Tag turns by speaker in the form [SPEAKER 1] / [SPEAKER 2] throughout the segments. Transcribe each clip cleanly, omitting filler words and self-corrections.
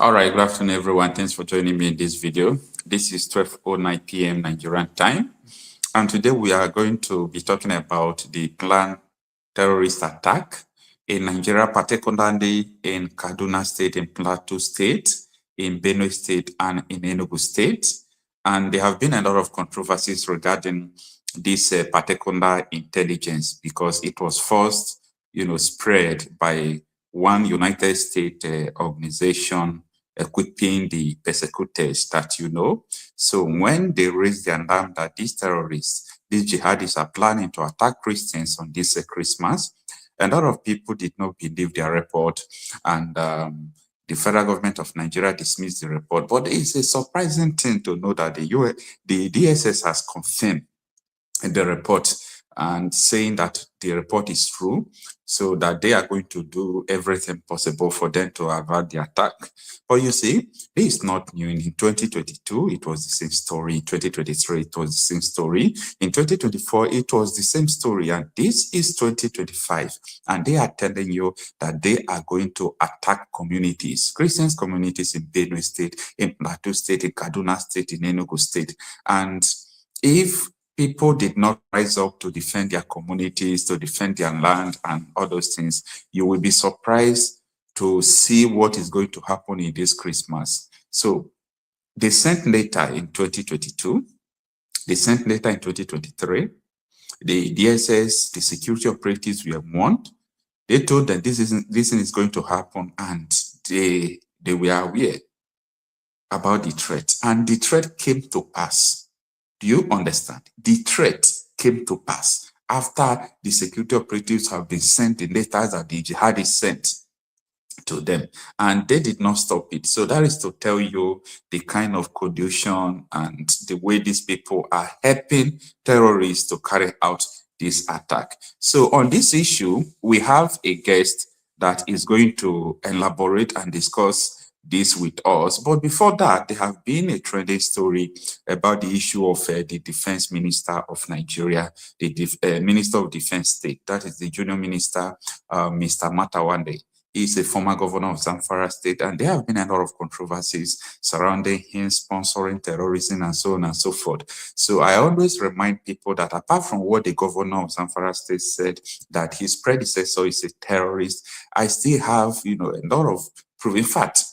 [SPEAKER 1] All right, good afternoon, everyone. Thanks for joining me in this video. This is 12:09 p.m. Nigerian time. And today we are going to be talking about the planned terrorist attack in Nigeria, particularly in Kaduna State, in Plateau State, in Benue State, and in Enugu State. And there have been a lot of controversies regarding this particular intelligence because it was first, spread by one United States organization equipping the persecutors that you know. So when they raised the alarm that these terrorists, these jihadists are planning to attack Christians on this Christmas, a lot of people did not believe their report, and the federal government of Nigeria dismissed the report. But it's a surprising thing to know that the DSS has confirmed the report and saying that the report is true, so that they are going to do everything possible for them to avert the attack. But you see, this is not new. In 2022, it was the same story. In 2023, it was the same story. In 2024, it was the same story. And this is 2025. And they are telling you that they are going to attack communities, Christian communities in Benue State, in Plateau State, in Kaduna State, in Enugu State. And if people did not rise up to defend their communities, to defend their land and all those things, you will be surprised to see what is going to happen in this Christmas. So they sent letter in 2022, they sent letter in 2023, the DSS, the security operatives were warned. They told them this thing is going to happen, and they were aware about the threat, and the threat came to pass. Do you understand? The threat came to pass after the security operatives have been sent the letters that the jihadists sent to them, and they did not stop it. So that is to tell you the kind of collusion and the way these people are helping terrorists to carry out this attack. So on this issue, we have a guest that is going to elaborate and discuss this with us. But before that, there have been a trending story about the issue of the defense minister of Nigeria, the minister of defense state, that is the junior minister, Mr. Matawande. He's a former governor of Zamfara State, and there have been a lot of controversies surrounding him sponsoring terrorism and so on and so forth. So I always remind people that apart from what the governor of Zamfara State said, that his predecessor is a terrorist, I still have, a lot of proof. In fact,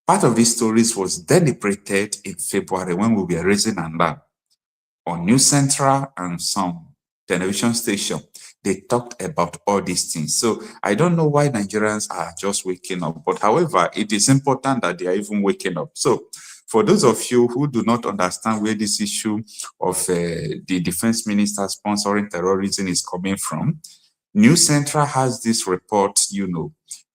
[SPEAKER 1] part of these stories was deliberated in February when we were raising an alarm on News Central and some television station. They talked about all these things. So I don't know why Nigerians are just waking up, but however, it is important that they are even waking up. So for those of you who do not understand where this issue of the defense minister sponsoring terrorism is coming from, News Central has this report,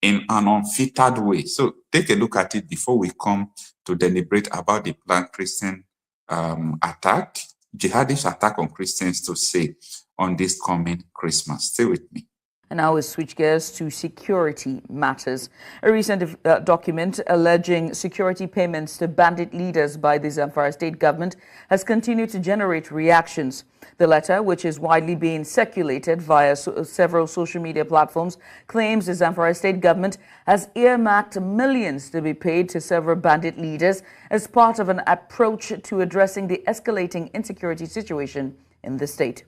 [SPEAKER 1] in an unfiltered way. So take a look at it before we come to deliberate about the planned Christian attack, jihadist attack on Christians to say on this coming Christmas. Stay with me.
[SPEAKER 2] And now we switch gears to security matters. A recent document alleging security payments to bandit leaders by the Zamfara state government has continued to generate reactions. The letter, which is widely being circulated via several social media platforms, claims the Zamfara state government has earmarked millions to be paid to several bandit leaders as part of an approach to addressing the escalating insecurity situation in the state.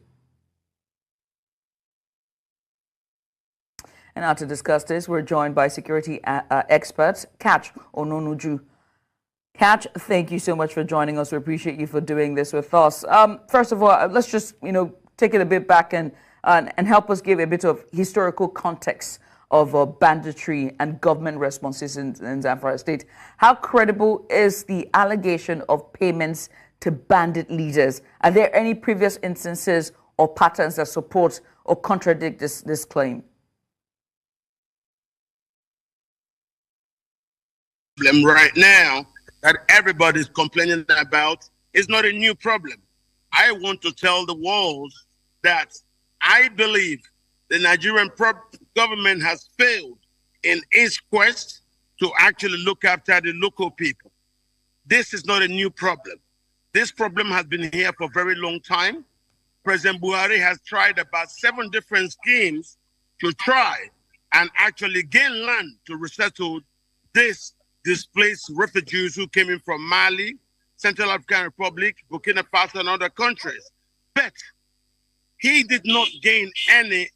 [SPEAKER 2] And now to discuss this, we're joined by security expert Catch Ononuju. Catch, thank you so much for joining us. We appreciate you for doing this with us. First of all, let's just take it a bit back and help us give a bit of historical context of banditry and government responses in Zamfara State. How credible is the allegation of payments to bandit leaders? Are there any previous instances or patterns that support or contradict this claim?
[SPEAKER 3] Right now that everybody's complaining about is not a new problem. I want to tell the world that I believe the Nigerian government has failed in its quest to actually look after the local people. This is not a new problem. This problem has been here for a very long time. President Buhari has tried about 7 different schemes to try and actually gain land to resettle this displaced refugees who came in from Mali, Central African Republic, Burkina Faso, and other countries. But he did not gain any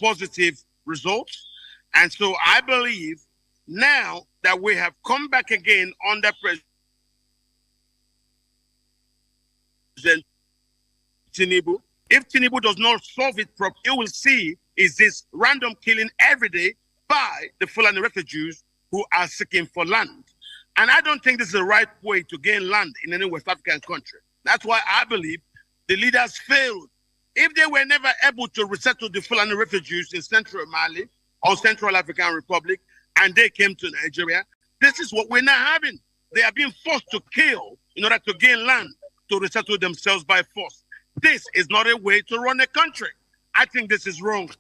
[SPEAKER 3] positive results. And so I believe now that we have come back again under President Tinubu, if Tinubu does not solve it properly, you will see is this random killing every day by the Fulani refugees who are seeking for land. And I don't think this is the right way to gain land in any West African country. That's why I believe the leaders failed. If they were never able to resettle the Fulani refugees in Central Mali or Central African Republic, and they came to Nigeria, this is what we're now having. They are being forced to kill in order to gain land, to resettle themselves by force. This is not a way to run a country. I think this is wrong.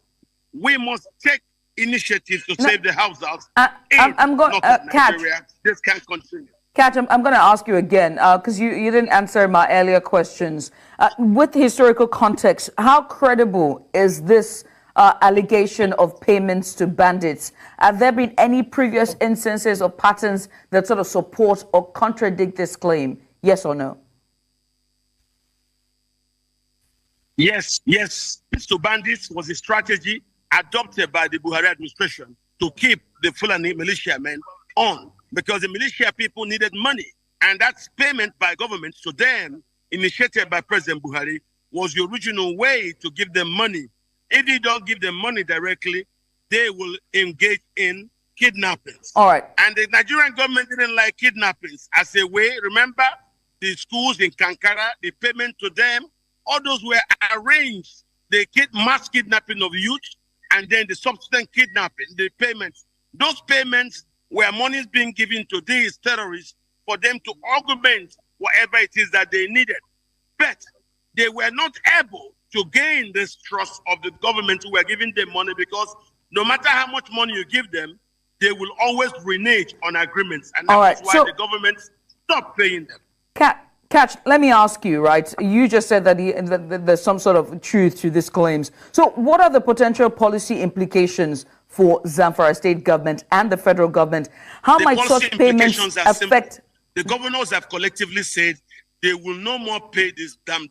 [SPEAKER 3] We must take initiatives to save the households.
[SPEAKER 2] I'm going Catch.
[SPEAKER 3] This can't continue.
[SPEAKER 2] Catch, I'm going to ask you again, because you didn't answer my earlier questions. With historical context, how credible is this allegation of payments to bandits? Have there been any previous instances or patterns that sort of support or contradict this claim? Yes or no?
[SPEAKER 3] Yes. Payments to bandits was a strategy adopted by the Buhari administration to keep the Fulani militiamen on, because the militia people needed money. And that's payment by government to them, initiated by President Buhari, was the original way to give them money. If you don't give them money directly, they will engage in kidnappings.
[SPEAKER 2] All right.
[SPEAKER 3] And the Nigerian government didn't like kidnappings as a way. Remember, the schools in Kankara, the payment to them, all those were arranged. They mass kidnapping of youth, and then the subsequent kidnapping, the payments. Those payments were monies being given to these terrorists for them to augment whatever it is that they needed. But they were not able to gain this trust of the government who were giving them money, because no matter how much money you give them, they will always renege on agreements. And that's why the government stopped paying them.
[SPEAKER 2] Catch, let me ask you, right? You just said that there's some sort of truth to these claims. So what are the potential policy implications for Zamfara state government and the federal government? How might such payments affect?
[SPEAKER 3] The governors have collectively said they will no more pay these damn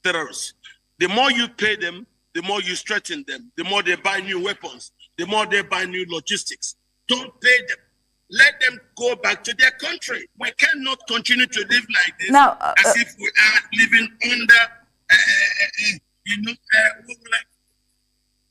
[SPEAKER 3] terrorists. The more you pay them, the more you strengthen them, the more they buy new weapons, the more they buy new logistics. Don't pay them. Let them go back to their country. We cannot continue to live like this,
[SPEAKER 2] now,
[SPEAKER 3] as if we are living under,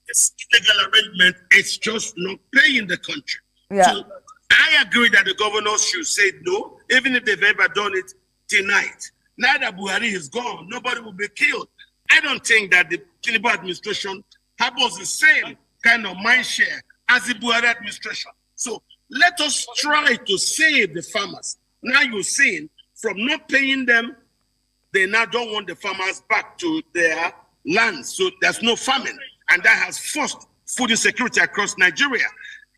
[SPEAKER 3] this illegal arrangement. It's just not paying the country.
[SPEAKER 2] Yeah.
[SPEAKER 3] So I agree that the governors should say no, even if they've ever done it tonight. Now that Buhari is gone, nobody will be killed. I don't think that the Tinubu administration has the same kind of mind share as the Buhari administration. So let us try to save the farmers. Now you're seeing from not paying them, they now don't want the farmers back to their lands. So there's no famine. And that has forced food insecurity across Nigeria.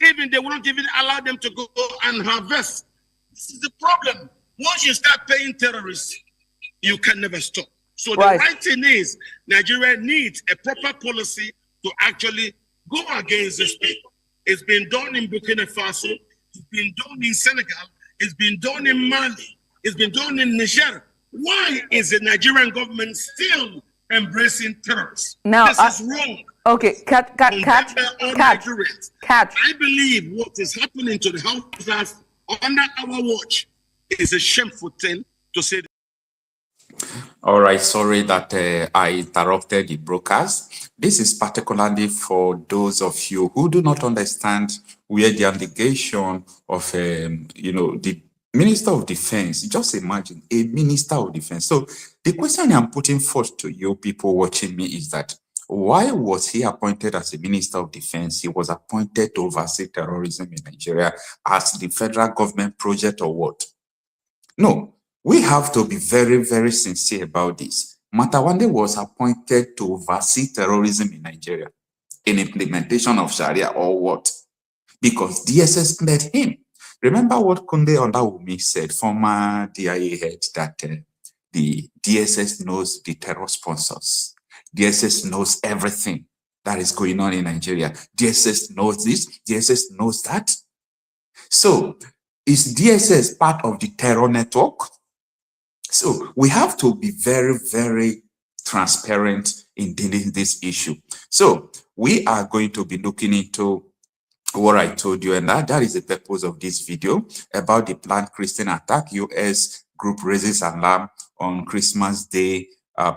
[SPEAKER 3] Even they won't even allow them to go and harvest. This is the problem. Once you start paying terrorists, you can never stop. So the right thing is, Nigeria needs a proper policy to actually go against these people. It's been done in Burkina Faso, it's been done in Senegal, it's been done in Mali, it's been done in Niger. Why is the Nigerian government still embracing terrorists?
[SPEAKER 2] Now,
[SPEAKER 3] this is wrong.
[SPEAKER 2] Okay, catch.
[SPEAKER 3] I believe what is happening to the houses under our watch is a shameful thing to say.
[SPEAKER 1] All right, sorry that I interrupted the broadcast. This is particularly for those of you who do not understand where the allegation of, the Minister of Defense, just imagine a Minister of Defense. So the question I'm putting forth to you people watching me is that, why was he appointed as a Minister of Defense? He was appointed to oversee terrorism in Nigeria as the federal government project or what? No. We have to be very, very sincere about this. Matawande was appointed to oversee terrorism in Nigeria, in implementation of Sharia or what? Because DSS cleared him. Remember what Kunde Ondawumi said, former DIA head, that the DSS knows the terror sponsors. DSS knows everything that is going on in Nigeria. DSS knows this, DSS knows that. So, Is DSS part of the terror network? So we have to be very, very transparent in dealing with this issue. So we are going to be looking into what I told you, and that is the purpose of this video about the planned Christian attack. US group raises alarm on Christmas Day,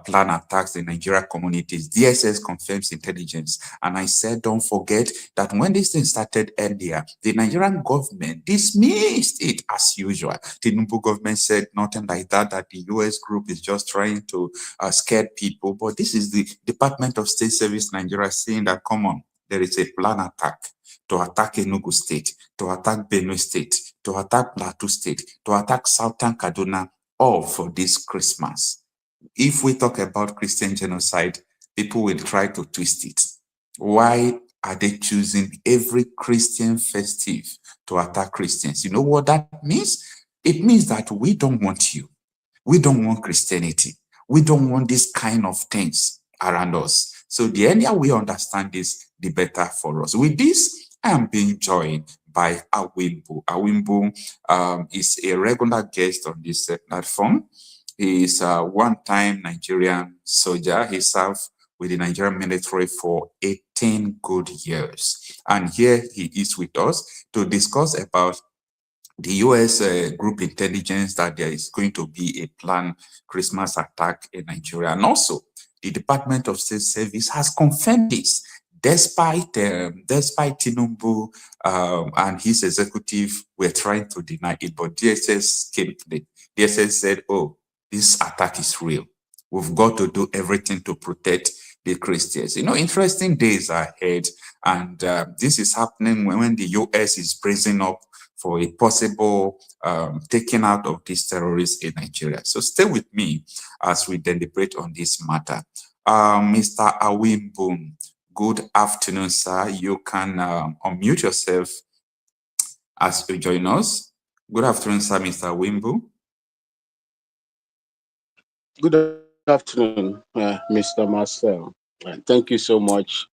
[SPEAKER 1] planned attacks in Nigeria communities. DSS confirms intelligence. And I said, don't forget that when this thing started earlier, the Nigerian government dismissed it as usual. The Tinubu government said nothing like that, that the US group is just trying to scare people. But this is the Department of State Service Nigeria saying that, come on, there is a planned attack to attack Enugu State, to attack Benue State, to attack Plateau State, to attack Southern Kaduna, all for this Christmas. If we talk about Christian genocide, people will try to twist it. Why are they choosing every Christian festive to attack Christians? You know what that means? It means that we don't want you. We don't want Christianity. We don't want this kind of things around us. So the earlier we understand this, the better for us. With this, I am being joined by Awimbu. Awimbu is a regular guest on this platform. He is a one-time Nigerian soldier. He served with the Nigerian military for 18 good years. And here he is with us to discuss about the US group intelligence that there is going to be a planned Christmas attack in Nigeria. And also, the Department of State Service has confirmed this, despite Tinubu and his executive were trying to deny it. But DSS came today. DSS said, oh, this attack is real. We've got to do everything to protect the Christians. You know, interesting days are ahead, and this is happening when the US is bracing up for a possible taking out of these terrorists in Nigeria. So stay with me as we deliberate on this matter. Mr. Awimbu, good afternoon, sir. You can unmute yourself as you join us. Good afternoon, sir, Mr. Awimbu.
[SPEAKER 4] Good afternoon, Mr. Marcel. Thank you so much,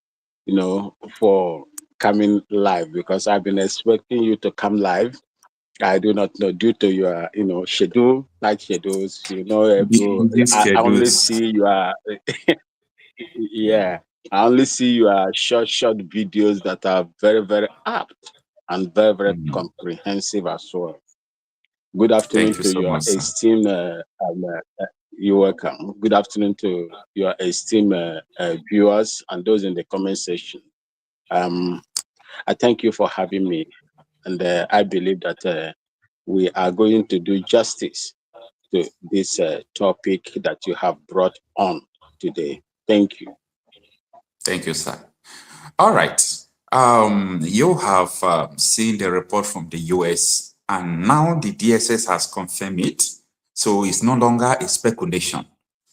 [SPEAKER 4] for coming live, because I've been expecting you to come live. I do not know, due to your, schedule, night schedules, I only see you are, yeah, I only see your short videos that are very, very apt and very, very comprehensive as well. Good afternoon to your esteemed, you're welcome. Good afternoon to your esteemed viewers and those in the comment section. I thank you for having me, and I believe that we are going to do justice to this topic that you have brought on today. Thank you.
[SPEAKER 1] Thank you, sir. All right. You have seen the report from the US, and now the DSS has confirmed it. So it's no longer a speculation.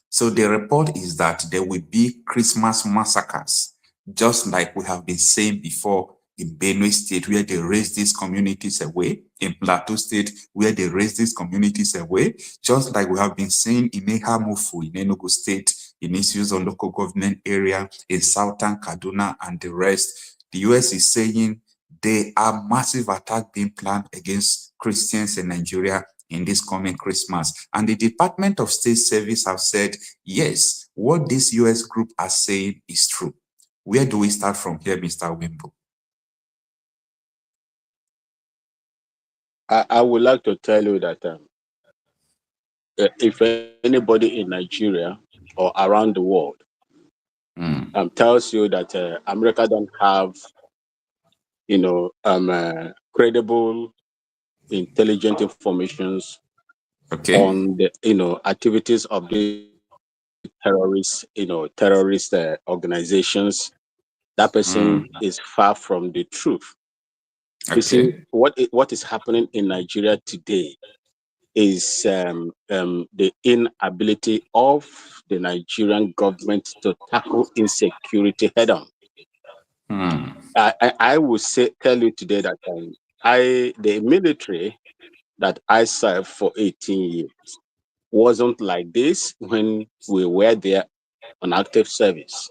[SPEAKER 1] So the report is that there will be Christmas massacres, just like we have been saying before in Benue State, where they raised these communities away, in Plateau State, where they raised these communities away, just like we have been saying in Ehamufu, in Enugu State, in issues on local government area, in Southern Kaduna and the rest. The US is saying there are massive attacks being planned against Christians in Nigeria in this coming Christmas. And the Department of State Service have said, yes, what this US group are saying is true. Where do we start from here, Mr. Wimbo?
[SPEAKER 4] I would like to tell you that if anybody in Nigeria or around the world tells you that America don't have, credible, intelligent informations on the, activities of the terrorist organizations, that person is far from the truth. You see, what is happening in Nigeria today is the inability of the Nigerian government to tackle insecurity head on. I will tell you today that the military that I served for 18 years wasn't like this when we were there on active service.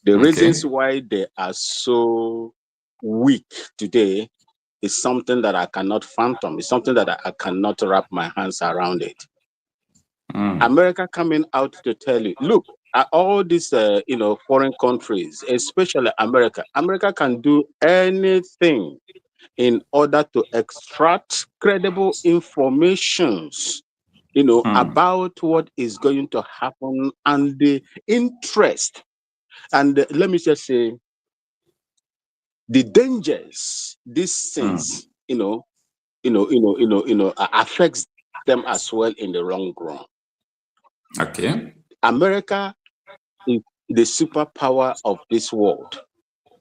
[SPEAKER 4] The reasons why they are so weak today is something that I cannot fathom. It's something that I cannot wrap my hands around it. America coming out to tell you, look, at all these foreign countries, especially America can do anything in order to extract credible informations, about what is going to happen and the interest. And let me just say, the dangers these things, affects them as well in the long run.
[SPEAKER 1] Okay.
[SPEAKER 4] America is the superpower of this world.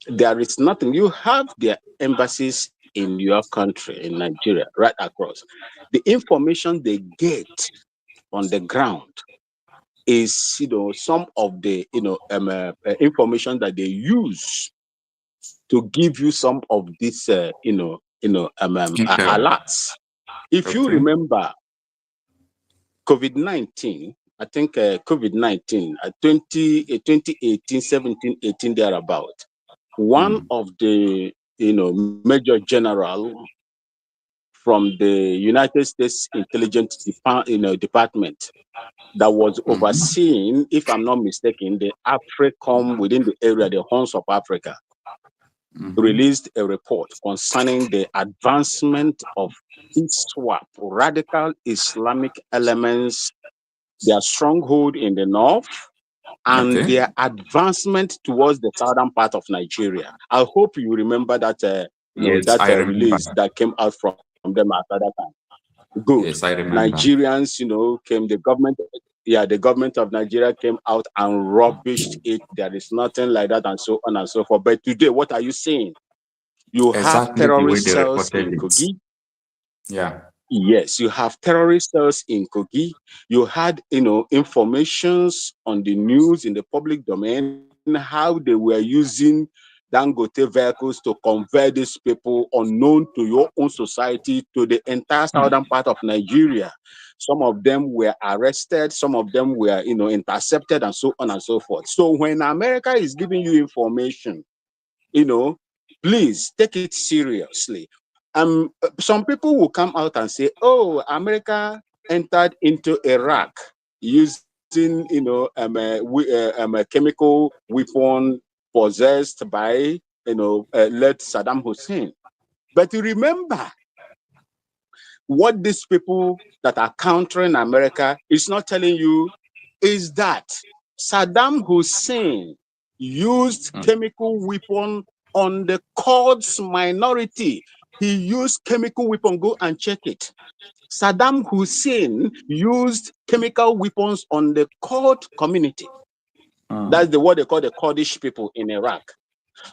[SPEAKER 4] There is nothing. You have their embassies in your country, in Nigeria, right across. The information they get on the ground is, some of the, information that they use to give you some of these, alerts. If you remember COVID-19, I think COVID-19, 2018, 17, 18, thereabout, one of the, major general from the United States Intelligence Department that was overseeing, if I'm not mistaken, the AFRICOM within the area, the Horns of Africa, released a report concerning the advancement of ISWAP, radical Islamic elements, their stronghold in the north, and their advancement towards the southern part of Nigeria. I hope you remember that, release that came out from them at that time. Good.
[SPEAKER 1] Yes, I remember.
[SPEAKER 4] Nigerians, came, the government of Nigeria came out and rubbished it. There is nothing like that, and so on and so forth. But today, what are you saying? You have terrorist cells in Kogi.
[SPEAKER 1] Yeah.
[SPEAKER 4] Yes, you have terrorist cells in Kogi. You had, informations on the news in the public domain, how they were using Dangote vehicles to convert these people unknown to your own society to the entire southern part of Nigeria. Some of them were arrested, some of them were, intercepted, and so on and so forth. So when America is giving you information, please take it seriously. Some people will come out and say, oh, America entered into Iraq using, a chemical weapon possessed by, late Saddam Hussein. But you remember, what these people that are countering America is not telling you is that Saddam Hussein used chemical weapon on the Kurds minority. He used chemical weapon. Go and check it. Saddam Hussein used chemical weapons on the Kurd community. That's what they call the Kurdish people in Iraq.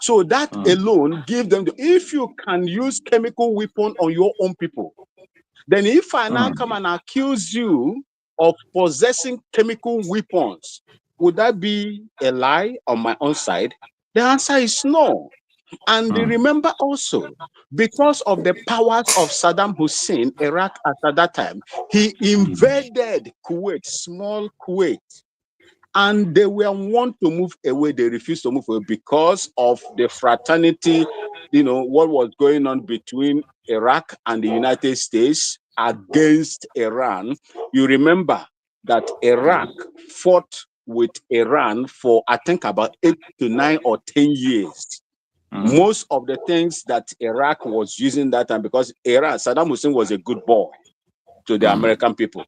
[SPEAKER 4] So that alone give them if you can use chemical weapon on your own people, then if I now come and accuse you of possessing chemical weapons, would that be a lie on my own side? The answer is no. And remember also, because of the powers of Saddam Hussein, Iraq at that time, he invaded Kuwait, small Kuwait. And they were want to move away. They refused to move away because of the fraternity, what was going on between Iraq and the United States against Iran. You remember that Iraq fought with Iran for, I think, about 8 to 9 or 10 years. Most of the things that Iraq was using that time, because Saddam Hussein was a good boy to the American people.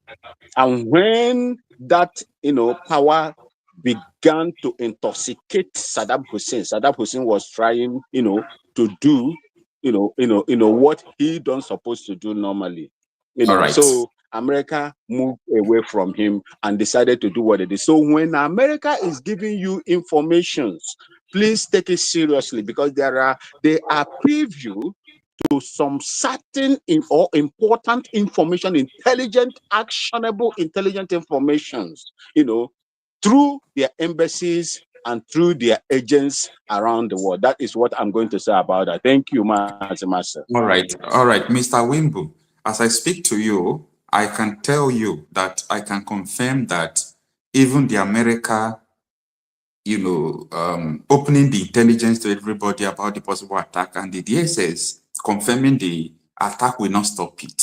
[SPEAKER 4] And when that, power began to intoxicate Saddam Hussein was trying, to do, what he don't supposed to do normally. So America moved away from him and decided to do what it is. So when America is giving you information, please take it seriously, because they are preview to some certain or important information, intelligent, actionable, intelligent informations, through their embassies and through their agents around the world. That is what I'm going to say about that. Thank you, Master.
[SPEAKER 1] All right, Mr. Wimbu. As I speak to you, I can tell you that I can confirm that even the America, opening the intelligence to everybody about the possible attack, and the DSS confirming the attack will not stop it,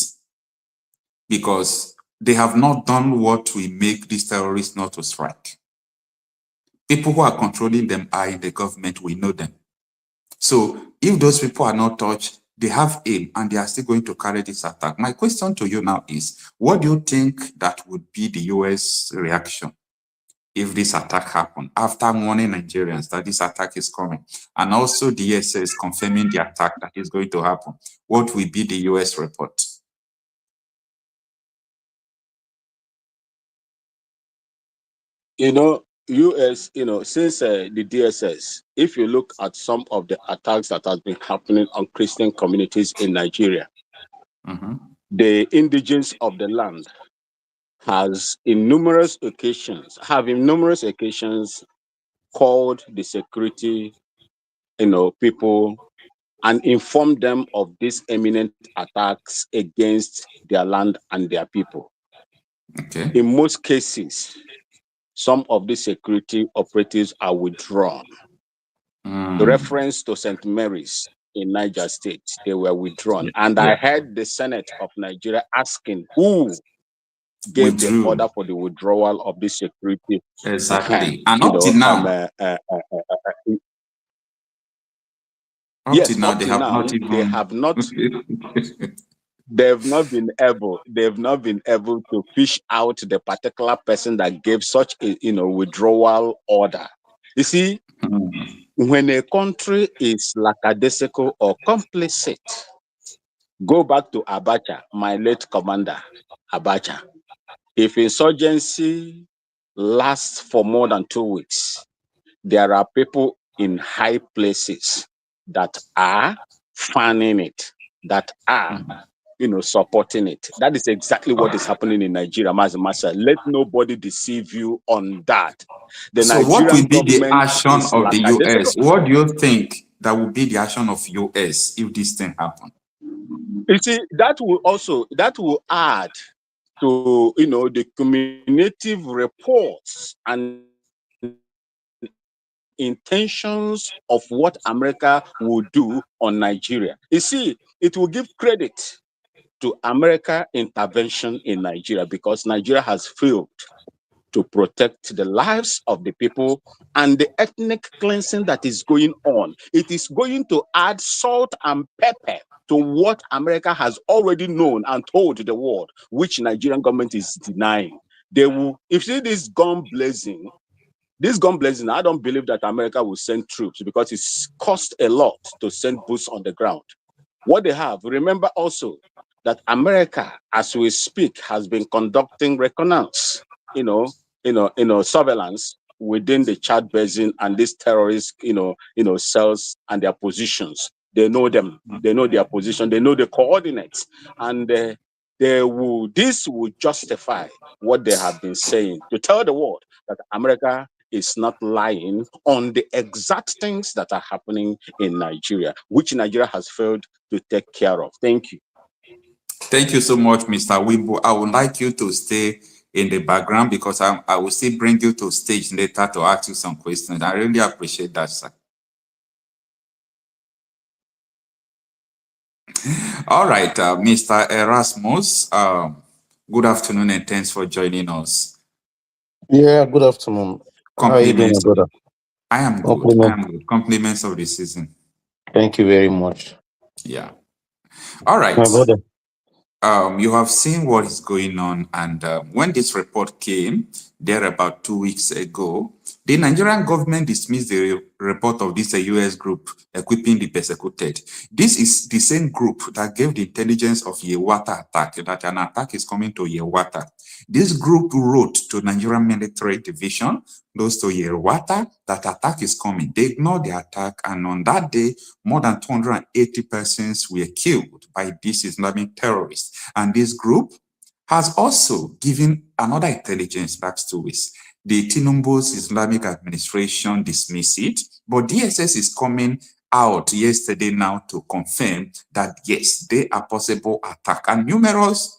[SPEAKER 1] because they have not done what will make these terrorists not to strike. People who are controlling them are in the government, we know them. So if those people are not touched, they have aim and they are still going to carry this attack. My question to you now is, what do you think that would be the US reaction if this attack happened, after warning Nigerians that this attack is coming, and also DSS confirming the attack that is going to happen? What will be the US report?
[SPEAKER 4] US, since the DSS, if you look at some of the attacks that have been happening on Christian communities in Nigeria, the indigenes of the land have in numerous occasions called the security, people and informed them of these imminent attacks against their land and their people.
[SPEAKER 1] Okay.
[SPEAKER 4] In most cases, some of the security operatives are withdrawn. The reference to St. Mary's in Niger State, they were withdrawn. And I heard the Senate of Nigeria asking who gave the order for the withdrawal of the security.
[SPEAKER 1] Exactly. And up to now, they
[SPEAKER 4] have not been able to fish out the particular person that gave such a withdrawal order. You see, when a country is lackadaisical or complicit, go back to Abacha, my late commander, Abacha. If insurgency lasts for more than 2 weeks, there are people in high places that are fanning it, that are supporting it. That is exactly what is happening in Nigeria, Mazamasa. Let nobody deceive you on that.
[SPEAKER 1] So what will be the action of the US? What do you think that will be the action of US if this thing happens?
[SPEAKER 4] You see, that will add to the cumulative reports and intentions of what America will do on Nigeria. You see, it will give credit to America intervention in Nigeria, because Nigeria has failed to protect the lives of the people and the ethnic cleansing that is going on. It is going to add salt and pepper to what America has already known and told the world, which Nigerian government is denying. They will, if you see this gun blazing, I don't believe that America will send troops, because it's cost a lot to send boots on the ground. What they have, remember also that America, as we speak, has been conducting reconnaissance, surveillance within the Chad Basin and these terrorist, cells and their positions. They know them, they know their position, they know the coordinates, and this will justify what they have been saying, to tell the world that America is not lying on the exact things that are happening in Nigeria, which Nigeria has failed to take care of. Thank you.
[SPEAKER 1] Thank you so much, Mr. Wimbo. I would like you to stay in the background, because I will still bring you to stage later to ask you some questions. I really appreciate that, sir. All right, Mr. Erasmus, good afternoon and thanks for joining us.
[SPEAKER 5] Yeah, good afternoon. How are you doing, brother?
[SPEAKER 1] I am good. I am good. Compliments of the season.
[SPEAKER 5] Thank you very much.
[SPEAKER 1] Yeah. All right.
[SPEAKER 5] My brother.
[SPEAKER 1] You have seen what is going on, and when this report came there about 2 weeks ago, the Nigerian government dismissed the report of this US group equipping the persecuted. This is the same group that gave the intelligence of Yewata attack, that an attack is coming to Yewata. This group wrote to Nigerian military division, those to Yewata, that attack is coming. They ignored the attack, and on that day, more than 280 persons were killed by these Islamic terrorists. And this group has also given another intelligence back to us. The Tinubu's Islamic administration dismissed it, but DSS is coming out yesterday now to confirm that yes, they are possible attack, and numerous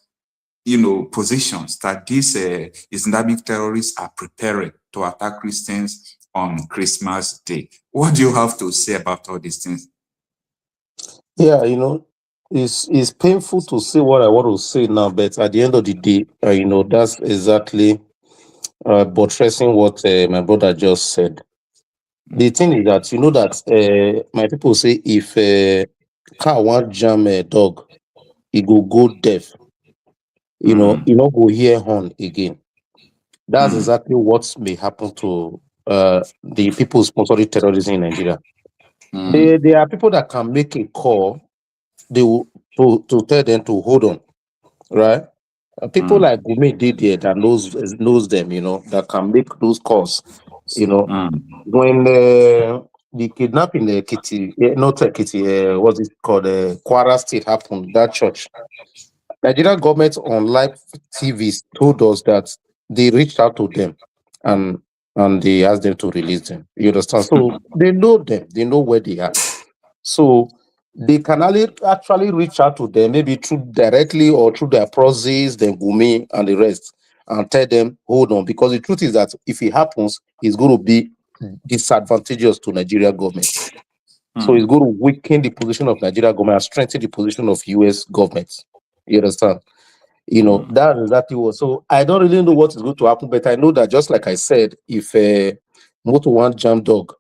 [SPEAKER 1] positions that these Islamic terrorists are preparing to attack Christians on Christmas Day. What do you have to say about all these things?
[SPEAKER 5] Yeah, it's painful to say what I want to say now, but at the end of the day, that's exactly buttressing what my brother just said. The thing is that that my people say if car want jam a dog, it go deaf. You not go hear horn again. That's exactly what may happen to the people sponsoring terrorism in Nigeria. There are people that can make a call. They will to tell them to hold on, right? People like Gumi did there that knows them, that can make those calls. When the kidnapping the Kitty, not Kitty, what's it called? Kwara State happened. That church, Nigerian government on live TVs told us that they reached out to them and they asked them to release them. You understand? So they know them, they know where they are. So they can actually reach out to them, maybe through directly or through their proxies, then Gumi and the rest, and tell them, hold on, because the truth is that if it happens, it's going to be disadvantageous to Nigeria government. So it's going to weaken the position of Nigeria government and strengthen the position of US government. You understand? That's exactly what. So I don't really know what is going to happen, but I know that just like I said, if motor one jam dog,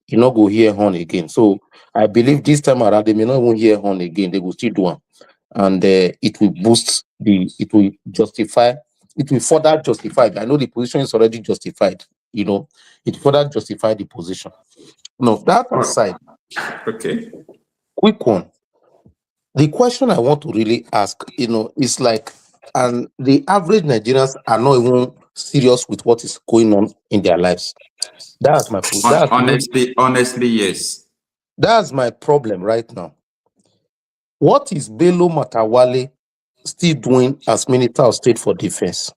[SPEAKER 5] you not go hear horn again. So I believe this time around they may not even hear horn again. They will still do one, and it will boost it will justify. It will further justify. I know the position is already justified. It further justify the position. No, that aside.
[SPEAKER 1] Okay.
[SPEAKER 5] Quick one. The question I want to really ask, is like, and the average Nigerians are not even serious with what is going on in their lives. That's my problem.
[SPEAKER 1] Honestly, yes.
[SPEAKER 5] That's my problem right now. What is Bello Matawale still doing as Minister of State for Defense?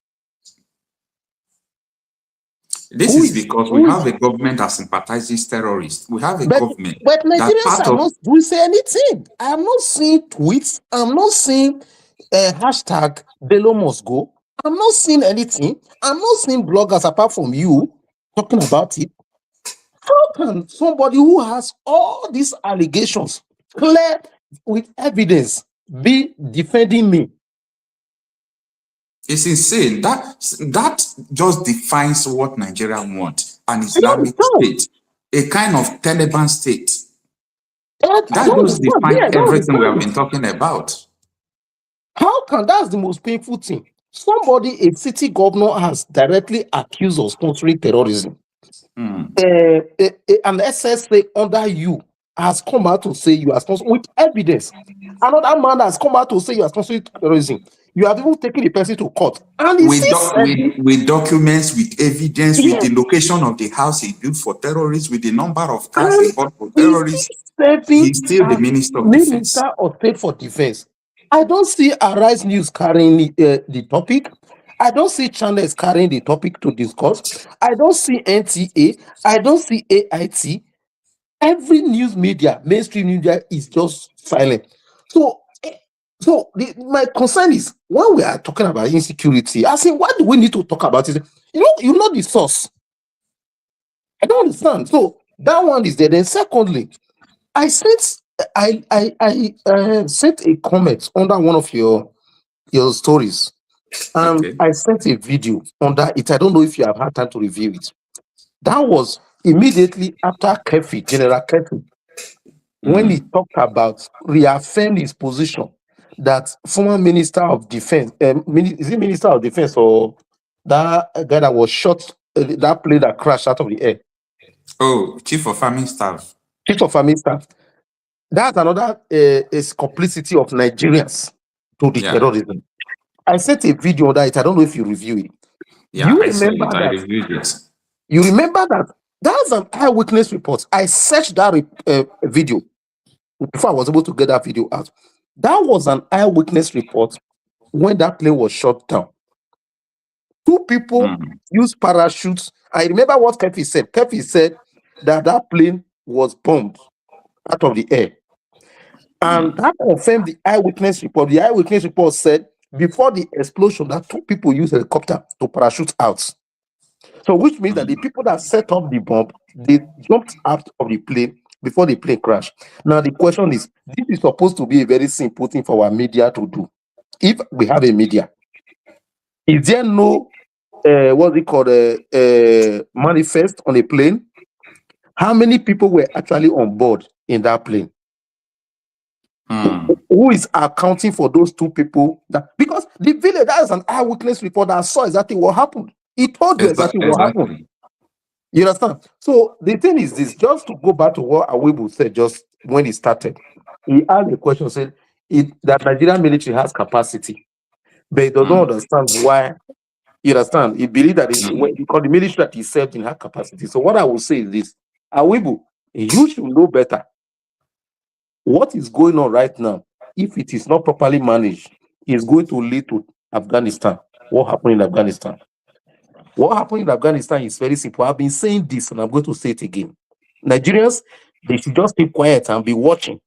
[SPEAKER 1] This is because we have a government that sympathizes terrorists. We have a government.
[SPEAKER 5] But Nigerians are not doing anything. I'm not seeing tweets. I'm not seeing hashtag Bello must go. I'm not seeing anything. I'm not seeing bloggers apart from you talking about it. How can somebody who has all these allegations clear with evidence be defending me?
[SPEAKER 1] It's insane. That just defines what Nigeria wants: an Islamic state, a kind of Taliban state. That just defines everything we have been talking about.
[SPEAKER 5] How can that's the most painful thing? Somebody, a city governor, has directly accused of sponsoring terrorism. An SSA under you has come out to say you are sponsoring with evidence. Another man has come out to say you are sponsoring terrorism. You have even taken the person to court. And
[SPEAKER 1] with documents, with evidence, with the location of the house he built for terrorists, with the number of cars he bought for terrorists. He's still the Minister of Defense.
[SPEAKER 5] Minister of State for Defense. I don't see Arise News carrying the topic. I don't see channels carrying the topic to discuss. I don't see NTA. I don't see AIT. Every news media, mainstream media, is just silent. So my concern is when we are talking about insecurity, I say, why do we need to talk about it? You know the source. I don't understand. So that one is there. Then secondly, I sent a comment under one of your stories. I sent a video under it. I don't know if you have had time to review it. That was immediately after Kefi, General Kefi, when he talked about reaffirming his position that former Minister of Defense, is it Minister of Defense or that guy that was shot, that plane that crashed out of the air?
[SPEAKER 1] Oh, Chief of Army Staff.
[SPEAKER 5] Chief of Army Staff. That's another is complicity of Nigerians to the terrorism. I sent a video on that. I don't know if you review it.
[SPEAKER 1] Yeah, I remember that. I reviewed it.
[SPEAKER 5] You remember that? That's an eyewitness report. I searched that video before I was able to get that video out. That was an eyewitness report when that plane was shot down. 2 people used parachutes. I remember what Kefi said. Kefi said that plane was bombed out of the air. And that confirmed the eyewitness report. The eyewitness report said before the explosion that 2 people used a helicopter to parachute out. So which means that the people that set up the bomb, they jumped out of the plane before the plane crashed. Now the question is, this is supposed to be a very simple thing for our media to do. If we have a media, is there no what's it called manifest on a plane? How many people were actually on board in that plane? Who is accounting for those 2 people? Because the village, that is an eyewitness report that saw exactly what happened. He told you exactly what happened. You understand? So the thing is this, just to go back to what Awibu said just when he started. He asked a question, said that Nigerian military has capacity, but he does not understand why. You understand? He believes that because the military that he served in have capacity. So what I will say is this, Awibu, you should know better. What is going on right now, if it is not properly managed, is going to lead to Afghanistan. What happened in Afghanistan? What happened in Afghanistan is very simple. I've been saying this and I'm going to say it again. Nigerians, they should just keep quiet and be watching.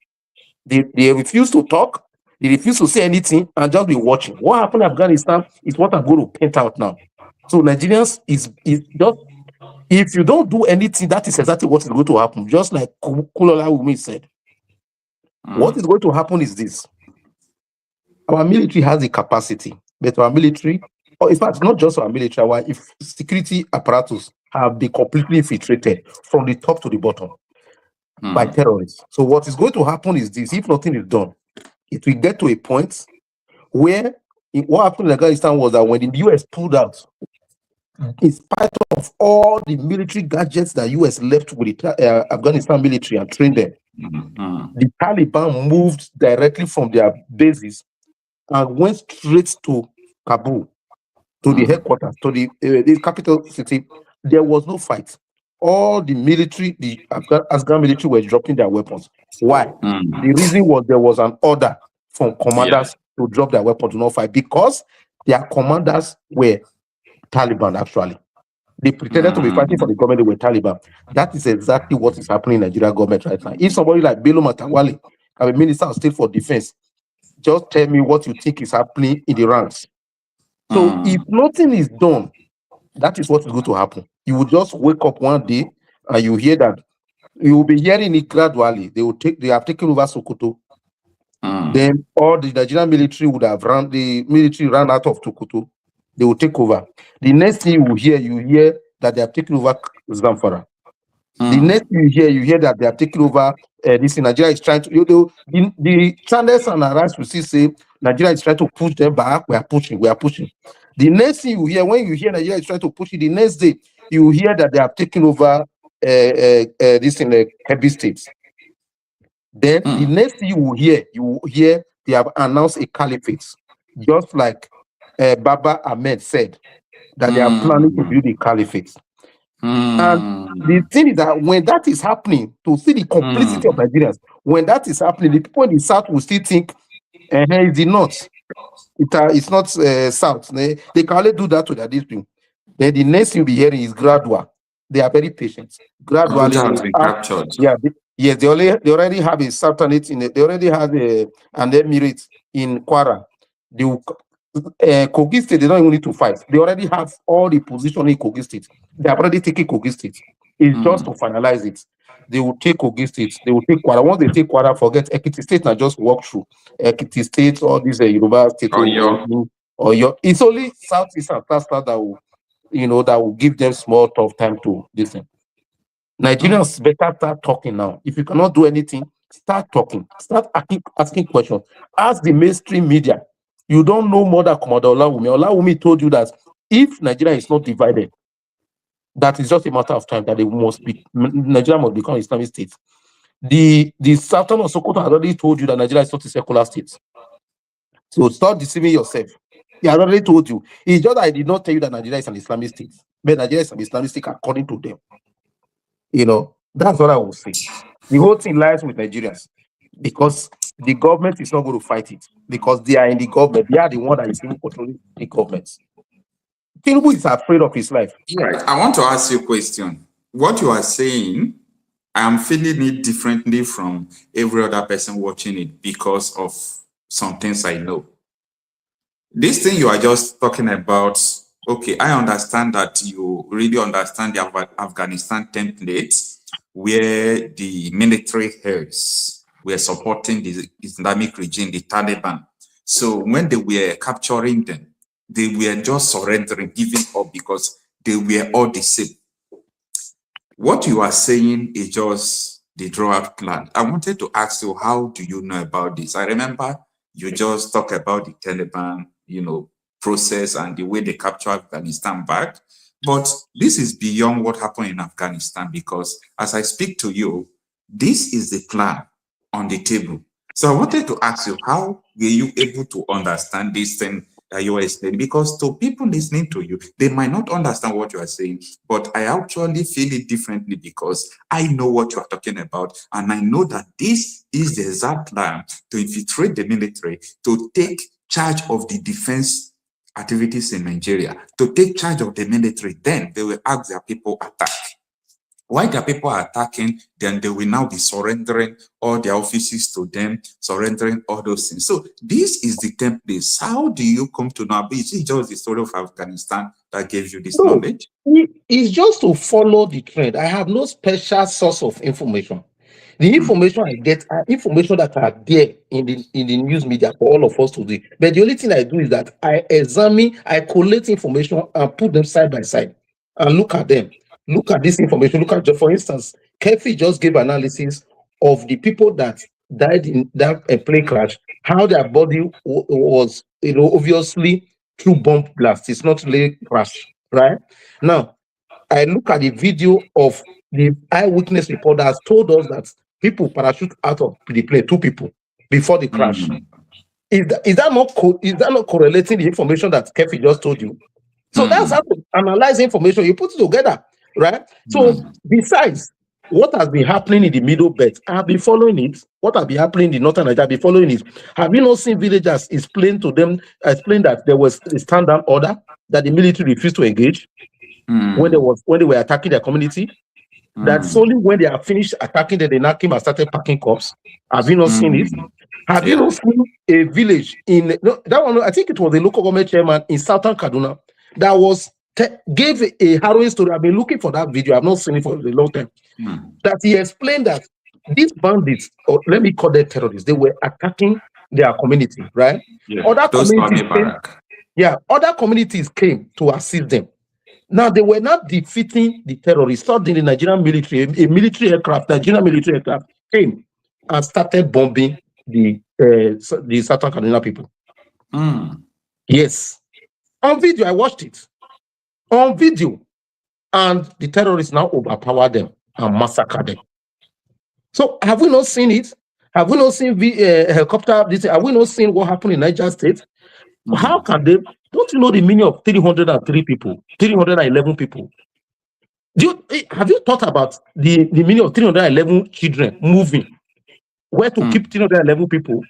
[SPEAKER 5] They refuse to talk. They refuse to say anything and just be watching. What happened in Afghanistan is what I'm going to paint out now. So Nigerians is just, if you don't do anything, that is exactly what is going to happen. Just like Kulola Wumi said. What is going to happen is this. Our military has the capacity, but our military, or in fact, not just our military, our security apparatus have been completely infiltrated from the top to the bottom by terrorists. So what is going to happen is this: if nothing is done, it will get to a point where what happened in Afghanistan was that when the US pulled out, in spite of all the military gadgets that US left with the Afghanistan military and trained them, the Taliban moved directly from their bases and went straight to Kabul, to the headquarters, to the capital city. There was no fight. All the military, the Afghan military, were dropping their weapons. Why? The reason was there was an order from commanders to drop their weapons, to not fight, because their commanders were Taliban, actually. They pretended to be fighting for the government, they were Taliban. That is exactly what is happening in the Nigerian government right now. If somebody like Bello Matawale, a minister of state for defense, just tell me what you think is happening in the ranks. So if nothing is done, that is what is going to happen. You will just wake up one day and you hear that, you will be hearing it gradually. They have taken over Sokoto. Then all the Nigerian military would have ran out of Sokoto. They will take over. The next thing you hear that they have taken over Zamfara. The next thing you hear that they have taken over this in Nigeria is trying to, the channels and arise will see say Nigeria is trying to push them back. We are pushing. The next thing you hear, when you hear Nigeria is trying to push it, the next day you hear that they have taken over this in the heavy states. Then the next thing you will hear they have announced a caliphate, just like Baba Ahmed said that they are planning to build a caliphate. And the thing is that when that is happening, to see the complicity of Nigerians, when that is happening, the people in the south will still think, it's the north. It's not south. They can only do that to their district. Then the next thing you'll be hearing is gradual. They are very patient. Gradually, they already have a sultanate they already have an emirate in Kwara. Kogi State, they don't even need to fight. They already have all the position in Kogi State. They have already taken Kogi State. It's just to finalize it. They will take Kogi State. They will take Kwara. Once they take Kwara, forget Ekiti State and just walk through. Ekiti State, all these Yoruba State, or your. It's only Southeast and South that will, that will give them small tough time to listen. Nigerians better start talking now. If you cannot do anything, start talking. Start asking questions. Ask the mainstream media. You don't know more than Commander Olawumi. Olawumi told you that if Nigeria is not divided, that is just a matter of time that Nigeria must become Islamic state. The Sultan of Sokoto has already told you that Nigeria is not a secular state. So stop deceiving yourself. He has already told you. It's just that I did not tell you that Nigeria is an Islamic state. But Nigeria is an Islamic state according to them. That's what I will say. The whole thing lies with Nigerians, because the government is not going to fight it, because they are in the government. They are the one that is even controlling the government. Tinubu is afraid of his life.
[SPEAKER 1] Right. I want to ask you a question. What you are saying, I am feeling it differently from every other person watching it because of some things I know. This thing you are just talking about, okay, I understand that you really understand the Afghanistan template, where the military heads were supporting the Islamic regime, the Taliban. So when they were capturing them, they were just surrendering, giving up because they were all the same. What you are saying is just the draw-out plan. I wanted to ask you, how do you know about this? I remember you just talked about the Taliban, process and the way they capture Afghanistan back. But this is beyond what happened in Afghanistan, because as I speak to you, this is the plan on the table. So I wanted to ask you, how were you able to understand this thing that you are explaining? Because to people listening to you, they might not understand what you are saying, but I actually feel it differently because I know what you are talking about, and I know that this is the exact plan to infiltrate the military, to take charge of the defense activities in Nigeria, to take charge of the military. Then they will ask their people attack. While their people are attacking, then they will now be surrendering all their offices to them, surrendering all those things. So this is the template. How do you come to know? Is it just the story of Afghanistan that gave you this knowledge?
[SPEAKER 5] It's just to follow the trend. I have no special source of information. The information I get are information that are there in the news media for all of us to do. But the only thing I do is that I examine, I collect information and put them side by side and look at them. Look at this information. Look at, for instance, Kefi just gave analysis of the people that died in that plane crash, how their body was, obviously through bomb blast. It's not really crash, right? Now, I look at the video of the eyewitness report that has told us that people parachute out of the plane, 2 people, before the crash. Is that not correlating the information that Kefi just told you? So that's how to analyze information. You put it together, right? So besides what has been happening in the Middle Belt, I have been following it. What has been happening in the Northern Nigeria, I've been following it. Have you not seen villagers explain that there was a stand-down order that the military refused to engage when they were attacking their community? That's only when they are finished attacking that they now came and started packing cops. Have you not seen it? Have you not seen a village in that one? I think it was a local government chairman in Southern Kaduna that gave a harrowing story. I've been looking for that video. I've not seen it for a long time. That he explained that these bandits, or let me call them terrorists, they were attacking their community, right? Other communities came to assist them. Now, they were not defeating the terrorists. Suddenly, the Nigerian military, Nigerian military aircraft came and started bombing the Southern Kaduna people. Yes. On video, I watched it. On video. And the terrorists now overpowered them and massacred them. So, have we not seen it? Have we not seen helicopter? Have we not seen what happened in Niger State? How can they? Don't you know the meaning of 303 people, 311 people? Have you thought about the meaning of 311 children moving? Where to keep 311 people?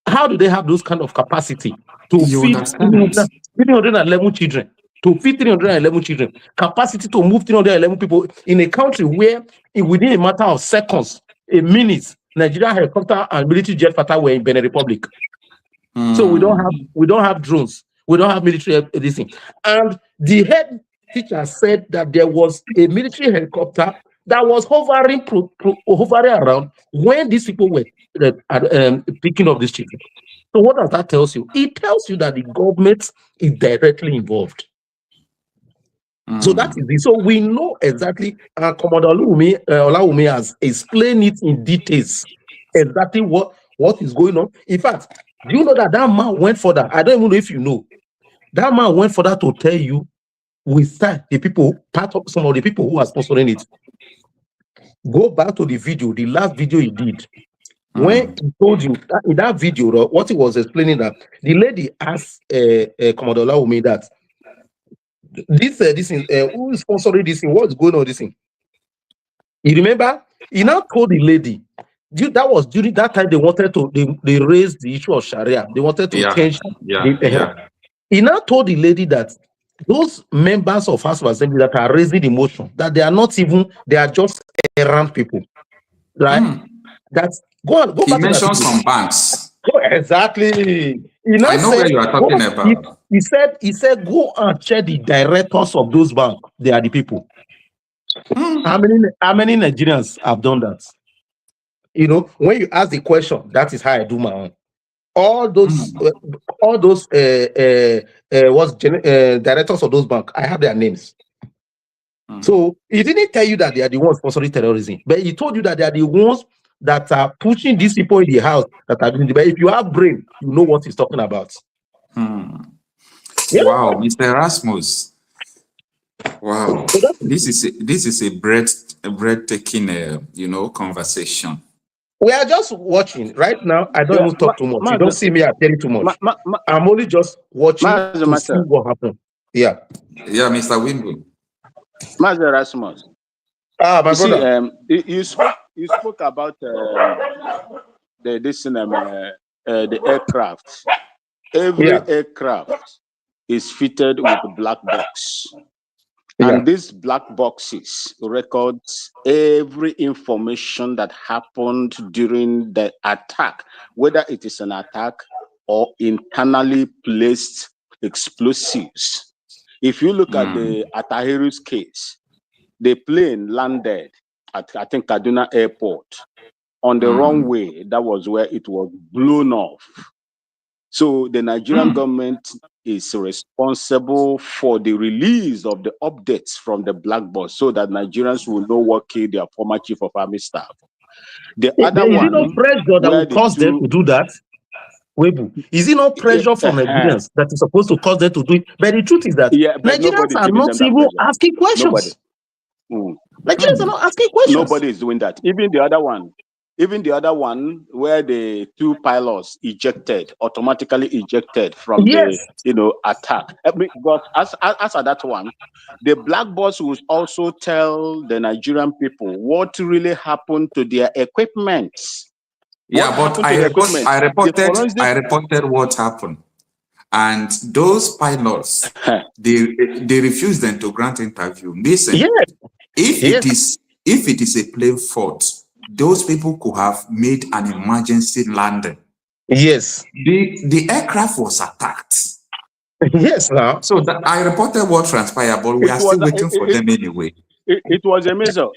[SPEAKER 5] How do they have those kind of capacity to feed 311 children? To feed 311 children, capacity to move 311 people in a country where, within a matter of seconds, a minute, Nigerian helicopter and military jet fighter were in Benin Republic. So we don't have drones, we don't have military anything. And the head teacher said that there was a military helicopter that was hovering around when these people were picking up these children. So what does that tell you? It tells you that the government is directly involved. So that is it. So we know exactly, Commodore Olawumi has explained it in details, exactly what is going on. In fact, do you know that man went further? I don't even know if you know. That man went further to tell you with that some of the people who are sponsoring it. Go back to the video, the last video he did. When he told you that in that video, what he was explaining, that the lady asked Commodore Olawumi that this thing, who is sponsoring this thing? What's going on with this thing? You remember? He now told the lady, that was during that time they raised the issue of Sharia. They wanted to change. He now told the lady that those members of House of Assembly that are raising the motion, that they are just errant people, right? That's go
[SPEAKER 1] he back mentioned to some banks.
[SPEAKER 5] Exactly.
[SPEAKER 1] I know where you are talking about.
[SPEAKER 5] He said, go and check the directors of those banks. They are the people. How many Nigerians have done that? You know, when you ask the question, that is how I do my own. All those directors of those banks, I have their names. So he didn't tell you that they are the ones sponsoring terrorism, but he told you that they are the ones that are pushing these people in the house that are doing the. But if you have brain, you know what he's talking about.
[SPEAKER 1] Yeah. Wow, Mr. Erasmus. Wow, this is a breathtaking, conversation.
[SPEAKER 5] We are just watching right now. I don't even talk too much. You don't see me. I tell you too much. I'm only just watching to see what happens. Yeah.
[SPEAKER 1] Yeah, Mr. Wimbo.
[SPEAKER 4] Master Erasmus.
[SPEAKER 5] My brother.
[SPEAKER 4] You spoke about the aircraft. Every aircraft is fitted with a black box. And these black boxes records every information that happened during the attack, whether it is an attack or internally placed explosives. If you look at the Atahiru's case, the plane landed at, I think, Kaduna Airport on the runway. That was where it was blown off. So the Nigerian government is responsible for the release of the updates from the black box so that Nigerians will know what killed their former chief of army staff. The other one,
[SPEAKER 5] is it not pressure that will cause them to do that? Is it not pressure from Nigerians that is supposed to cause them to do it? But the truth is that Nigerians are not even asking questions. Nigerians are not asking questions.
[SPEAKER 4] Nobody is doing that. Even the other one where the two pilots automatically ejected from the attack. Because as at that one, the black box will also tell the Nigerian people what really happened to their equipment.
[SPEAKER 1] Yeah, but I reported what happened, and those pilots they refused them to grant interview. Listen, if it is a plane fault, those people could have made an emergency landing.
[SPEAKER 5] Yes.
[SPEAKER 1] The aircraft was attacked.
[SPEAKER 5] Yes, now.
[SPEAKER 1] So I reported what transpired, but we are still waiting for them anyway.
[SPEAKER 4] It was a missile.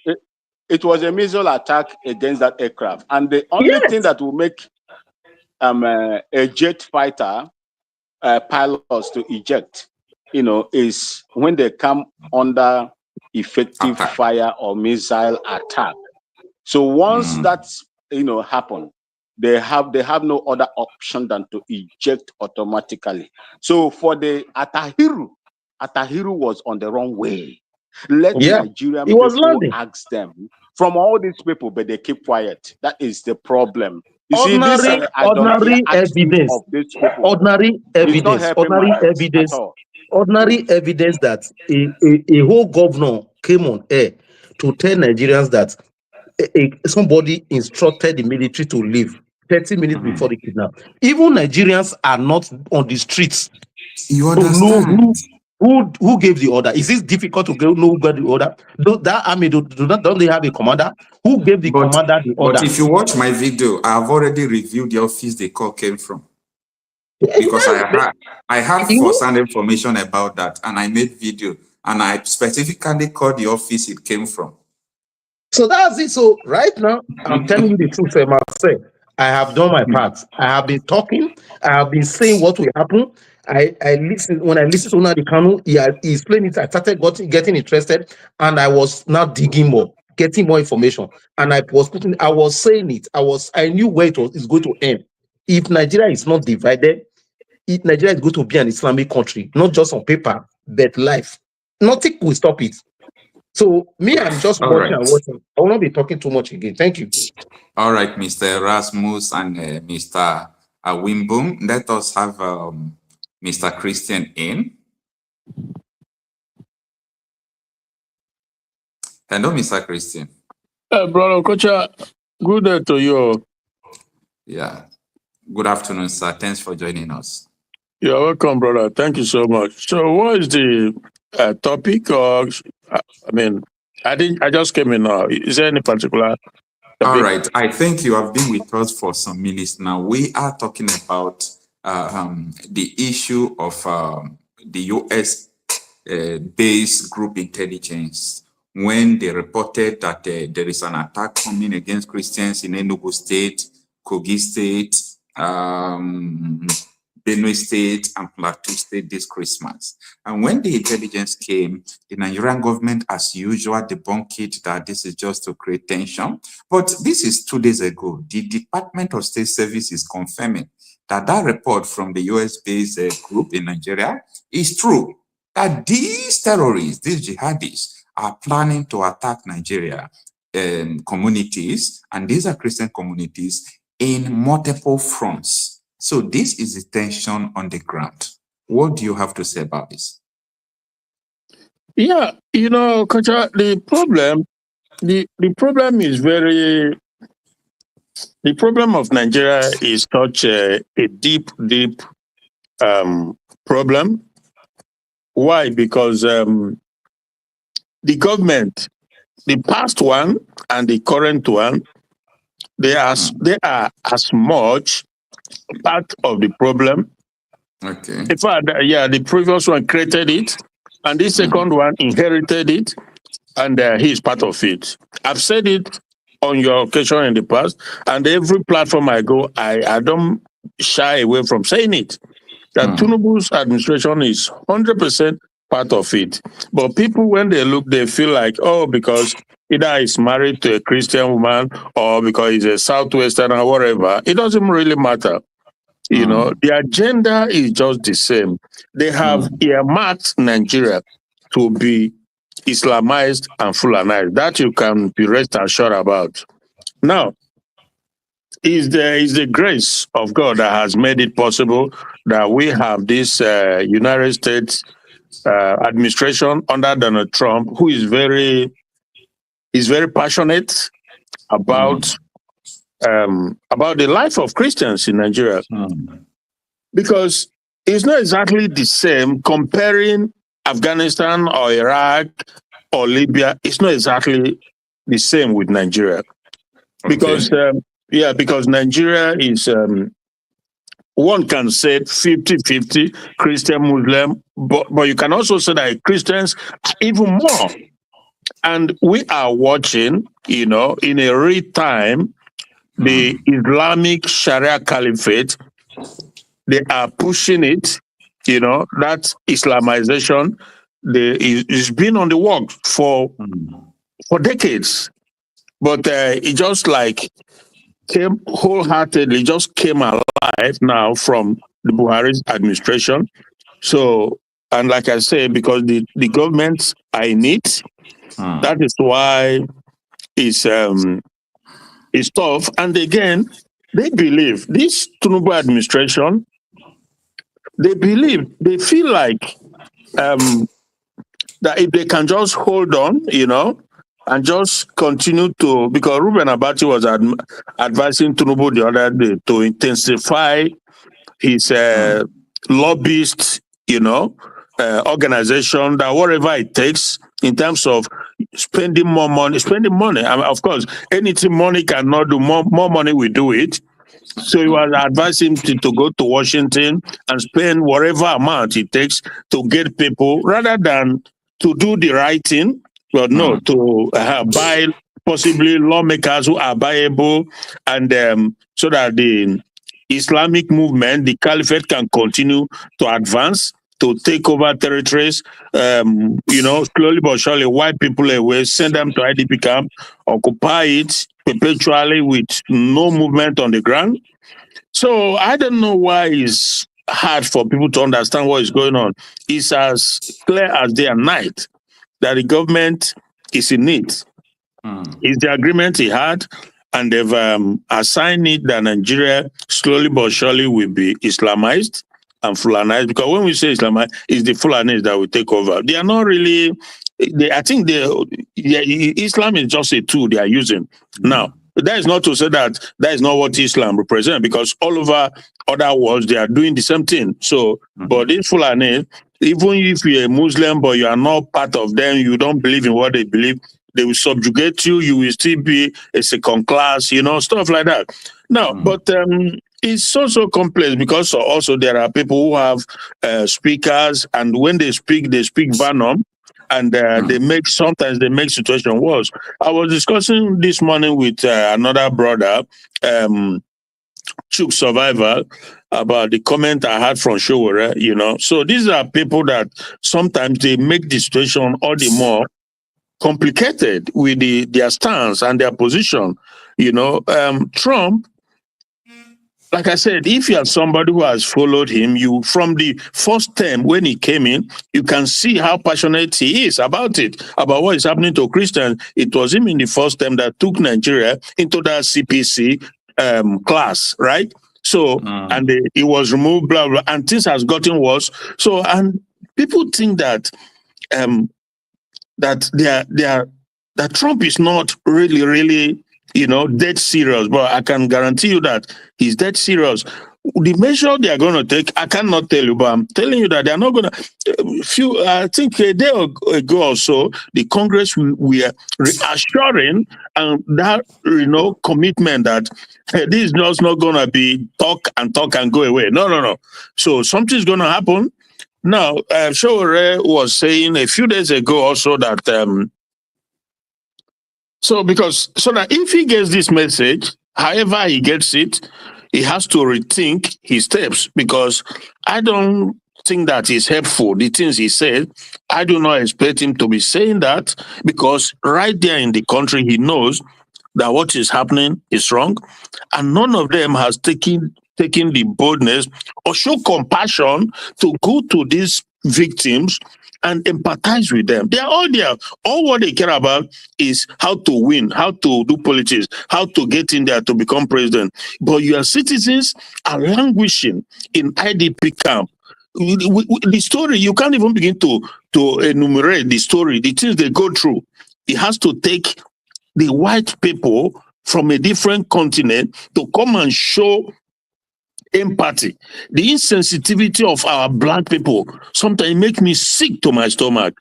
[SPEAKER 4] It was a missile attack against that aircraft. And the only thing that will make a jet fighter pilots to eject, is when they come under effective fire or missile attack. So once that's happen, they have no other option than to eject automatically. So for the Atahiru was on the wrong way. Let Nigerian people ask them from all these people, but they keep quiet. That is the problem. You
[SPEAKER 5] ordinary evidence that a whole governor came on air to tell Nigerians that somebody instructed the military to leave 30 minutes before the kidnap. Even Nigerians are not on the streets.
[SPEAKER 1] You understand?
[SPEAKER 5] To know who gave the order. Is this difficult to know who got the order? That army don't they have a commander? Who gave the commander the order?
[SPEAKER 1] But if you watch my video, I've already reviewed the office the call came from. Because I had first-hand information about that, and I made video, and I specifically called the office it came from.
[SPEAKER 5] So that's it. So right now, I'm telling you the truth, myself. I have done my part. I have been talking. I have been saying what will happen. I listen. When I listened to Nnamdi Kanu, he explained it. I started getting interested, and I was now digging more, getting more information. And I was saying it. I knew where it's going to end. If Nigeria is not divided, Nigeria is going to be an Islamic country, not just on paper, but life. Nothing will stop it. So me, I'm just watching and watching. I will not be talking too much again. Thank you.
[SPEAKER 1] All right, Mr. Erasmus and Mr. Wimboom. Let us have Mr. Christian in. Hello, Mr. Christian.
[SPEAKER 6] Brother Kocha, good day to you.
[SPEAKER 1] Yeah. Good afternoon, sir. Thanks for joining us.
[SPEAKER 6] You're welcome, brother. Thank you so much. So what is the topic? Or I just came in now. Is there any particular topic?
[SPEAKER 1] All right. I think you have been with us for some minutes now. We are talking about the issue of the US based group intelligence when they reported that there is an attack coming against Christians in Enugu State, Kogi State, Benue State, and Plateau State this Christmas. And when the intelligence came, the Nigerian government, as usual, debunked it that this is just to create tension. But this is 2 days ago. The Department of State Service is confirming that that report from the US-based group in Nigeria is true, that these terrorists, these jihadis, are planning to attack Nigeria communities, and these are Christian communities, in multiple fronts. So this is the tension on the ground. What do you have to say about this?
[SPEAKER 6] Yeah, Coach, the problem is the problem of Nigeria is such a deep problem. Why? Because the government, the past one and the current one, they are as much part of the problem.
[SPEAKER 1] Okay.
[SPEAKER 6] In fact, the previous one created it, and this second one inherited it, and he is part of it. I've said it on your occasion in the past, and every platform I go, I don't shy away from saying it, that Tinubu's administration is 100% part of it. But people, when they look, they feel like, oh, because either he's married to a Christian woman or because he's a Southwestern or whatever, it doesn't really matter. The agenda is just the same. They have earmarked Nigeria to be Islamized and Fulanized. That you can be rest assured about. Now, is the grace of God that has made it possible that we have this United States administration under Donald Trump, who is very passionate about the life of Christians in Nigeria, because it's not exactly the same comparing Afghanistan or Iraq or Libya. It's not exactly the same with Nigeria, because because Nigeria is one can say 50-50 Christian Muslim, but you can also say that Christians are even more. And we are watching, in a real time, the Islamic Sharia Caliphate. They are pushing it, that Islamization. It's been on the work for decades, but it just came wholeheartedly, just came alive now from the Buhari's administration. So, and like I say, because the governments are in it, that is why it's tough. And again, they believe, this Tinubu administration, they feel like that if they can just hold on, and just continue to, because Ruben Abati was advising Tinubu the other day to intensify his lobbyist, organization, that whatever it takes in terms of spending money. I mean, of course, anything money cannot do, more money will do it. So he was advising him to go to Washington and spend whatever amount it takes to get people, rather than to do the right thing, but no, to buy possibly lawmakers who are buyable, and so that the Islamic movement, the caliphate, can continue to advance, to take over territories, slowly but surely wipe people away, send them to IDP camp, occupy it perpetually with no movement on the ground. So I don't know why it's hard for people to understand what is going on. It's as clear as day and night that the government is in it. It's the agreement he had, and they've assigned it that Nigeria slowly but surely will be Islamized and Fulanized. Because when we say Islamized, it's the Fulanis that will take over. They are not really, I think Islam is just a tool they are using. Now, that is not to say that is not what Islam represents, because all over other worlds, they are doing the same thing. So, but these Fulani, even if you're a Muslim, but you are not part of them, you don't believe in what they believe, they will subjugate you, you will still be a second class, stuff like that. Now, but it's so complex, because also there are people who have speakers, and when they speak venom, and sometimes they make situation worse. I was discussing this morning with another brother, Chuk survivor, about the comment I had from Showore, So these are people that sometimes they make the situation all the more complicated with their stance and their position. Trump, like I said, if you are somebody who has followed him, you from the first term when he came in, you can see how passionate he is about what is happening to Christians. It was him in the first term that took Nigeria into that CPC class, right? So, and he was removed, blah, blah, and things has gotten worse. So, and people think that that Trump is not really, dead serious, but I can guarantee you that he's dead serious. The measure they are going to take, I cannot tell you, but I'm telling you that they are not going to. I think a day ago or so, the Congress we are reassuring and that commitment that this is just not going to be talk and go away. No. So something's going to happen. Now, Showore was saying a few days ago also that so that if he gets this message, however he gets it, he has to rethink his steps, because I don't think that is helpful. The things he said, I do not expect him to be saying that, because right there in the country, he knows that what is happening is wrong, and none of them has taken the boldness or show compassion to go to these victims and empathize with them. They are all there. All what they care about is how to win, how to do politics, how to get in there to become president. But your citizens are languishing in IDP camp. The story, you can't even begin to enumerate the story, the things they go through. It has to take the white people from a different continent to come and show empathy. The insensitivity of our black people sometimes make me sick to my stomach.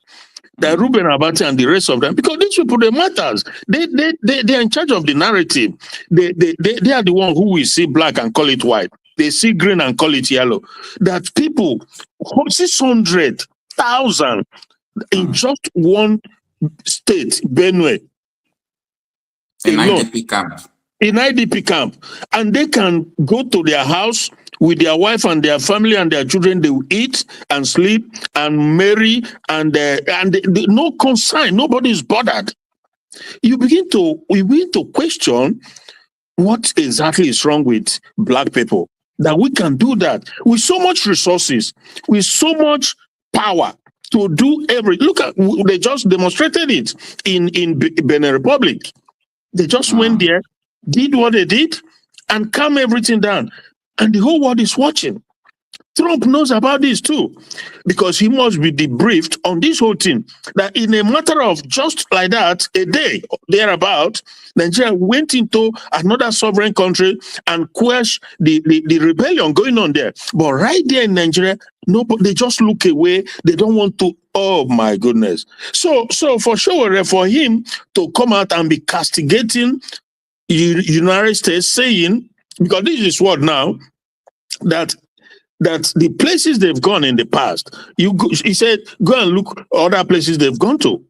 [SPEAKER 6] That Ruben Abati and the rest of them, because these people, they matters. They are in charge of the narrative. They are the one who will see black and call it white. They see green and call it yellow. That people, 600,000 in just one state, Benue,
[SPEAKER 1] in IDP camp.
[SPEAKER 6] In IDP camp, and they can go to their house with their wife and their family and their children. They will eat and sleep and marry, and no concern. Nobody is bothered. We begin to question what exactly is wrong with black people, that we can do that with so much resources, with so much power to do everything. Look at, they just demonstrated it in Benin Republic. They just went there, did what they did, and calm everything down. And the whole world is watching. Trump knows about this too, because he must be debriefed on this whole thing, that in a matter of just like that, a day thereabout, Nigeria went into another sovereign country and quashed the rebellion going on there. But right there in Nigeria, nobody, they just look away. They don't want to. Oh my goodness. So for sure, for him to come out and be castigating United States, saying, because this is what now, that the places they've gone in the past, he said, go and look other places they've gone to.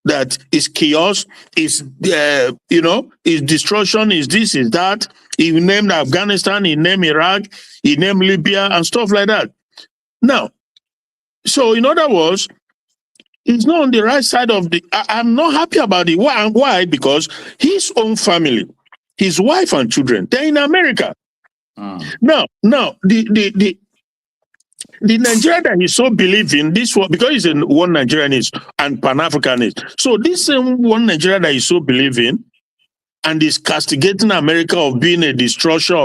[SPEAKER 6] That is chaos, is is destruction, is this, is that. He named Afghanistan, he named Iraq, he named Libya and stuff like that. Now, so in other words, he's not on the right side of the. I'm not happy about it. Why? Because his own family, his wife and children, they're in America. Now, the Nigeria that he so believe in, this one, because he's a one Nigerianist and Pan-Africanist. So this same one Nigeria that he so believe in and is castigating America of being a destruction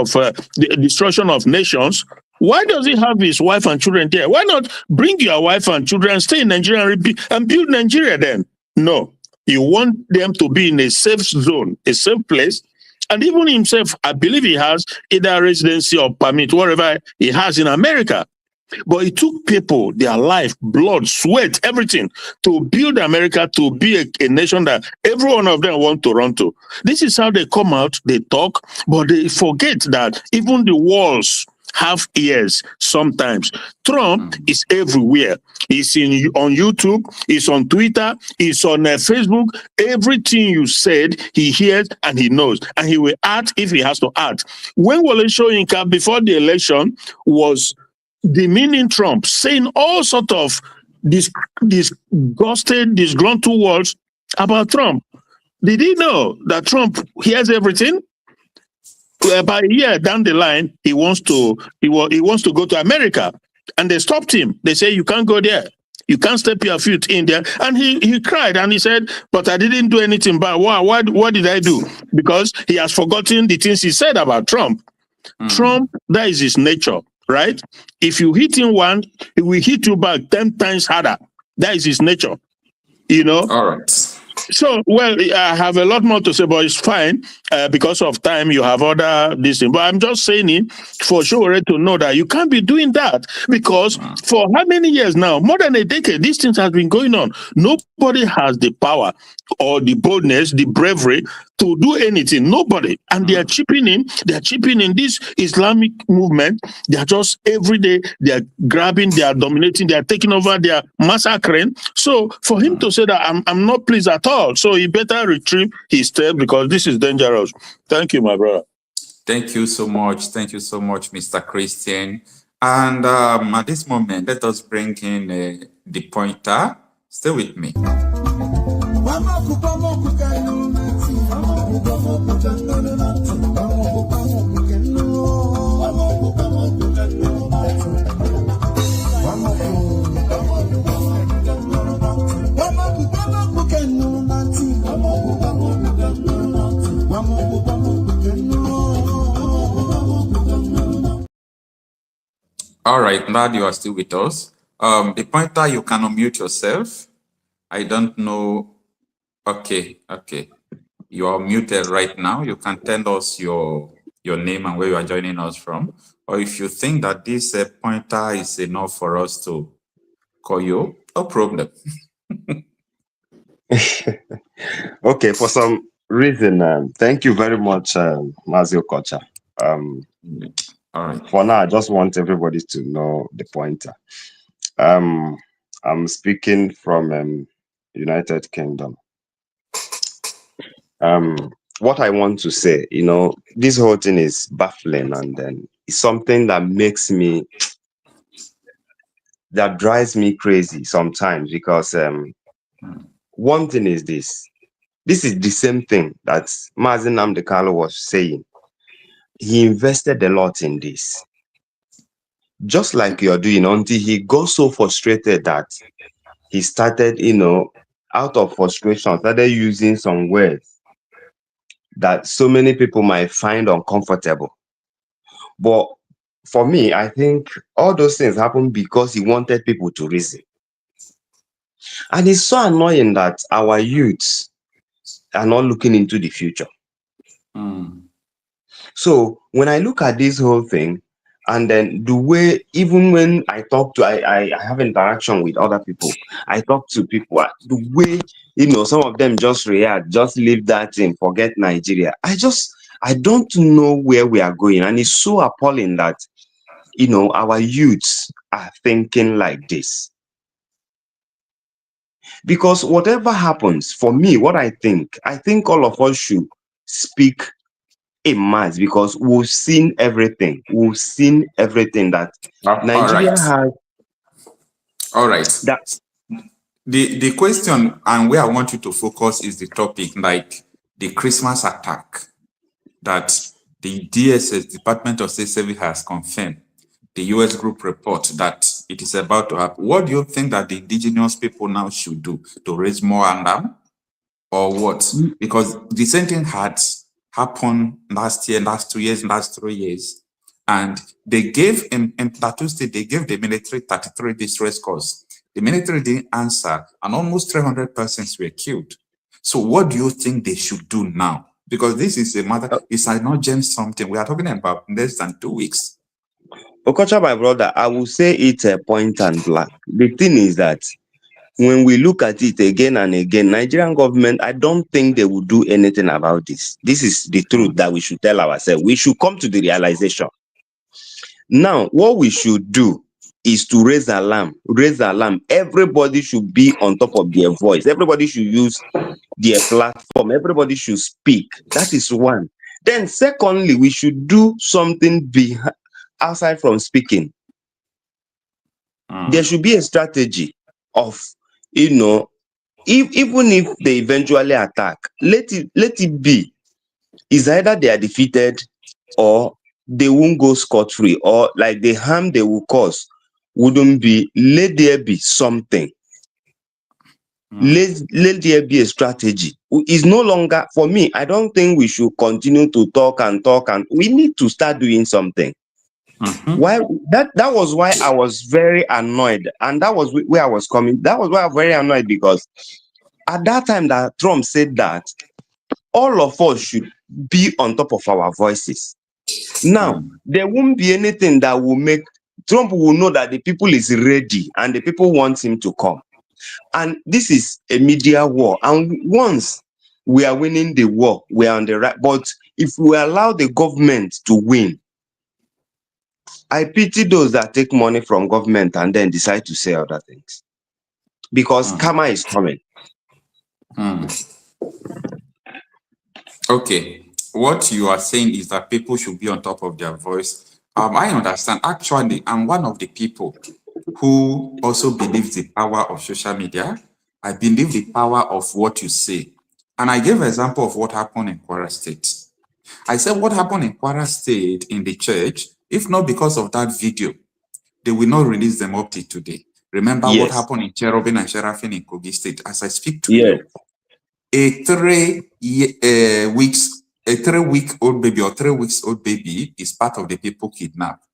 [SPEAKER 6] of nations. Why does he have his wife and children there? Why not bring your wife and children and stay in Nigeria and build Nigeria then? No, you want them to be in a safe zone, a safe place. And even himself, I believe he has either residency or permit, whatever he has in America. But it took people, their life, blood, sweat, everything to build America to be a nation that every one of them want to run to. This is how they come out, they talk, but they forget that even the walls have ears sometimes. Trump is everywhere. He's on YouTube, he's on Twitter, he's on Facebook. Everything you said, he hears and he knows. And he will act if he has to act. When Wole Soyinka, before the election, was demeaning Trump, saying all sort of disgruntled words about Trump, did he know that Trump hears everything? About a year down the line, he wants to go to America, and they stopped him. They say you can't go there, you can't step your foot in there. And he cried and he said, "But I didn't do anything bad. What did I do?" Because he has forgotten the things he said about Trump. Trump, that is his nature, right? If you hit him one, he will hit you back 10 times harder. That is his nature, you know.
[SPEAKER 1] All right.
[SPEAKER 6] So, well, I have a lot more to say, but it's fine because of time. You have other this thing, but I'm just saying it for sure to know that you can't be doing that, because for how many years now, more than a decade, these things have been going on. Nobody has the power or the boldness, the bravery to do anything. Nobody, and they are chipping in. They are chipping in this Islamic movement. They are just every day. They are grabbing. They are dominating. They are taking over. They are massacring. So for him to say that I'm not pleased at all, so he better retrieve his step, because this is dangerous. Thank you, my brother.
[SPEAKER 1] Thank you so much. Thank you so much, Mr. Christian. And at this moment, let us bring in the pointer. Stay with me. All right, glad you are still with us. The pointer, you can unmute yourself. I don't know. Okay. You are muted right now. You can tell us your name and where you are joining us from. Or if you think that this pointer is enough for us to call you, no problem.
[SPEAKER 7] Okay, for some reason, thank you very much, Mazio Kocha.
[SPEAKER 1] All right.
[SPEAKER 7] For now, I just want everybody to know the pointer. I'm speaking from United Kingdom. What I want to say, you know, this whole thing is baffling, and then it's something that that drives me crazy sometimes, because one thing is this is the same thing that Mazi Nnamdi Kanu was saying. He invested a lot in this, just like you're doing, until he got so frustrated that he started, you know, out of frustration, started using some words that so many people might find uncomfortable. But for me, I think all those things happened because he wanted people to reason. And it's so annoying that our youths are not looking into the future. So when I look at this whole thing, and then the way, even when I talk to, I have interaction with other people, I talk to people, the way, you know, some of them just react, just leave that thing, forget Nigeria. I don't know where we are going. And it's so appalling that, you know, our youths are thinking like this. Because whatever happens, for me, what I think all of us should speak in mass, because we've seen everything. We've seen everything that Nigeria has.
[SPEAKER 1] All right. The question and where I want you to focus is the topic, like the Christmas attack that the DSS, Department of State Service, has confirmed. The US group report that it is about to happen. What do you think that the indigenous people now should do to raise more alarm, or what? Because the same thing had happened last year, last 2 years, last 3 years, and they gave in Plateau State, they gave the military 33 distress calls. The military didn't answer, and almost 300 persons were killed. So what do you think they should do now? Because this is a matter, it's not just something we are talking about less than 2 weeks.
[SPEAKER 7] Okocha, my brother, I will say it's a point and black. The thing is that when we look at it again and again, Nigerian government, I don't think they will do anything about this. This is the truth that we should tell ourselves. We should come to the realization Now, what we should do is to raise alarm. Raise alarm. Everybody should be on top of their voice. Everybody should use their platform. Everybody should speak. That is one. Then, secondly, we should do something outside from speaking. There should be a strategy of, even if they eventually attack, let it be. It's either they are defeated or they won't go scot-free, or like the harm they will cause wouldn't be. Let there be something. Let there be a strategy. It's no longer, for me, I don't think we should continue to talk, and we need to start doing something. Why that was why I was very annoyed, and that was where I was coming. That was why I was very annoyed, because at that time that Trump said that all of us should be on top of our voices. Now, there won't be anything that will make Trump will know that the people is ready and the people want him to come. And this is a media war. And once we are winning the war, we are on the right. But if we allow the government to win, I pity those that take money from government and then decide to say other things. Because karma is coming.
[SPEAKER 1] Okay. What you are saying is that people should be on top of their voice. I understand. Actually, I'm one of the people who also believes the power of social media. I believe the power of what you say. And I gave an example of what happened in Kwara State. I said what happened in Kwara State in the church, if not because of that video, they will not release them up to today. Remember what happened in Cherubin and Seraphim in Kogi State. As I speak to you, a 3 week old baby or 3 weeks old baby is part of the people kidnapped.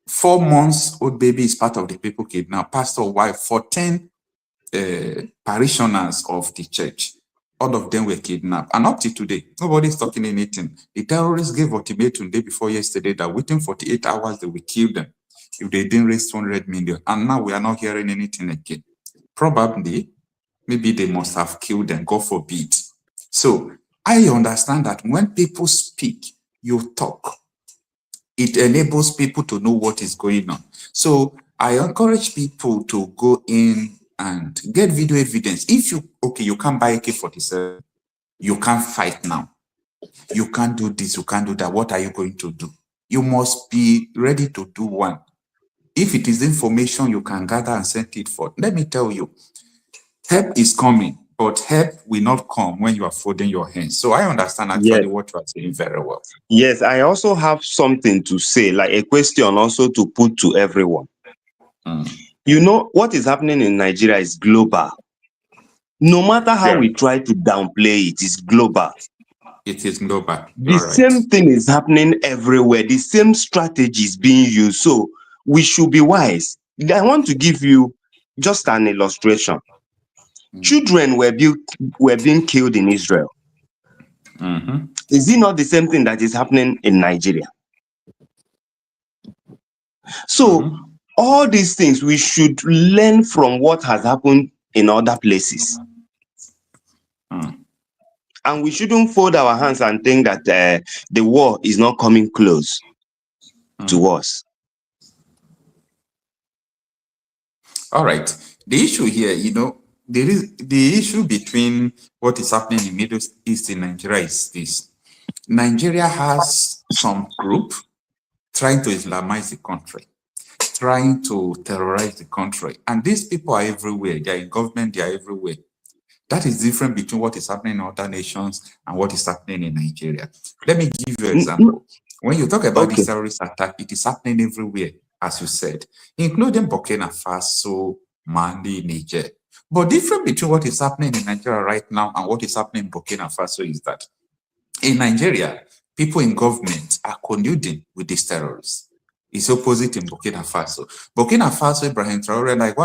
[SPEAKER 1] 4 months old baby is part of the people kidnapped. Pastor wife, 14 parishioners of the church, all of them were kidnapped. And up to today, nobody's talking anything. The terrorists gave ultimatum day before yesterday that within 48 hours they will kill them if they didn't raise 200 million. And now we are not hearing anything again. Probably, maybe they must have killed them, God forbid. So I understand that when people speak, you talk. It enables people to know what is going on. So I encourage people to go in and get video evidence. If you can't buy AK-47, you can't fight now. You can't do this, you can't do that. What are you going to do? You must be ready to do one. If it is information you can gather and send it for, let me tell you, help is coming, but help will not come when you are folding your hands. So I understand actually what you are saying very well.
[SPEAKER 7] Yes, I also have something to say, like a question also to put to everyone. You know, what is happening in Nigeria is global. No matter how we try to downplay it, it's global.
[SPEAKER 1] It is global.
[SPEAKER 7] The same thing is happening everywhere. The same strategy is being used. So we should be wise. I want to give you just an illustration. Children were being killed in Israel. Is it not the same thing that is happening in Nigeria? So all these things, we should learn from what has happened in other places. And we shouldn't fold our hands and think that the war is not coming close to us.
[SPEAKER 1] All right. The issue here, there is the issue between what is happening in Middle East in Nigeria is this. Nigeria has some group trying to Islamize the country, trying to terrorize the country. And these people are everywhere. They are in government, they are everywhere. That is different between what is happening in other nations and what is happening in Nigeria. Let me give you an example. When you talk about this terrorist attack, it is happening everywhere, as you said, including Burkina Faso, Mali, Niger. But different between what is happening in Nigeria right now and what is happening in Burkina Faso is that in Nigeria, people in government are colluding with these terrorists. It's opposite in Burkina Faso. Burkina Faso, Ibrahim Traore, like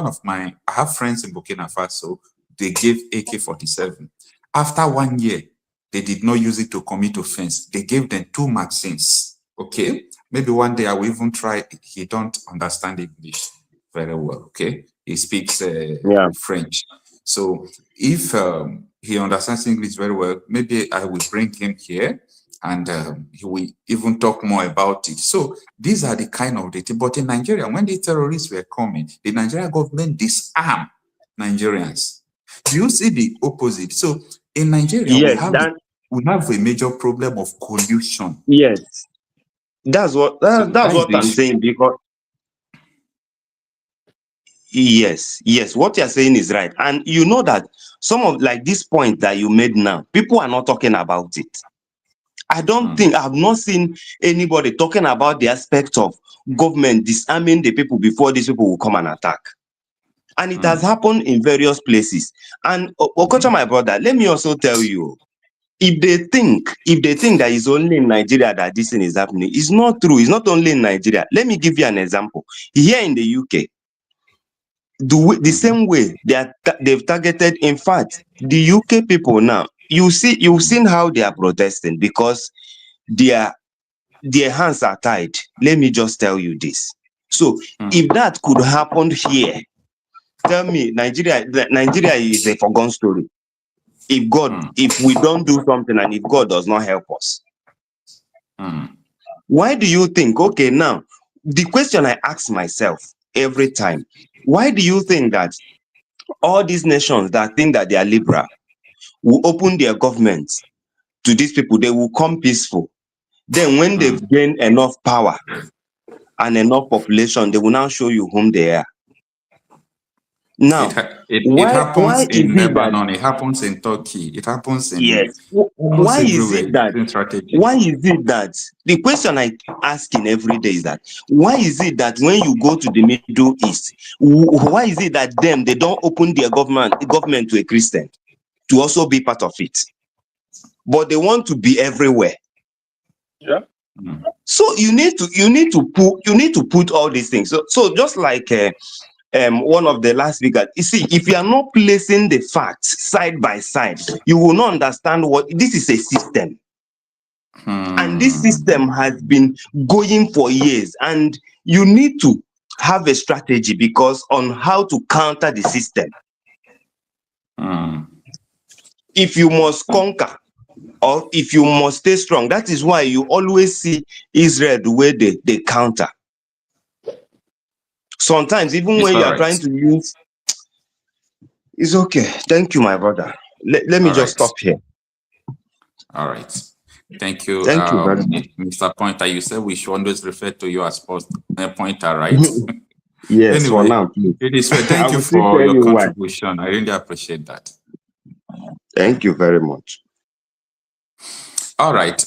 [SPEAKER 1] I have friends in Burkina Faso, they gave AK-47. After 1 year, they did not use it to commit offense. They gave them 2 magazines. Okay? Maybe one day I will even try. He don't understand English very well. Okay? He speaks French. So if he understands English very well, maybe I will bring him here and he will even talk more about it. So these are the kind of data. But in Nigeria, when the terrorists were coming, the Nigerian government disarmed Nigerians. Do you see the opposite? So in Nigeria,
[SPEAKER 7] yes,
[SPEAKER 1] we have a major problem of collusion.
[SPEAKER 7] Yes, that's what I'm saying, because yes, what you're saying is right. And you know that some of like this point that you made now, people are not talking about it. I don't think, I've not seen anybody talking about the aspect of government disarming the people before these people will come and attack. And it has happened in various places. And Okocha, my brother, let me also tell you, if they think that it's only in Nigeria that this thing is happening, it's not true. It's not only in Nigeria. Let me give you an example. Here in the UK, the same way they've targeted, in fact, the UK people now, you've seen how they are protesting because their hands are tied. Let me just tell you this. So if that could happen here, tell me, Nigeria is a forgotten story. If we don't do something and if God does not help us, why do you think, okay, now, the question I ask myself every time, why do you think that all these nations that think that they are liberal will open their governments to these people? They will come peaceful. Then when they've gained enough power and enough population, they will now show you whom they are. Now,
[SPEAKER 1] it happens in Lebanon, it happens in Turkey, it happens in
[SPEAKER 7] why is it that the question I ask in every day is that why is it that when you go to the Middle East, why is it that they don't open their government to a Christian to also be part of it, but they want to be everywhere?
[SPEAKER 6] Yeah.
[SPEAKER 7] So you need to put all these things. So just like one of the last speakers, you see, if you are not placing the facts side by side, you will not understand what this is. A system, and this system has been going for years, and you need to have a strategy because on how to counter the system. If you must conquer or if you must stay strong, that is why you always see Israel the way they counter. Sometimes, even when you are trying to use, it's okay. Thank you, my brother. Let me just stop here.
[SPEAKER 1] All right. Thank you.
[SPEAKER 7] Thank you very much.
[SPEAKER 1] Mr. Pointer, you said we should always refer to you as Pointer, right?
[SPEAKER 7] Yes,
[SPEAKER 1] anyway,
[SPEAKER 7] for now, please.
[SPEAKER 1] It is well. Thank you for your contribution. I really appreciate that.
[SPEAKER 7] Thank you very much.
[SPEAKER 1] All right.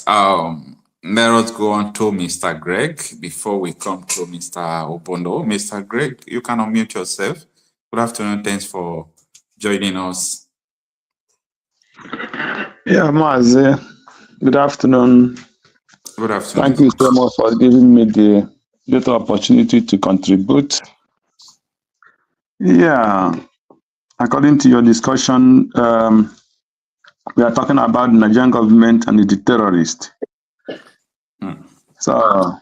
[SPEAKER 1] Let us go on to Mr. Greg before we come to Mr. Opondo. Mr. Greg, you can unmute yourself. Good afternoon. Thanks for joining us.
[SPEAKER 8] Yeah, Mazi. Good afternoon.
[SPEAKER 1] Good afternoon.
[SPEAKER 8] Thank you so much for giving me the little opportunity to contribute. Yeah, according to your discussion, we are talking about the Nigerian government and the terrorists. So,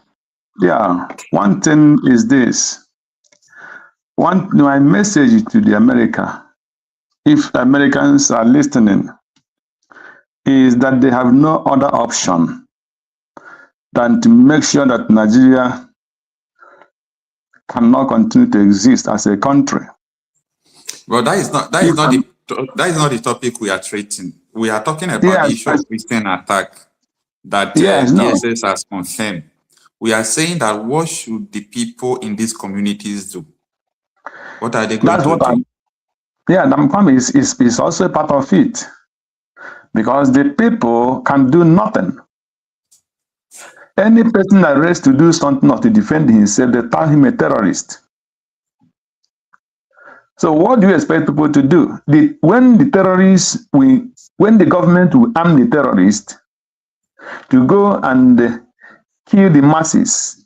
[SPEAKER 8] yeah, one thing is this. My message to the America, if Americans are listening, is that they have no other option than to make sure that Nigeria cannot continue to exist as a country.
[SPEAKER 1] Well, that is not the topic we are treating. We are talking about the issue of Christian attack that DSS has confirmed. We are saying that what should the people in these communities do? What are they going to do?
[SPEAKER 8] The problem is also a part of it, because the people can do nothing. Any person that raised to do something or to defend himself, they term him a terrorist. So what do you expect people to do? When the government will arm the terrorists to go and kill the masses,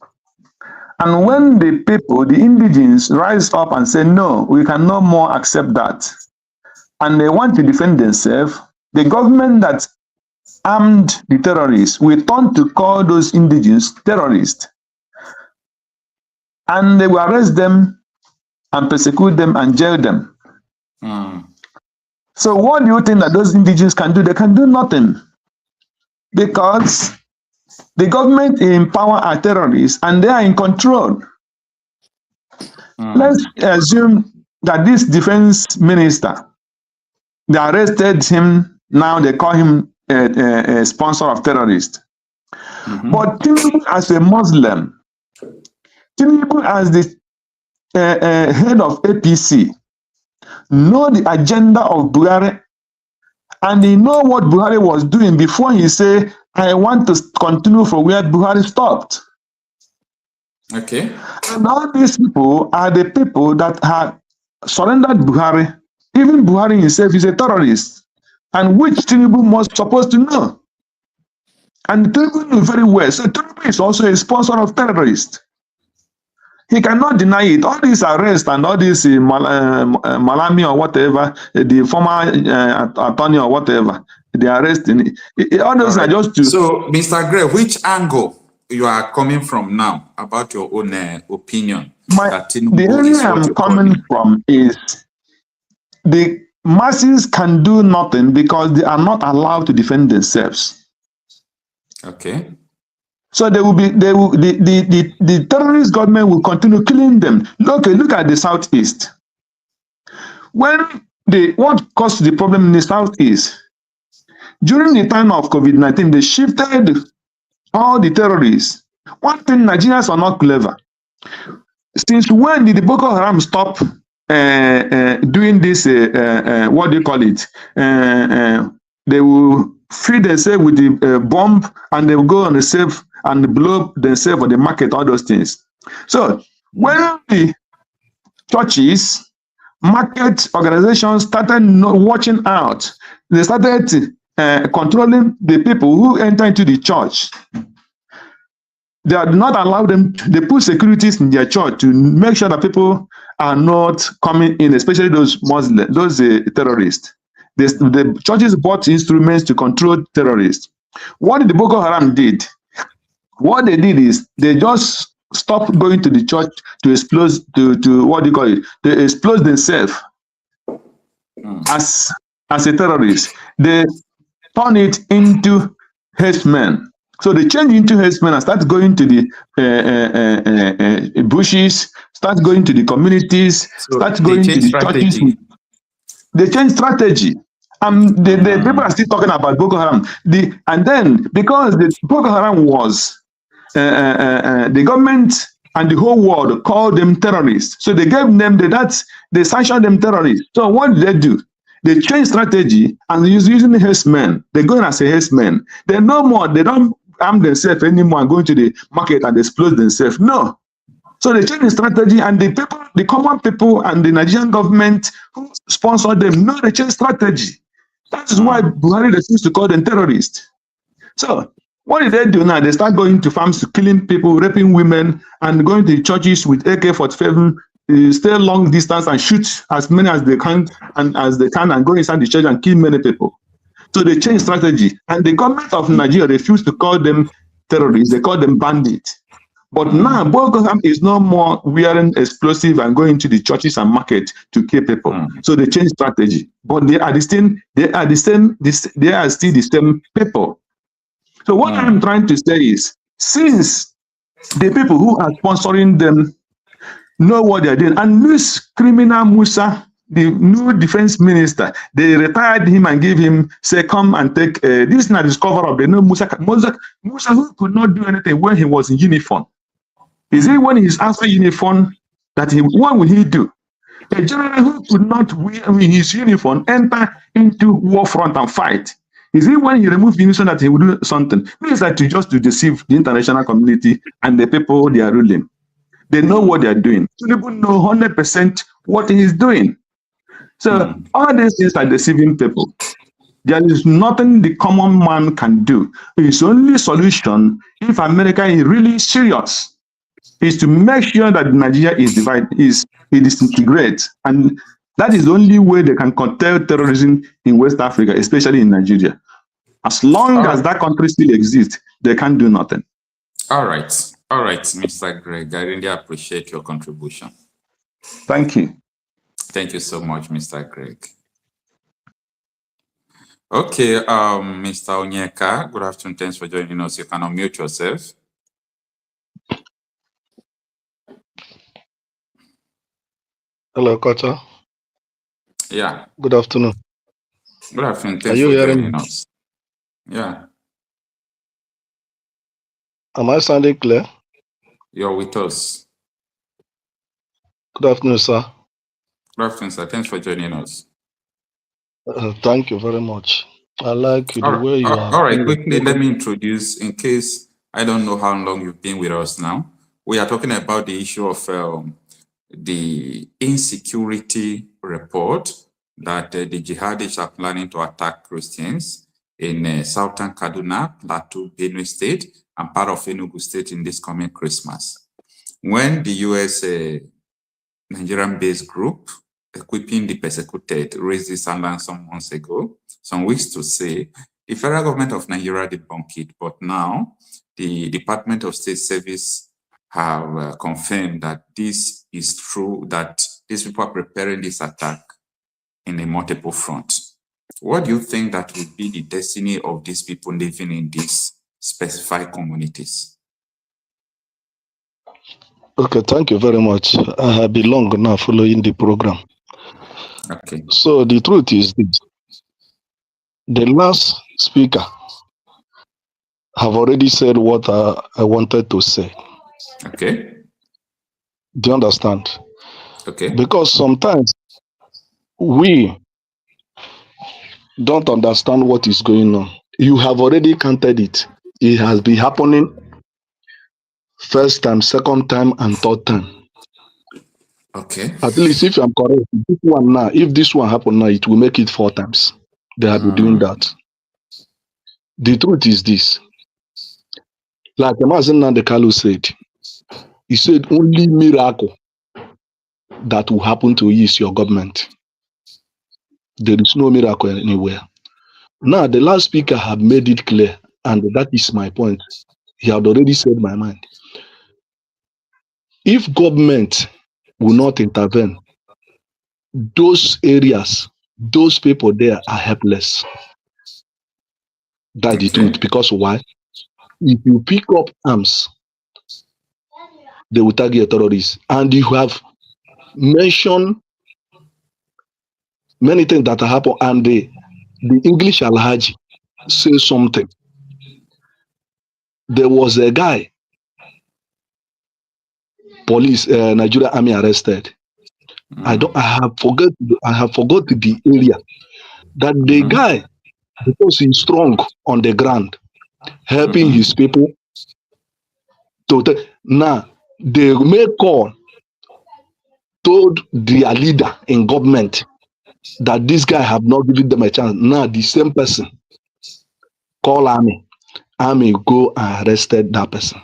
[SPEAKER 8] and when the people, the indigenes, rise up and say, no, we can no more accept that, and they want to defend themselves, the government that armed the terrorists will turn to call those indigenes terrorists, and they will arrest them and persecute them and jail them. So what do you think that those indigenes can do? They can do nothing. because the government in power are terrorists and they are in control. Let's assume that this defense minister, they arrested him, now they call him a sponsor of terrorists. But Tinubu as a Muslim, Tinubu as the head of APC, know the agenda of Buhari, and he know what Buhari was doing before he say, I want to continue from where Buhari stopped.
[SPEAKER 1] Okay.
[SPEAKER 8] And all these people are the people that have surrendered Buhari. Even Buhari himself is a terrorist, and which Tinubu must supposed to know. And Tinubu knew very well. So Tinubu is also a sponsor of terrorists. He cannot deny it. All these arrests and all this Malami or whatever, the former attorney or whatever, the arresting, all those are just to...
[SPEAKER 1] So, Mr. Gray, which angle you are coming from now about your own opinion?
[SPEAKER 8] The area I'm coming from is the masses can do nothing because they are not allowed to defend themselves.
[SPEAKER 1] Okay.
[SPEAKER 8] So the terrorist government will continue killing them. Look at the southeast. What caused the problem in the southeast? During the time of COVID-19, they shifted all the terrorists. One thing, Nigerians are not clever. Since when did the Boko Haram stop doing this? What do you call it? They will feed themselves with the bomb, and they will go on the safe and blow themselves on the market, all those things. So when the churches, market organizations started watching out, they started controlling the people who enter into the church. They are not allowed them, they put securities in their church to make sure that people are not coming in, especially those Muslims, those terrorists. The churches bought instruments to control terrorists. What did the Boko Haram did? What they did is they just stopped going to the church to explode, to what do you call it? They explode themselves as a terrorist. They turn it into herdsmen. So they change into herdsmen and start going to the bushes, start going to the communities, start going to the churches. They change strategy. The people are still talking about Boko Haram. And then because the Boko Haram was the government and the whole world called them terrorists, so they gave them they sanctioned them terrorists. So what did they do? They change strategy and using the herdsmen. They're going as a herdsmen. They're no more. They don't arm themselves anymore and go into the market and explode themselves. No. So they change the strategy, and the people, the common people, and the Nigerian government who sponsored them, no, they change strategy. That is why Buhari refused to call them terrorists. So what did they do now? They start going to farms, killing people, raping women, and going to churches with AK-47, stay long distance and shoot as many as they can and go inside the church and kill many people. So they changed strategy, and the government of Nigeria refused to call them terrorists. They call them bandits. But now Boko Haram is no more wearing explosive and going to the churches and market to kill people. So they changed strategy. But they are still the same people. So what I'm trying to say is, since the people who are sponsoring them know what they're doing, and this criminal Musa, the new defense minister, they retired him and gave him, say, come and take this is not discover of the new Musa who could not do anything when he was in uniform. Is it when he's after uniform that what will he do? A general who could not wear his uniform enter into war front and fight. Is it when he removed the uniform that he will do something? Means that just to deceive the international community and the people they are ruling. They know what they are doing. So people know 100% what he is doing. So all these things are deceiving people. There is nothing the common man can do. His only solution, if America is really serious, is to make sure that Nigeria is divided, it disintegrates, and that is the only way they can curtail terrorism in West Africa, especially in Nigeria. As long as that country still exists, they can't do nothing.
[SPEAKER 1] All right, Mr. Greg, I really appreciate your contribution.
[SPEAKER 8] Thank you.
[SPEAKER 1] Thank you so much, Mr. Greg. Okay, Mr. Onyeka, good afternoon. Thanks for joining us. You can unmute yourself.
[SPEAKER 9] Hello, Kota.
[SPEAKER 1] Yeah.
[SPEAKER 9] Good afternoon.
[SPEAKER 1] Good afternoon.
[SPEAKER 9] Are
[SPEAKER 1] Thanks
[SPEAKER 9] you
[SPEAKER 1] for
[SPEAKER 9] hearing
[SPEAKER 1] joining
[SPEAKER 9] me?
[SPEAKER 1] us. Yeah.
[SPEAKER 9] Am I sounding clear?
[SPEAKER 1] You're with us.
[SPEAKER 9] Good afternoon, sir.
[SPEAKER 1] Good afternoon, sir. Thanks for joining us.
[SPEAKER 9] Thank you very much. I like the way you are.
[SPEAKER 1] All right, quickly, let me introduce, in case I don't know how long you've been with us now. We are talking about the issue of the insecurity report that the jihadists are planning to attack Christians in southern Kaduna, Plateau, Benue State, and part of Enugu State in this coming Christmas. When the US Nigerian-based group equipping the persecuted raised this alarm some months ago, some weeks to say, the federal government of Nigeria debunked it, but now the Department of State Service have confirmed that this is true, that these people are preparing this attack in a multiple front. What do you think that will be the destiny of these people living in these specified communities?
[SPEAKER 9] Okay, thank you very much. I have been long now following the program.
[SPEAKER 1] Okay.
[SPEAKER 9] So the truth is this. The last speaker have already said what I wanted to say.
[SPEAKER 1] Okay.
[SPEAKER 9] Do you understand?
[SPEAKER 1] Okay.
[SPEAKER 9] Because sometimes we don't understand what is going on. You have already counted it. It has been happening first time, second time, and third time.
[SPEAKER 1] Okay.
[SPEAKER 9] At least if I'm correct, this one now, if this one happen now, it will make it 4 times. They have been doing that. The truth is this. Like Mazen Nandekalu said, he said only miracle that will happen to you is your government. There is no miracle anywhere. Now, the last speaker have made it clear, and that is my point. He had already said my mind. If government will not intervene, those areas, those people there are helpless. That's the truth. Because why? If you pick up arms, they will target terrorists. And you have mentioned many things that happen, and the English Alhaji say something. There was a guy, police, Nigeria army arrested. I have forgot the area. That the guy, because he's strong on the ground, helping his people to now they make call, told their leader in government that this guy have not given them a chance. Now the same person call army go and arrested that person.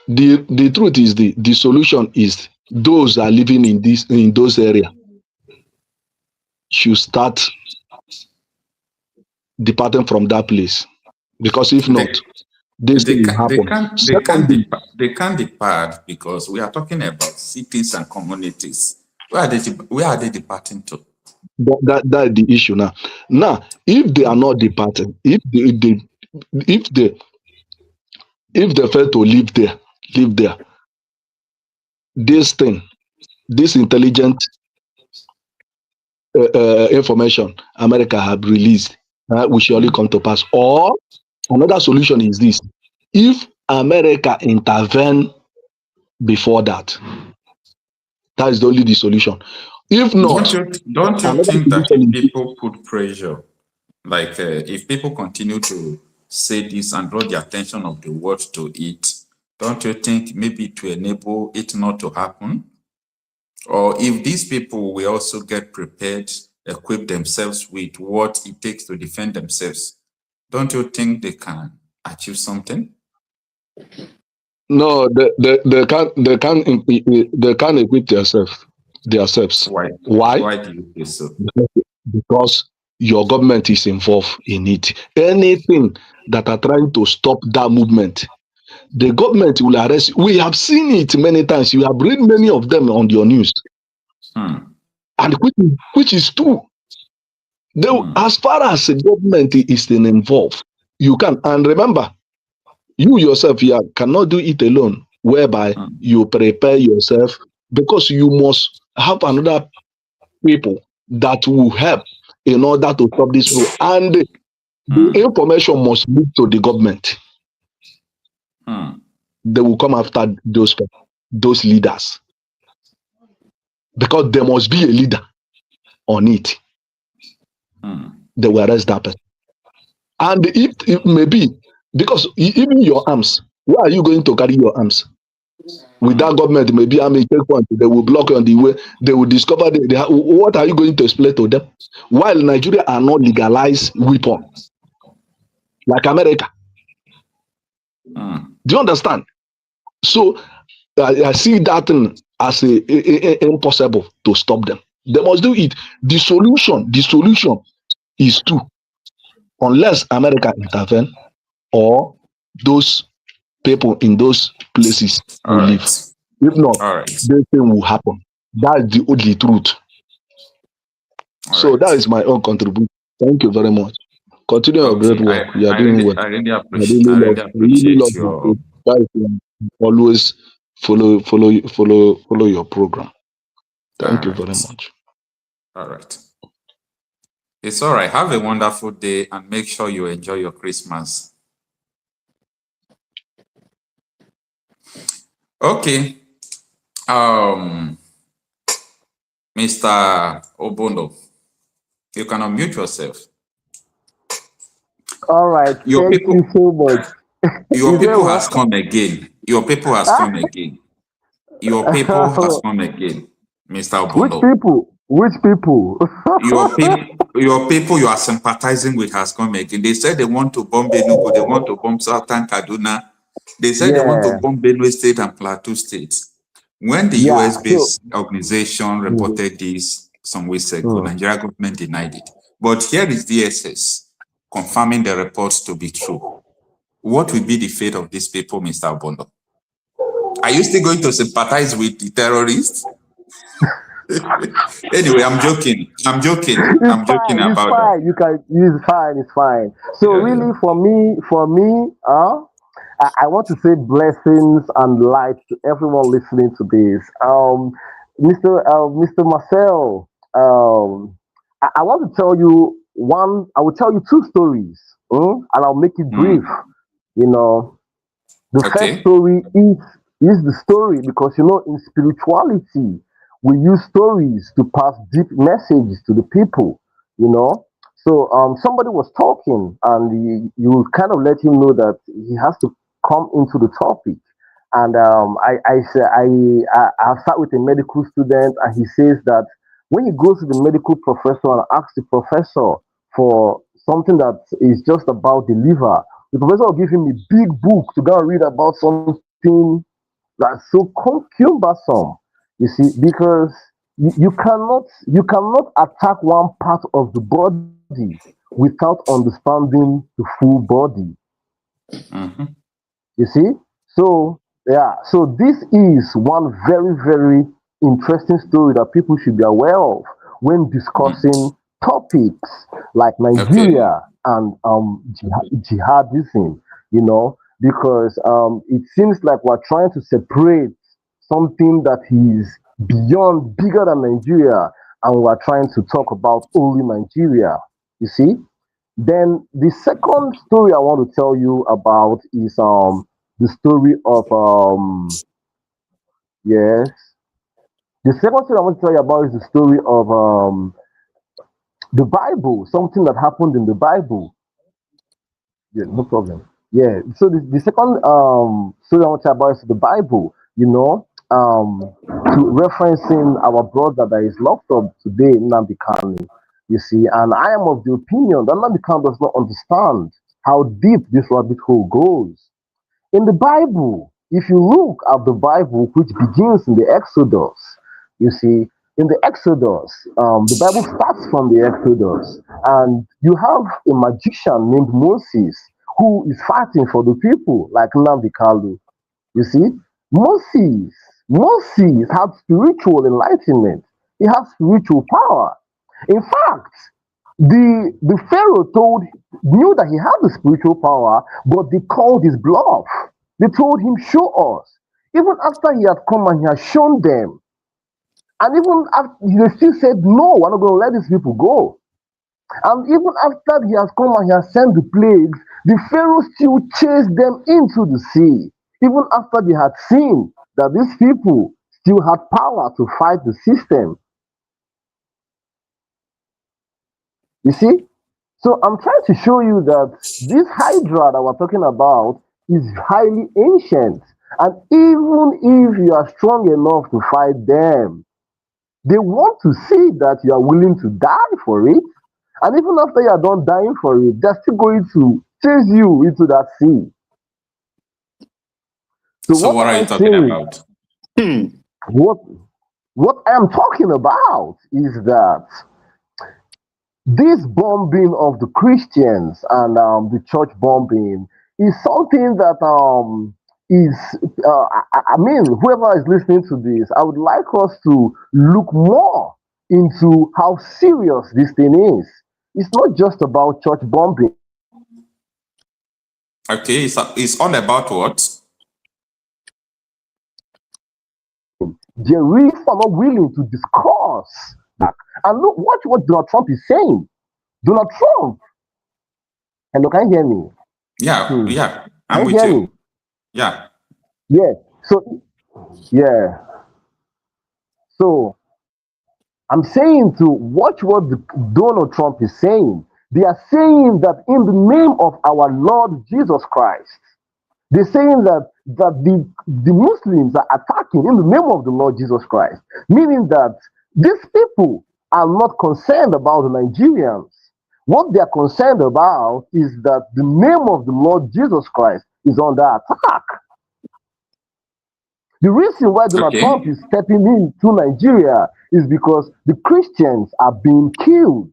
[SPEAKER 9] The truth is the solution is those that are living in those areas should start departing from that place, because if not, this thing will happen.
[SPEAKER 1] They can't depart because we are talking about cities and communities. Where are they departing to?
[SPEAKER 9] That's the issue now. Now, if they are not departing, if they fail to live there, this intelligent information America have released will surely come to pass. Or another solution is this: if America intervene before that, that is only the solution. If not,
[SPEAKER 1] don't you think that if people put pressure, like if people continue to say this and draw the attention of the world to it, don't you think maybe to enable it not to happen? Or if these people will also get prepared, equip themselves with what it takes to defend themselves, don't you think they can achieve something?
[SPEAKER 9] No, they can't equip themselves.
[SPEAKER 1] Why?
[SPEAKER 9] Why?
[SPEAKER 1] Why do you think so?
[SPEAKER 9] Because your government is involved in it. Anything that are trying to stop that movement, the government will arrest. We have seen it many times. You have read many of them on your news. and which is true. As far as the government is involved, you can. And remember, you yourself here cannot do it alone, whereby you prepare yourself, because you must have another people that will help in order to stop this rule. And the information must lead to the government. They will come after those leaders, because there must be a leader on it. They will arrest that person. And if it may be, because even your arms, where are you going to carry your arms? With that government, maybe army checkpoint, they will block you on the way. They will discover what are you going to explain to them? While Nigeria are not legalized weapon like America. Do you understand? So I see that thing as impossible to stop them. They must do it. The solution is to, unless America intervene or those people in those places will leave. If not, this thing will happen. That's the only truth. So that is my own contribution. Thank you very much. Continue your great work. You are doing well.
[SPEAKER 1] I really appreciate your.
[SPEAKER 9] Always follow your program. Thank you very much.
[SPEAKER 1] All right. It's all right. Have a wonderful day and make sure you enjoy your Christmas. Okay. Mr. Obono, you can unmute yourself.
[SPEAKER 10] All right. Thank you so much.
[SPEAKER 1] Your people has come again. Your people has come again. Your people has come again, Mr. Obono.
[SPEAKER 10] Which people?
[SPEAKER 1] Your people you are sympathizing with has come again. They said they want to bomb Enugu, they want to bomb Southern Kaduna. They said they want to bomb Benue State and Plateau State. When the US-based organization reported this some weeks ago, Nigeria government denied it. But here is DSS confirming the reports to be true. What will be the fate of these people, Mr. Obono? Are you still going to sympathize with the terrorists? Anyway, I'm joking. I'm joking about that.
[SPEAKER 10] It's fine. So really, for me, I want to say blessings and light to everyone listening to this. Mr. Marcel, I want to tell you I will tell you two stories, and I'll make it brief. You know, the first story is the story, because in spirituality we use stories to pass deep messages to the people. So somebody was talking, and you kind of let him know that he has to come into the topic. And I sat with a medical student, and he says that when he goes to the medical professor and asks the professor for something that is just about the liver, the professor will give him a big book to go and read about something that's so cumbersome. You see, because you cannot attack one part of the body without understanding the full body. You see, so this is one very, very interesting story that people should be aware of when discussing topics like Nigeria and jihadism. Because it seems like we're trying to separate something that is bigger than Nigeria, and we're trying to talk about only Nigeria. You see. Then the second story I want to tell you about is the story of The second story I want to tell you about is the story of the Bible, something that happened in the Bible. Yeah, no problem. Yeah. So the second story I want to tell you about is the Bible. To referencing our brother that is locked up today, Nnamdi Kanu. You see, and I am of the opinion that Nnamdi Kanu does not understand how deep this rabbit hole goes. In the Bible, if you look at the Bible, which begins in the Exodus, you see, in the Exodus, the Bible starts from the Exodus, and you have a magician named Moses who is fighting for the people, like Nnamdi Kanu. You see, Moses had spiritual enlightenment. he has spiritual power. In fact, the Pharaoh knew that he had the spiritual power, but they called his bluff. They told him, show us. Even after he had come and he had shown them, and even after they still said, no, we're not going to let these people go. And even after he has come and he has sent the plagues, the Pharaoh still chased them into the sea. Even after they had seen that these people still had power to fight the system. You see? So I'm trying to show you that this Hydra that we're talking about is highly ancient. And even if you are strong enough to fight them, they want to see that you are willing to die for it. And even after you are done dying for it, they're still going to chase you into that sea.
[SPEAKER 1] So what are you talking about?
[SPEAKER 10] What I am talking about is that this bombing of the Christians and the church bombing is something that I mean, whoever is listening to this, I would like us to look more into how serious this thing is. It's not just about church bombing.
[SPEAKER 1] Okay, it's all about what?
[SPEAKER 10] They're really not willing to discuss that. And look, watch what Donald Trump is saying. Donald Trump. Hello, can you hear me?
[SPEAKER 1] Yeah, yeah. I'm
[SPEAKER 10] Can
[SPEAKER 1] with
[SPEAKER 10] you.
[SPEAKER 1] you. Yeah.
[SPEAKER 10] Yeah. So, yeah. So, I'm saying to watch what Donald Trump is saying. They are saying that in the name of our Lord Jesus Christ, they're saying that the Muslims are attacking in the name of the Lord Jesus Christ, meaning that these people are not concerned about the Nigerians. What they are concerned about is that the name of the Lord Jesus Christ is under attack. The reason why Donald Trump is stepping into Nigeria is because the Christians are being killed.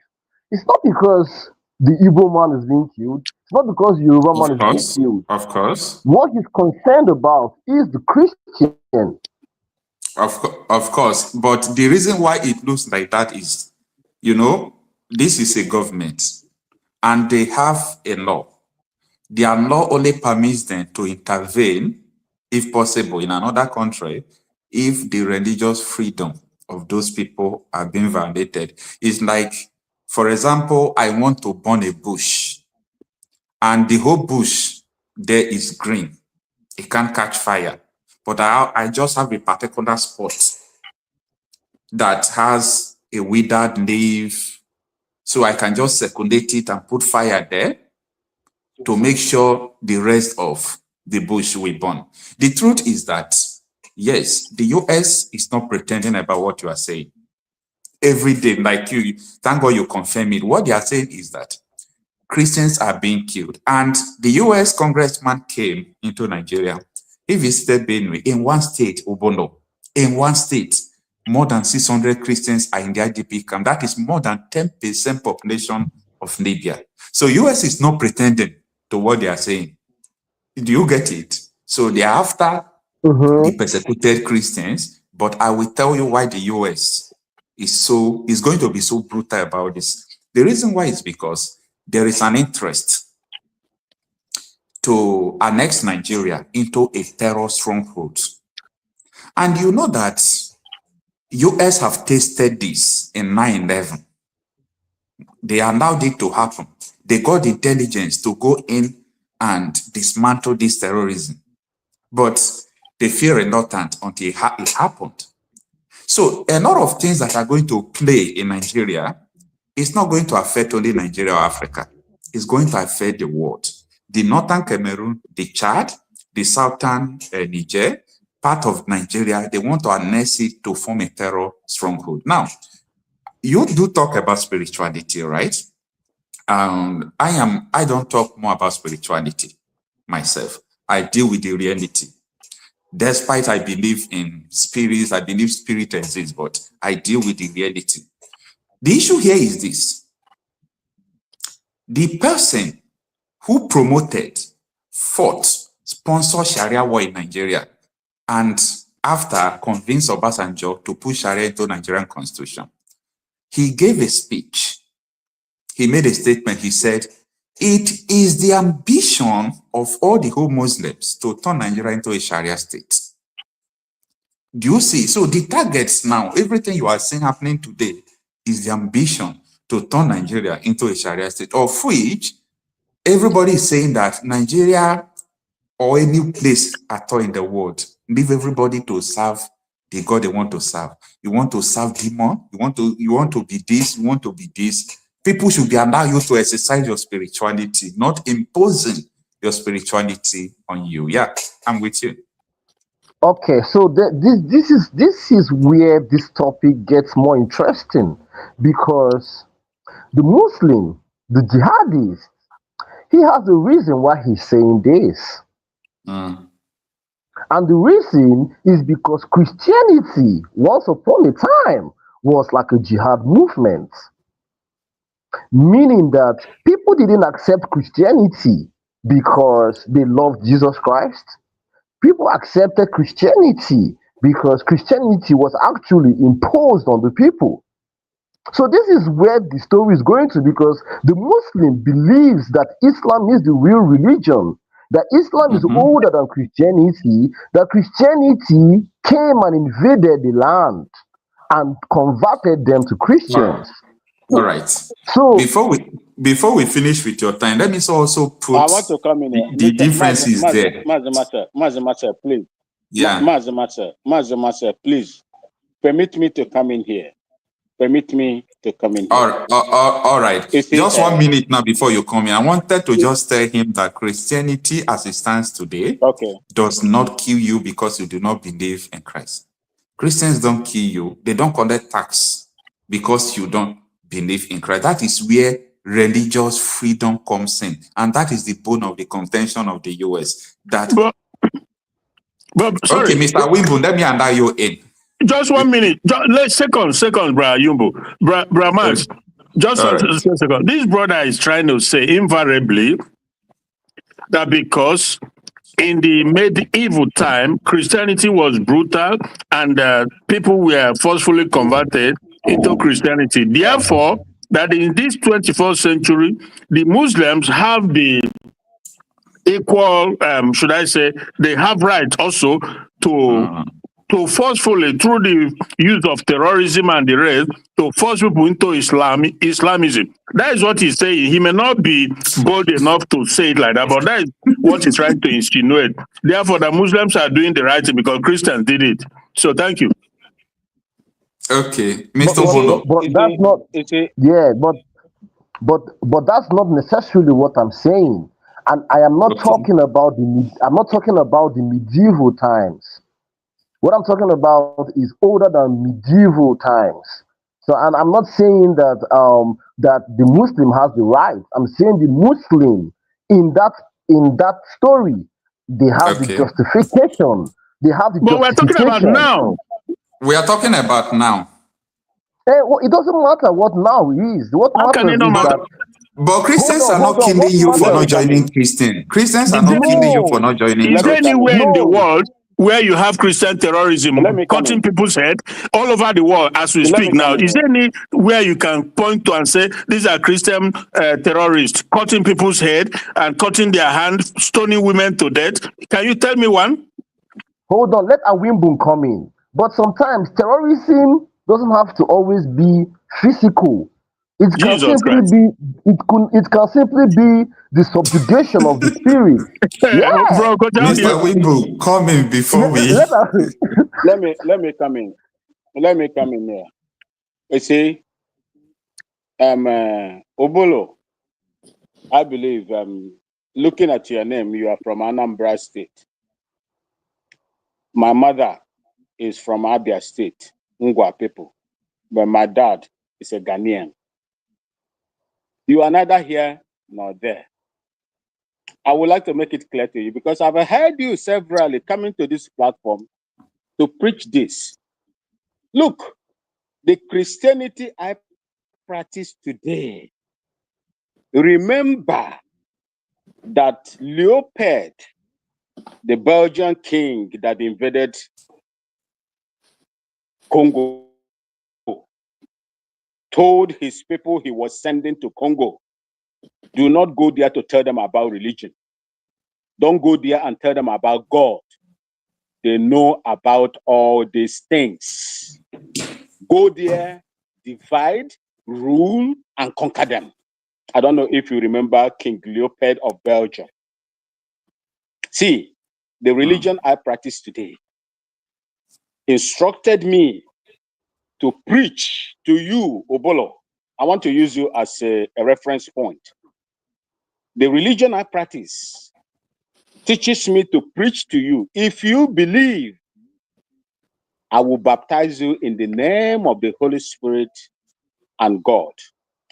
[SPEAKER 10] It's not because the Igbo man is being killed. It's not because the Yoruba man is being killed.
[SPEAKER 1] Of course.
[SPEAKER 10] What he's concerned about is the Christian.
[SPEAKER 1] Of course. But the reason why it looks like that is, you know, this is a government and they have a law. Their law only permits them to intervene, if possible, in another country if the religious freedom of those people are being violated. It's like, for example, I want to burn a bush and the whole bush there is green. It can't catch fire. But I just have a particular spot that has a withered leaf. So I can just circulate it and put fire there to make sure the rest of the bush will burn. The truth is that, yes, the US is not pretending about what you are saying. Every day, like you, thank God you confirm it. What they are saying is that Christians are being killed. And the US congressman came into Nigeria. He visited Benue in one state, Obono. In one state, more than 600 Christians are in the IDP camp. That is more than 10% population of Libya. So US is not pretending to what they are saying. Do you get it? So they are after the persecuted Christians, but I will tell you why the US is going to be so brutal about this. The reason why is because there is an interest to annex Nigeria into a terror stronghold. And you know that US have tasted this in 9/11. They allowed it to happen. They got intelligence to go in and dismantle this terrorism. But they feel reluctant until it happened. So a lot of things that are going to play in Nigeria, it's not going to affect only Nigeria or Africa. It's going to affect the world. The northern Cameroon, the Chad, the southern Niger, part of Nigeria, they want to annex it to form a terror stronghold. Now, you do talk about spirituality, right? I don't talk more about spirituality myself. I deal with the reality. Despite I believe in spirits, I believe spirit exists, but I deal with the reality. The issue here is this. The person who promoted, fought, sponsored Sharia war in Nigeria, and after convinced Obasanjo to put Sharia into Nigerian constitution. He gave a speech. He made a statement. He said, it is the ambition of all the whole Muslims to turn Nigeria into a Sharia state. Do you see? So the targets now, everything you are seeing happening today is the ambition to turn Nigeria into a Sharia state, of which everybody is saying that Nigeria or any place at all in the world, leave everybody to serve the God they want to serve. You want to serve demon, you want to be this, you want to be this. People should be allowed you to exercise your spirituality, not imposing your spirituality on you. Yeah, I'm with you.
[SPEAKER 10] Okay, so this is where this topic gets more interesting, because the Muslim, the jihadist, he has a reason why he's saying this. And the reason is because Christianity, once upon a time, was like a jihad movement. Meaning that people didn't accept Christianity because they loved Jesus Christ. People accepted Christianity because Christianity was actually imposed on the people. So this is where the story is going to, because the Muslim believes that Islam is the real religion, that Islam is older than Christianity, that Christianity came and invaded the land and converted them to Christians.
[SPEAKER 1] All right.
[SPEAKER 10] So
[SPEAKER 1] before we finish with your time, let me also put
[SPEAKER 4] I want to come in here.
[SPEAKER 1] the differences there.
[SPEAKER 4] Mazamaster, please.
[SPEAKER 1] Yeah.
[SPEAKER 4] Mazamaster, please. Permit me to come in here. Permit me to come in here.
[SPEAKER 1] All right. Just 1 minute now before you come in. I wanted to just tell him that Christianity as it stands today does not kill you because you do not believe in Christ. Christians don't kill you. They don't collect tax because you don't believe in Christ. That is where religious freedom comes in. And that is the bone of the contention of the US. That
[SPEAKER 6] sorry.
[SPEAKER 1] Okay, Mr. Wimbo, let me allow you in.
[SPEAKER 6] Just 1 minute. Second, Bra Yumbo. Bra Max. Just a second. This brother is trying to say invariably that because in the medieval time, Christianity was brutal and people were forcefully converted into Christianity. Therefore, that in this 21st century, the Muslims have the equal, should I say, they have rights also to forcefully, through the use of terrorism and the rest, to force people into Islamism. That is what he's saying. He may not be bold enough to say it like that, but that is what he's trying to insinuate. Therefore, the Muslims are doing the right thing because Christians did it. So thank you.
[SPEAKER 1] Okay, Mr. Bolo.
[SPEAKER 10] But that's not, yeah, but that's not necessarily what I'm saying. And I am not talking about the medieval times. What I'm talking about is older than medieval times. So, and I'm not saying that that the Muslim has the right. I'm saying the Muslim in that story, they have the justification. They have the
[SPEAKER 6] but
[SPEAKER 10] justification.
[SPEAKER 6] We're talking about now.
[SPEAKER 1] We are talking about now.
[SPEAKER 10] Well, it doesn't matter what now is. What matters is that.
[SPEAKER 1] But Christians are not killing you for not joining Christian. Christians are not killing you for not joining.
[SPEAKER 6] Is there anywhere in the world where you have Christian terrorism cutting people's head all over the world as we speak now? Is there anywhere you can point to and say these are Christian terrorists cutting people's head and cutting their hand, stoning women to death? Can you tell me one?
[SPEAKER 10] Hold on, let Awimbun come in. But sometimes terrorism doesn't have to always be physical. It can simply be the subjugation of the spirit. Yeah.
[SPEAKER 1] Mr. Wimbo, come in before we.
[SPEAKER 4] Let me come in. Let me come in here. You see, Obolo, I believe, looking at your name, you are from Anambra State. My mother is from Abia State, Ngwa people, but my dad is a Ghanaian. You are neither here nor there. I would like to make it clear to you because I've heard you severally coming to this platform to preach this. Look, the Christianity I practice today, remember that Leopold, the Belgian king that invaded Congo, told his people he was sending to Congo, do not go there to tell them about religion. Don't go there and tell them about God. They know about all these things. Go there, divide, rule, and conquer them. I don't know if you remember King Leopold of Belgium. See, the religion I practice today instructed me to preach to you, Obolo. I want to use you as a reference point. The religion I practice teaches me to preach to you. If you believe, I will baptize you in the name of the Holy Spirit and God.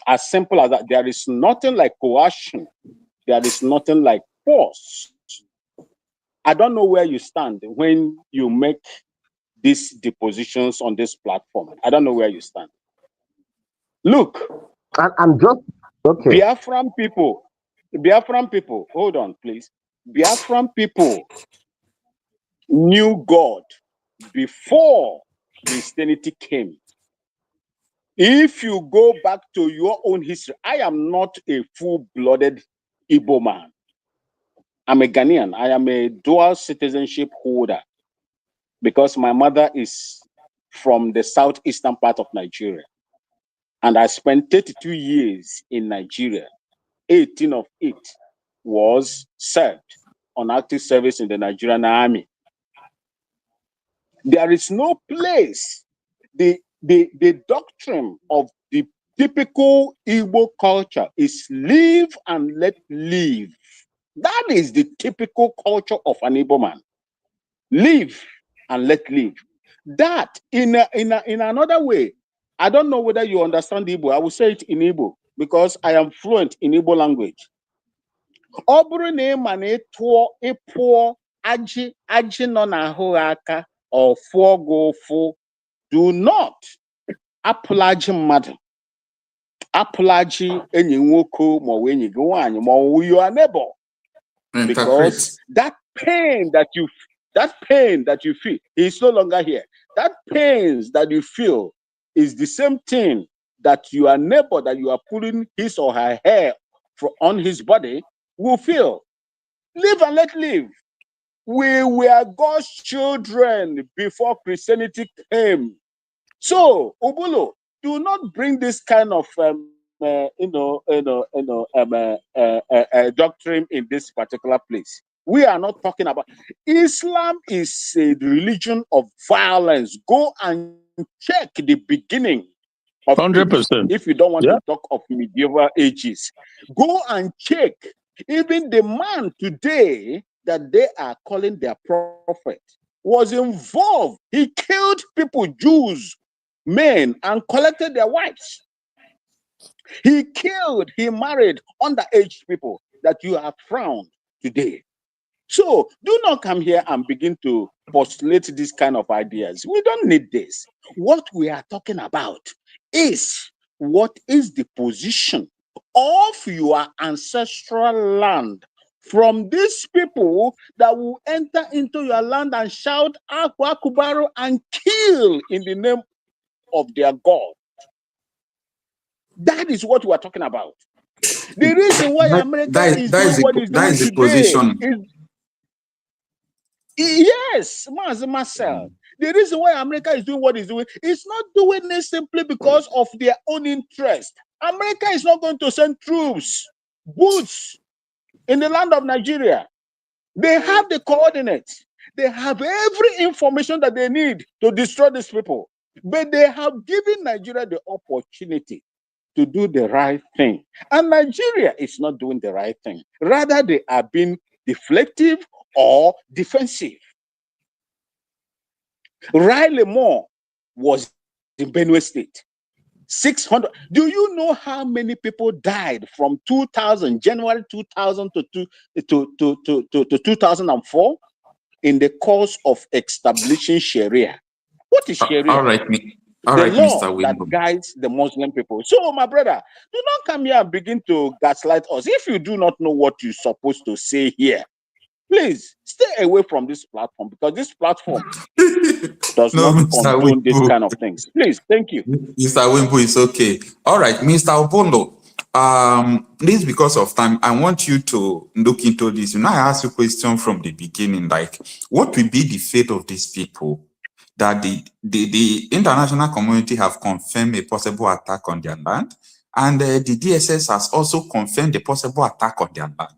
[SPEAKER 4] As simple as that. There is nothing like coercion. There is nothing like force. I don't know where you stand when you make these depositions on this platform. I don't know where you stand. Look,
[SPEAKER 10] I'm just okay.
[SPEAKER 4] Biafran people, hold on, please. Biafran people knew God before Christianity came. If you go back to your own history, I am not a full-blooded Igbo man. I'm a Ghanaian. I am a dual citizenship holder because my mother is from the southeastern part of Nigeria. And I spent 32 years in Nigeria. 18 of it was served on active service in the Nigerian army. There is no place. The doctrine of the typical Igbo culture is live and let live. That is the typical culture of an Igbo man. Live and let live. That in another way, I don't know whether you understand Igbo. I will say it in Igbo because I am fluent in Igbo language. Aji no na ahụ aka or fuogofu. Do not apụlaji mmadụ. Apụlaji enyi nwoke ma ọ bụ enyi gị nwaanyị ma ọ bụ your neighbor. Because that pain that you feel, he's no longer here. That pain that you feel is the same thing that your neighbor that you are pulling his or her hair on his body will feel. Live and let live. We were God's children before Christianity came. So, Obulo, do not bring this kind of doctrine in this particular place. We are not talking about Islam. Is a religion of violence. Go and check the beginning of
[SPEAKER 6] 100%.
[SPEAKER 4] If you don't want to talk of medieval ages, go and check. Even the man today that they are calling their prophet was involved. He killed people, Jews, men, and collected their wives. He married underage people that you have frowned today. So do not come here and begin to postulate these kind of ideas. We don't need this. What we are talking about is what is the position of your ancestral land from these people that will enter into your land and shout Akwa Kubaru and kill in the name of their God. That is what we are talking about. The reason why America is doing what it's doing today is yes, Marcel. The reason why America is doing what it's doing is not doing it simply because of their own interest. America is not going to send troops, boots in the land of Nigeria. They have the coordinates. They have every information that they need to destroy these people. But they have given Nigeria the opportunity to do the right thing. And Nigeria is not doing the right thing. Rather, they are being deflective or defensive. Riley Moore was in Benue State. 600. Do you know how many people died from 2000, January 2000 to 2004 in the course of establishing Sharia? What is Sharia?
[SPEAKER 1] All right,
[SPEAKER 4] Mr. That guides the Muslim people. So, my brother, do not come here and begin to gaslight us. If you do not know what you're supposed to say here, please stay away from this platform, because this platform
[SPEAKER 6] does not condone this kind of things. Please, thank you.
[SPEAKER 1] Mr. Wimpu is okay. All right, Mr. Obono, this because of time, I want you to look into this. You know, I asked you a question from the beginning, like, what will be the fate of these people that the international community have confirmed a possible attack on their land, and the DSS has also confirmed a possible attack on their land.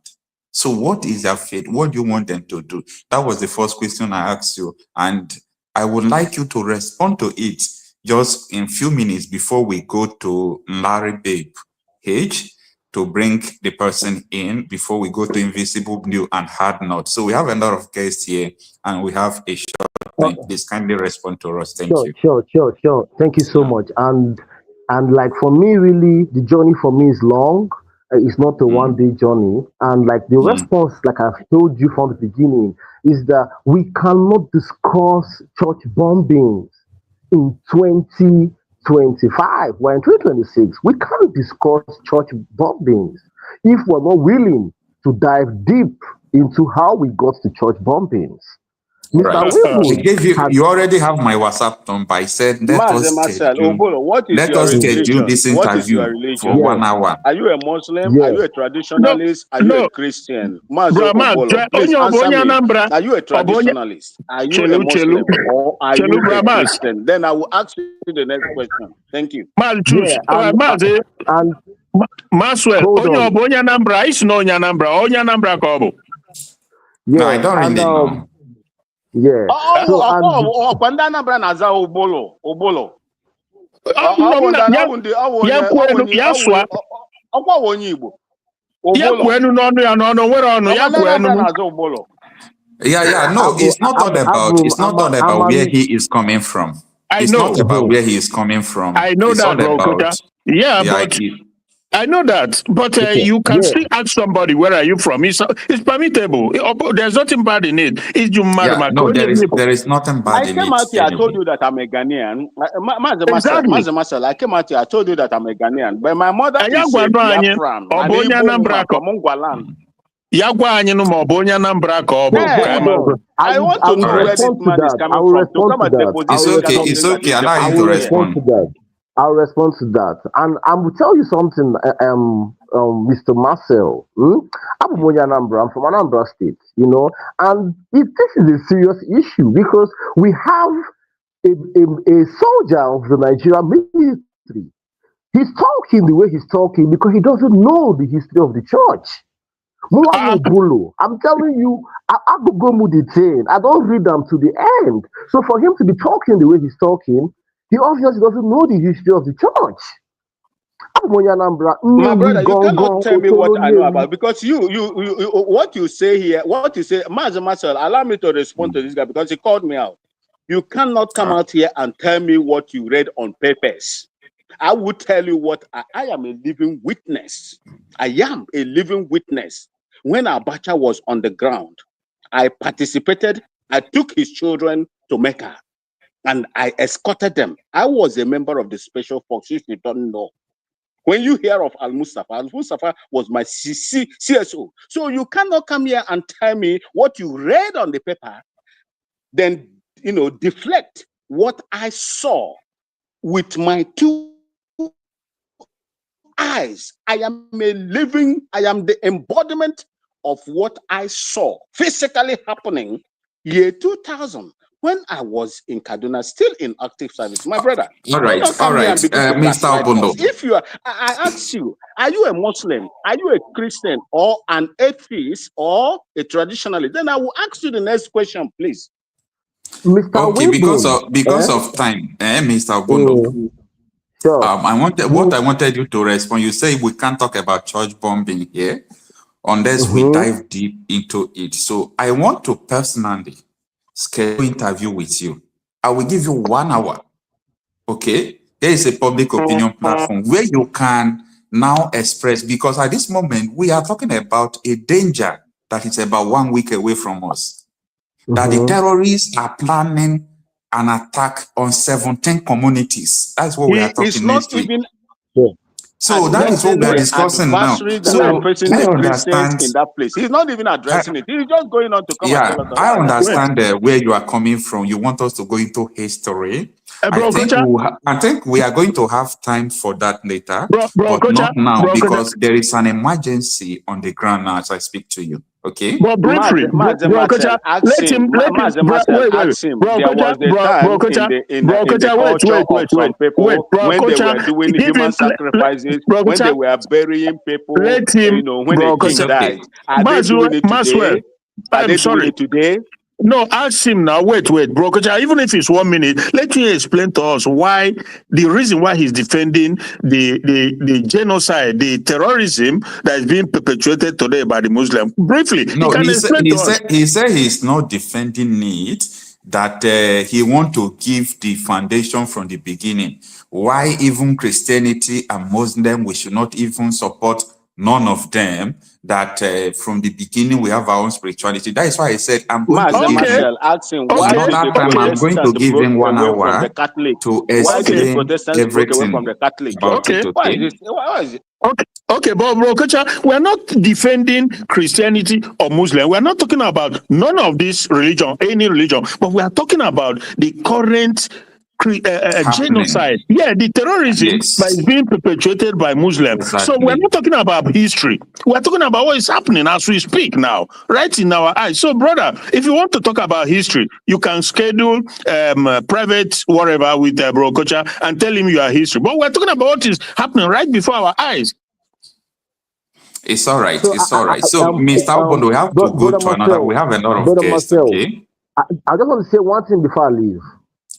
[SPEAKER 1] So what is their fate? What do you want them to do? That was the first question I asked you, and I would like you to respond to it just in a few minutes before we go to Larry Babe H to bring the person in before we go to Invisible Blue and Hard Knot. So we have a lot of guests here and we have a short time. Please kindly respond to us. Thank you.
[SPEAKER 10] Sure. Thank you so much. And like for me, really, the journey for me is long. It's not a one-day journey. And like the response, like I've told you from the beginning, is that we cannot discuss church bombings in 2025. We're in 2026. We can't discuss church bombings if we're not willing to dive deep into how we got to church bombings.
[SPEAKER 1] Right. You already have my WhatsApp number. I said, let us schedule this interview for 1 hour.
[SPEAKER 6] Are you a Muslim? Yeah. Are you a traditionalist? Are you a Christian? Please answer me. Are you a traditionalist? Are you a Muslim? Or are you a Christian? Then I will ask you the next question. Thank you.
[SPEAKER 1] Maswell, no, I don't really know.
[SPEAKER 10] Yeah.
[SPEAKER 1] No, it's not all about where he is coming from. It's not about where he is coming from.
[SPEAKER 6] I know that, bro. I know that, but you can still ask somebody, where are you from? It's permittable. There's nothing bad in it.
[SPEAKER 1] No, there is nothing bad in it.
[SPEAKER 6] I came out here, I told you that I'm a Ghanaian. Exactly. I came out here, I told you that I'm a Ghanaian. But my mother is a Biafran. I want to know where this man is coming from.
[SPEAKER 1] It's okay. Allow him to respond.
[SPEAKER 10] I'll respond to that. And I will tell you something, Mr. Marcel. I'm from Anambra State, and this is a serious issue because we have a soldier of the Nigerian military. He's talking the way he's talking because he doesn't know the history of the church. I'm telling you, I could go Muditain. I don't read them to the end. So for him to be talking the way he's talking, he obviously doesn't know the history of the church.
[SPEAKER 6] My brother, you cannot tell me what I know about because you what you say here, Marcel, allow me to respond to this guy because he called me out. You cannot come out here and tell me what you read on papers. I will tell you what I am a living witness. I am a living witness. When Abacha was on the ground, I participated. I took his children to Mecca. And I escorted them. I was a member of the Special Force, if you don't know. When you hear of Al-Mustafa was my CSO. So you cannot come here and tell me what you read on the paper, then, deflect what I saw with my 2 eyes. I am the embodiment of what I saw physically happening year 2000. When I was in Kaduna, still in active service, my brother.
[SPEAKER 1] All right, Mr. Obono.
[SPEAKER 6] If you are, I ask you, are you a Muslim? Are you a Christian or an atheist or a traditionalist? Then I will ask you the next question, please.
[SPEAKER 10] Mr.
[SPEAKER 1] Okay,
[SPEAKER 10] Wimbledon,
[SPEAKER 1] because of time, Mr. Obono.
[SPEAKER 10] Sure.
[SPEAKER 1] What I wanted you to respond. You say we can't talk about church bombing here unless we dive deep into it. So I want to personally schedule an interview with you. I will give you 1 hour. Okay, there is a public opinion platform where you can now express, because at this moment we are talking about a danger that is about 1 week away from us. That the terrorists are planning an attack on 17 communities. That's what we are talking
[SPEAKER 6] It's not
[SPEAKER 1] next week.
[SPEAKER 6] even
[SPEAKER 1] So that is what we are discussing now.
[SPEAKER 6] So
[SPEAKER 1] I understand
[SPEAKER 4] in that place. He's not even addressing it. He's just going on to come and tell us.
[SPEAKER 1] I understand where you are coming from. You want us to go into history. I think we are going to have time for that later, but not now because there is an emergency on the ground now as I speak to you. Okay.
[SPEAKER 6] But briefly, let him. There was a time in the culture of some people when they were doing human sacrifices, when they were burying people, you know, when the king died. Are they doing it today? Are they doing it today? No, ask him now. Wait, bro. Even if it's 1 minute, let him explain to us why the reason why he's defending the genocide, the terrorism that is being perpetuated today by the Muslim. Briefly,
[SPEAKER 1] no, he said he's not defending it. That he want to give the foundation from the beginning. Why even Christianity and Muslim we should not even support none of them. That from the beginning we have our own spirituality. That is why I said I'm going to give him another time. I'm going to give him 1 hour to explain everything about it.
[SPEAKER 6] Okay, but bro, we're not defending Christianity or Muslim. We're not talking about none of this religion, any religion, but we are talking about the current genocide. Yeah, the terrorism that is being perpetuated by Muslims. Exactly. So we're not talking about history. We're talking about what is happening as we speak now, right in our eyes. So, brother, if you want to talk about history, you can schedule private whatever with Bro Kocha and tell him you are history. But we're talking about what is happening right before our eyes.
[SPEAKER 1] It's all right. It's all right. So, Mr. Obondo, we have to go to another. We have a lot of guests. Okay.
[SPEAKER 10] I just want to say one thing before I leave.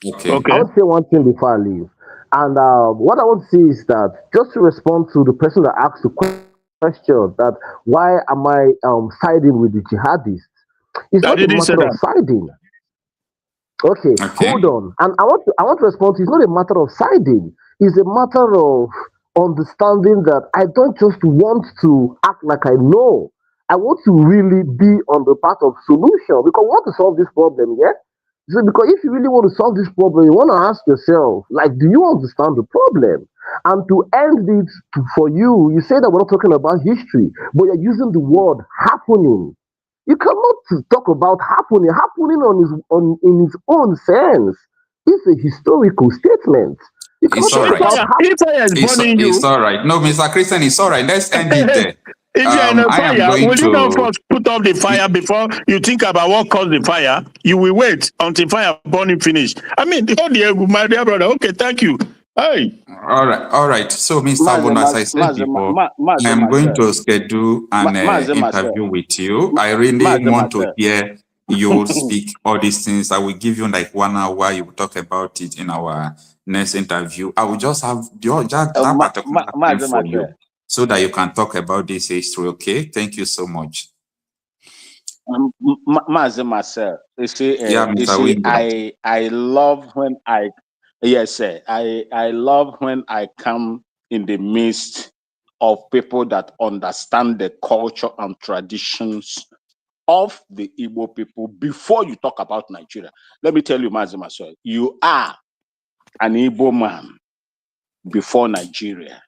[SPEAKER 1] Okay.
[SPEAKER 10] I want to say one thing before I leave. And what I want to say is that just to respond to the person that asked the question that why am I siding with the jihadists? It's not a matter of siding. Okay, hold on. And I want to respond to it's not a matter of siding. It's a matter of understanding that I don't just want to act like I know. I want to really be on the path of solution because we want to solve this problem, yeah? So because if you really want to solve this problem, you want to ask yourself, like, do you understand the problem? And to end it for you, you say that we're not talking about history, but you're using the word happening. You cannot talk about happening in its own sense. It's a historical statement.
[SPEAKER 1] It's all right. It's all right. No, Mr. Christian, it's all right. Let's end it there.
[SPEAKER 6] If you're in a fire, will you not first put off the fire before you think about what caused the fire? You will wait until fire burning finish. I mean, my dear brother. Okay, thank you. Hey.
[SPEAKER 1] All right. So, Mr. Obondo, as I said before, I'm going to schedule an interview with you. I really want to hear you speak all these things. I will give you like 1 hour. You will talk about it in our next interview. I will just have that particular time for you, so that you can talk about this history, okay? Thank you so much.
[SPEAKER 4] Marcel, you see, I love when I love when I come in the midst of people that understand the culture and traditions of the Igbo people before you talk about Nigeria. Let me tell you, Marcel, you are an Igbo man before Nigeria.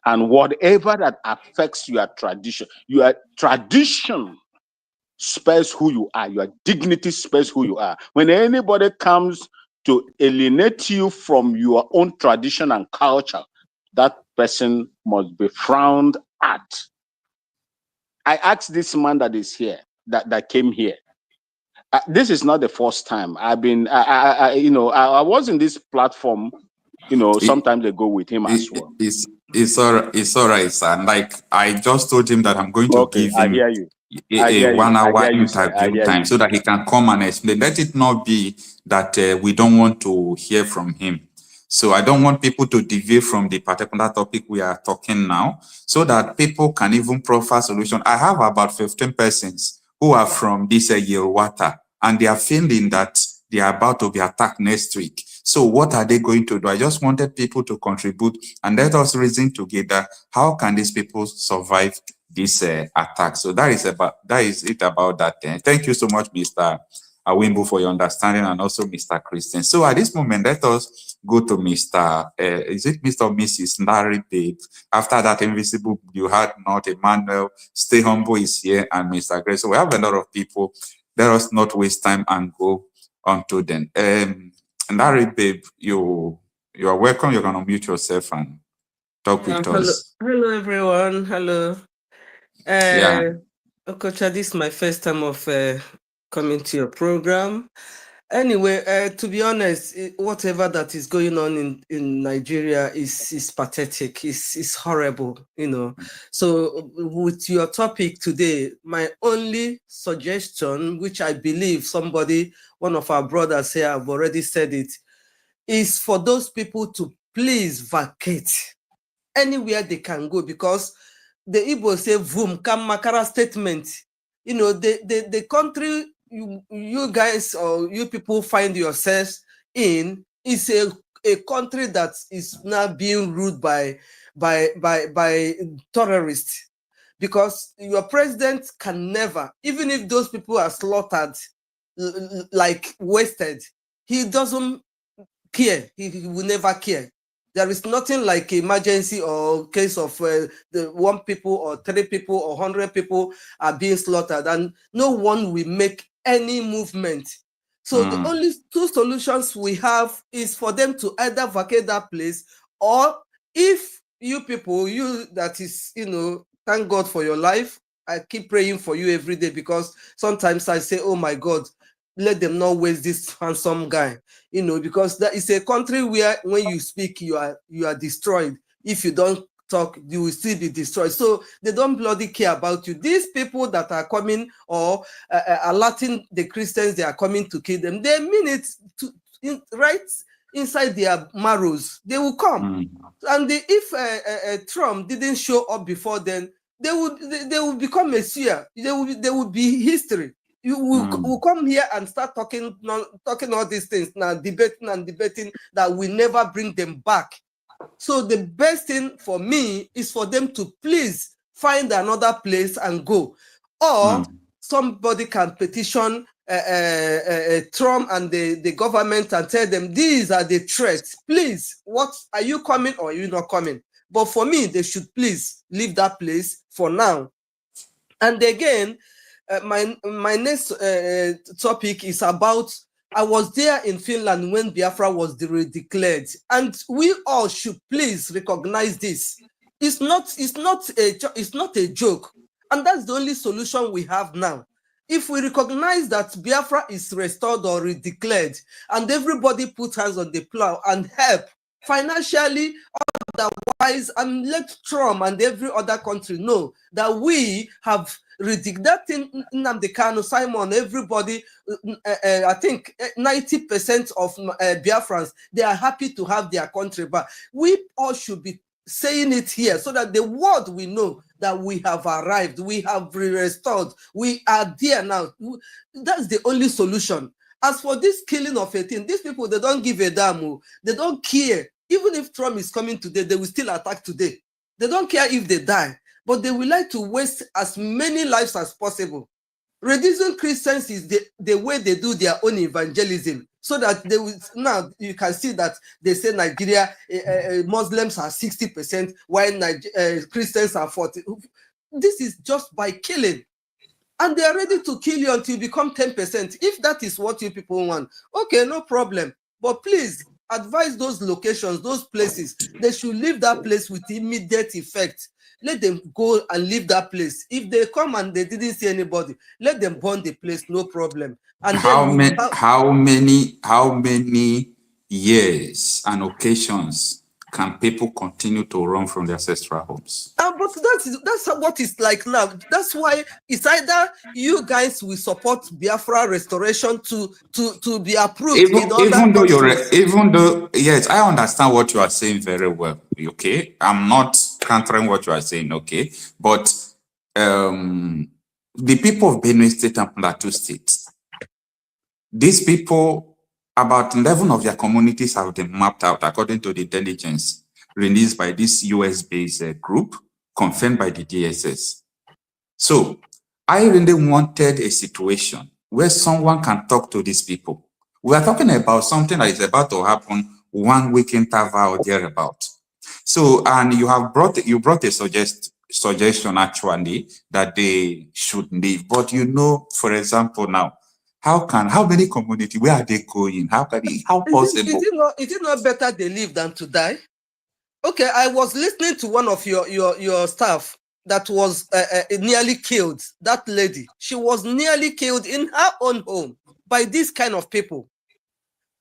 [SPEAKER 4] And whatever that affects your tradition spells who you are. Your dignity spells who you are. When anybody comes to alienate you from your own tradition and culture, that person must be frowned at. I asked this man that is here, that came here. This is not the first time I've been. I was in this platform, some time ago with him as well.
[SPEAKER 1] It's all right, sir. Like I just told him that I'm going to give him a 1 hour interview time so that he can come and explain. Let it not be that we don't want to hear from him. So I don't want people to deviate from the particular topic we are talking now, so that people can even proffer solution. I have about 15 persons who are from this Yelwata, and they are feeling that they are about to be attacked next week. So what are they going to do? I just wanted people to contribute and let us reason together. How can these people survive this attack? So that is it about that. Thank you so much, Mr. Awimbu for your understanding, and also Mr. Christian. So at this moment, let us go to Mr. Is it Mr. or Mrs. Nari Babe? After that, Invisible, you had not Emmanuel, Stay Humble is here, and Mr. Grace. So we have a lot of people. Let us not waste time and go on to them. Nari Babe, you are welcome. You're going to mute yourself and talk with us.
[SPEAKER 11] Hello, everyone. Hello. Okocha, this is my first time of coming to your program. Anyway, to be honest, whatever that is going on in Nigeria is pathetic. It's horrible, you know. So with your topic today, my only suggestion, which I believe one of our brothers here have already said it, is for those people to please vacate anywhere they can go, because the Igbo say "Vum Kamakara" statement. You know, the country you guys or you people find yourselves in is a country that is now being ruled by terrorists, because your president can never, even if those people are slaughtered, like wasted, he doesn't care. He will never care. There is nothing like emergency or case of the 1 people or 3 people or 100 people are being slaughtered, and no one will make any movement. So the only 2 solutions we have is for them to either vacate that place, or if you people, that is, you know, thank God for your life. I keep praying for you every day, because sometimes I say, oh my God, let them not waste this handsome guy, you know, because that is a country where when you speak, you are destroyed. If you don't talk, you will still be destroyed. So they don't bloody care about you. These people that are coming or alerting the Christians they are coming to kill them, they mean it right inside their marrows. They will come. And if Trump didn't show up before then, they would become Messiah. They would be history. You will come here and start talking all these things now, debating that we never bring them back. So the best thing for me is for them to please find another place and go, or somebody can petition Trump and the government and tell them these are the threats. Please, what are you coming or are you not coming? But for me, they should please leave that place for now. And again, my next topic is about, I was there in Finland when Biafra was declared, and we all should please recognize this. It's not a joke, and that's the only solution we have now. If we recognize that Biafra is restored or declared, and everybody put hands on the plow and help financially, otherwise, and let Trump and every other country know that we have that thing, Nnamdi Kanu, Simon, everybody, I think 90% of Biafrans, they are happy to have their country back. We all should be saying it here so that the world will know that we have arrived, we have restored, we are there now. That's the only solution. As for this killing of 18, these people, they don't give a damn. They don't care. Even if Trump is coming today, they will still attack today. They don't care if they die, but they will like to waste as many lives as possible. Reducing Christians is the way they do their own evangelism, so that they will, now you can see that they say Nigeria, Muslims are 60%, while Christians are 40%. This is just by killing. And they are ready to kill you until you become 10%. If that is what you people want, okay, no problem. But please advise those locations, those places, they should leave that place with immediate effect. Let them go and leave that place. If they come and they didn't see anybody, let them burn the place, no problem. And
[SPEAKER 1] how many years and occasions can people continue to run from their ancestral homes?
[SPEAKER 11] But that's what it's like now. That's why it's either you guys will support Biafra restoration to be approved.
[SPEAKER 1] Even though, yes, I understand what you are saying very well. Okay, I'm not countering what you are saying. Okay, but the people of Benue State and Plateau State, these people, about 11 of their communities have been mapped out according to the intelligence released by this US-based group, confirmed by the DSS. So I really wanted a situation where someone can talk to these people. We are talking about something that is about to happen 1 week interval or thereabout. So, and you brought a suggestion actually that they should leave. But you know, for example, now, how many community, where are they going? How possible?
[SPEAKER 11] Is it not better they live than to die? Okay, I was listening to one of your staff that was nearly killed. That lady, she was nearly killed in her own home by these kind of people.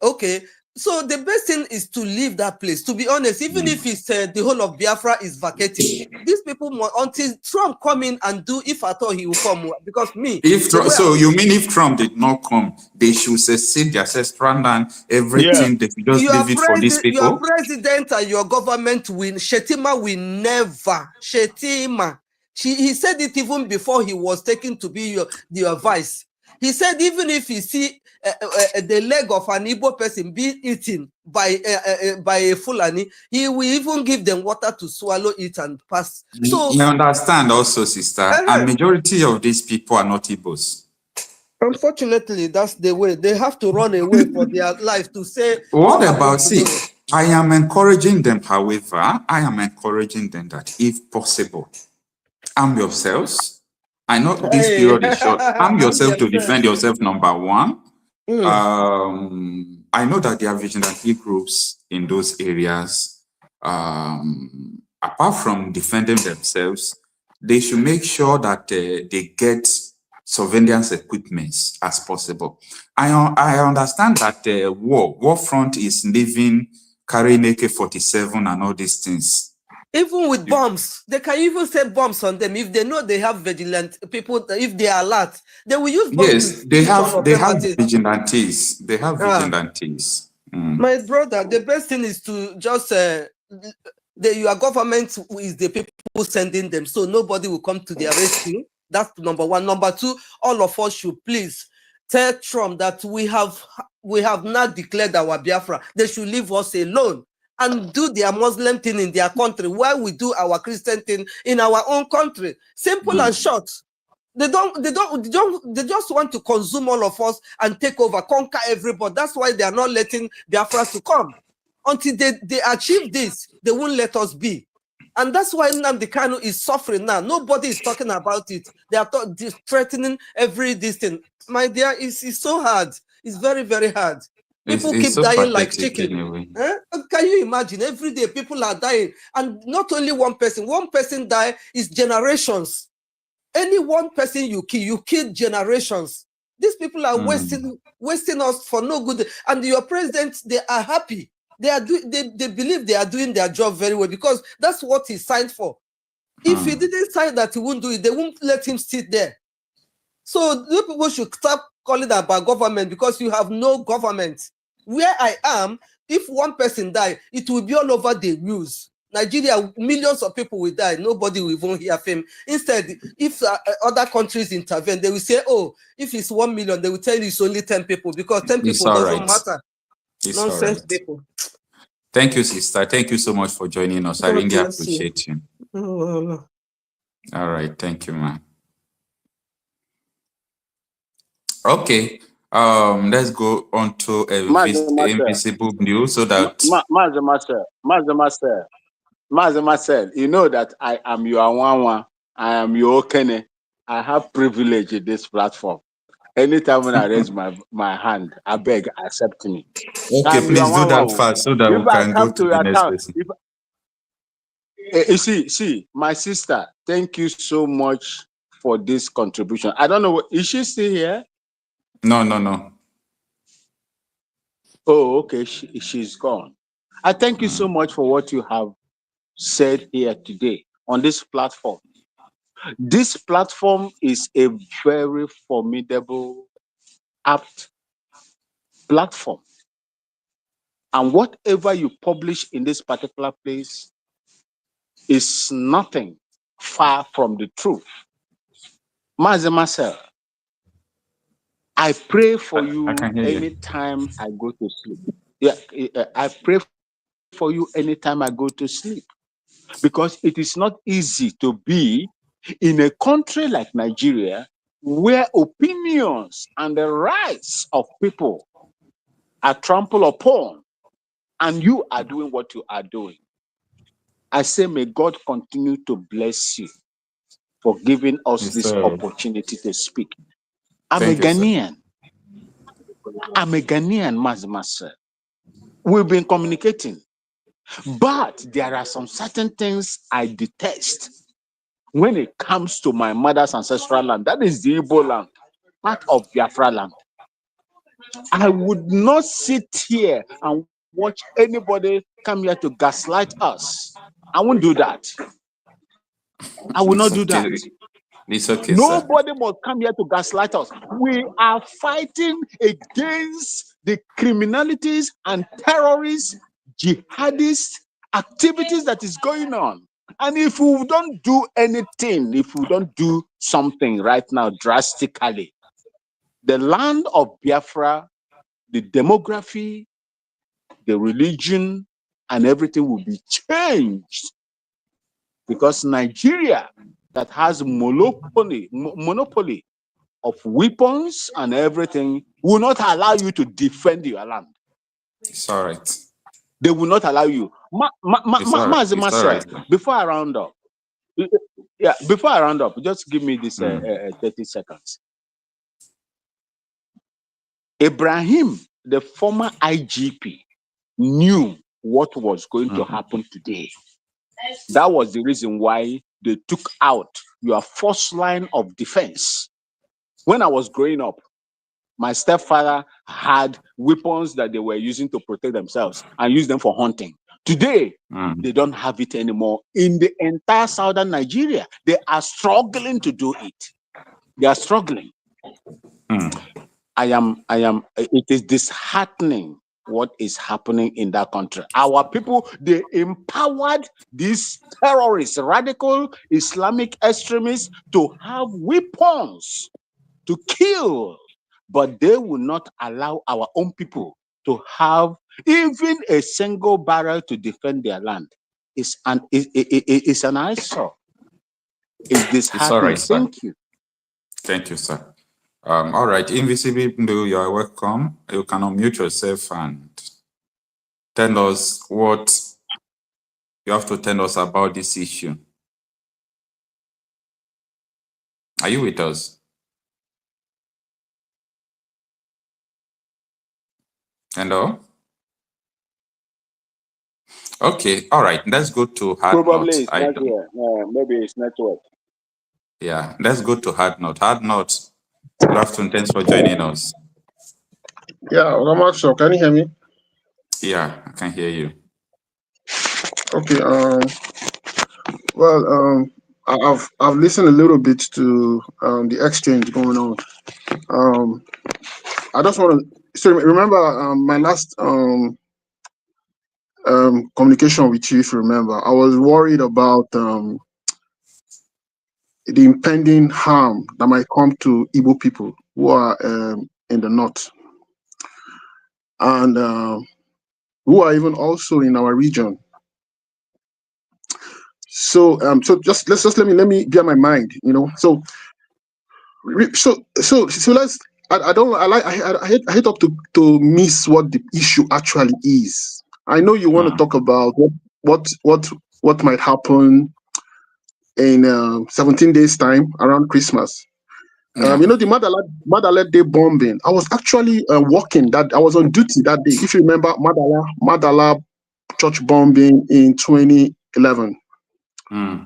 [SPEAKER 11] Okay, so the best thing is to leave that place. To be honest, even if it's the whole of Biafra is vacating, these people until Trump come in and do, if at all he will come, because me.
[SPEAKER 1] So you mean if Trump did not come, they should secede their ancestral land, everything, they should just leave it for these people?
[SPEAKER 11] Your president and your government Shetima will never, Shetima. He said it even before he was taken to be your vice. He said even if you see the leg of an Igbo person be eaten by a Fulani, he will even give them water to swallow it and pass. So
[SPEAKER 1] you understand also, sister, and majority of these people are not Igbos.
[SPEAKER 11] Unfortunately, that's the way. They have to run away for their life to say.
[SPEAKER 1] What about, see, I am encouraging them, however, I am encouraging them that if possible, arm yourselves. I know this period is short. Arm yourself to defend yourself, number one. I know that there are vigilante groups in those areas. Apart from defending themselves, they should make sure that they get surveillance equipments as possible. I understand that war front is living, carrying AK-47 and all these things.
[SPEAKER 11] Even with bombs, they can even set bombs on them. If they know they have vigilant people, if they are alert, they will use bombs.
[SPEAKER 1] Yes, they have vigilantes. They have vigilantes.
[SPEAKER 11] My brother, the best thing is to just your government is the people sending them, so nobody will come to their rescue. That's number one. Number two, all of us should please tell Trump that we have not declared our Biafra. They should leave us alone and do their Muslim thing in their country while we do our Christian thing in our own country. Simple and short. They just want to consume all of us and take over, conquer everybody. That's why they are not letting Biafra to come. Until they achieve this, they won't let us be. And that's why Nnamdi Kanu is suffering now. Nobody is talking about it. They are threatening every distance. My dear, it's so hard. It's very, very hard. People keep so dying like chicken. Anyway. Can you imagine? Every day people are dying. And not only one person. One person die is generations. Any one person you kill generations. These people are wasting us for no good. And your president, they are happy. They believe they are doing their job very well because that's what he signed for. If he didn't sign that he won't do it, they won't let him sit there. So you people should stop calling about government because you have no government. Where I am, if one person die, it will be all over the news. Nigeria, millions of people will die. Nobody will even hear him. Instead, if other countries intervene, they will say, oh, if it's 1 million, they will tell you it's only 10 people because 10 people doesn't matter.
[SPEAKER 1] It's
[SPEAKER 11] nonsense people.
[SPEAKER 1] Thank you, sister. Thank you so much for joining us. I really appreciate you. All right. Thank you, man. Okay. Let's go on to invisible news so that
[SPEAKER 4] Master Marcel, you know that I am your Wawa, I am your Okene. I have privilege in this platform. Anytime when I raise my hand, I beg, accept me.
[SPEAKER 1] Okay, please do that fast so that we can go to the next person.
[SPEAKER 4] You see, my sister, thank you so much for this contribution. I don't know, is she still here?
[SPEAKER 1] No.
[SPEAKER 4] Oh, okay, she's gone. I thank you so much for what you have said here today on this platform. This platform is a very formidable, apt platform. And whatever you publish in this particular place is nothing far from the truth. Master Marcel, I pray for you anytime I go to sleep. Yeah, I pray for you anytime I go to sleep. Because it is not easy to be in a country like Nigeria where opinions and the rights of people are trampled upon, and you are doing what you are doing. I say, may God continue to bless you for giving us this opportunity to speak. I'm a Ghanaian, Mazima. We've been communicating, but there are some certain things I detest when it comes to my mother's ancestral land. That is the Igbo land, part of Biafra land. I would not sit here and watch anybody come here to gaslight us. I won't do that. I will not do that.
[SPEAKER 1] It's okay,
[SPEAKER 4] Nobody must come here to gaslight us. We are fighting against the criminalities and terrorist, jihadist activities that is going on. And if we don't do anything, if we don't do something right now drastically, the land of Biafra, the demography, the religion, and everything will be changed. Because Nigeria, that has monopoly of weapons and everything, will not allow you to defend your land.
[SPEAKER 1] It's all right.
[SPEAKER 4] They will not allow you. Before I round up, just give me this 30 seconds. Ibrahim, the former IGP, knew what was going to happen today. That was the reason why they took out your first line of defense. When I was growing up, my stepfather had weapons that they were using to protect themselves and use them for hunting. Today, they don't have it anymore. In the entire southern Nigeria, they are struggling to do it. They are struggling. It is disheartening what is happening in that country. Our people, they empowered these terrorists, radical Islamic extremists, to have weapons to kill, but they will not allow our own people to have even a single barrel to defend their land. It's an eyesore. It's disheartening.
[SPEAKER 1] It's all right,
[SPEAKER 4] Thank you.
[SPEAKER 1] Thank you, sir. All right, Invisible, you are welcome. You can unmute yourself and tell us what you have to tell us about this issue. Are you with us? Hello? Okay, all right, let's go to hard
[SPEAKER 4] Probably
[SPEAKER 1] note.
[SPEAKER 4] it's not here. Maybe it's network.
[SPEAKER 1] Yeah, let's go to hard note. Hard note, good afternoon, thanks for joining us.
[SPEAKER 12] Yeah, Ramacho, can you hear me?
[SPEAKER 1] Yeah, I can hear you.
[SPEAKER 12] Okay, well, I've listened a little bit to the exchange going on. I just want to remember my last communication with you. If you remember, I was worried about the impending harm that might come to Igbo people who are in the north, and who are even also in our region. So let me bear my mind, So let's. I hate up to miss what the issue actually is. I know you want to talk about what might happen in 17 days time around Christmas. The Madala Day bombing. I was actually working that. I was on duty that day. If you remember Madala church bombing in 2011. I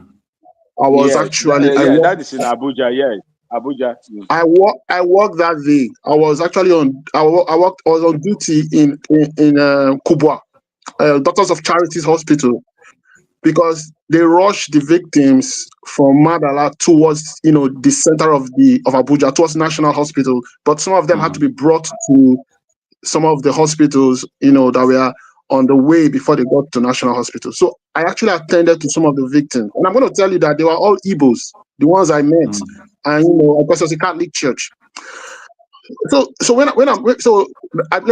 [SPEAKER 12] was
[SPEAKER 4] that is in Abuja. Yes, Abuja.
[SPEAKER 12] I worked that day. I was actually I was on duty in Kubwa, Doctors of Charities Hospital, because they rushed the victims from Madala towards the center of Abuja, towards National Hospital. But some of them had to be brought to some of the hospitals that were on the way before they got to National Hospital. So I actually attended to some of the victims, and I'm going to tell you that they were all Igbos, the ones I met, and because it was a Catholic church. So let me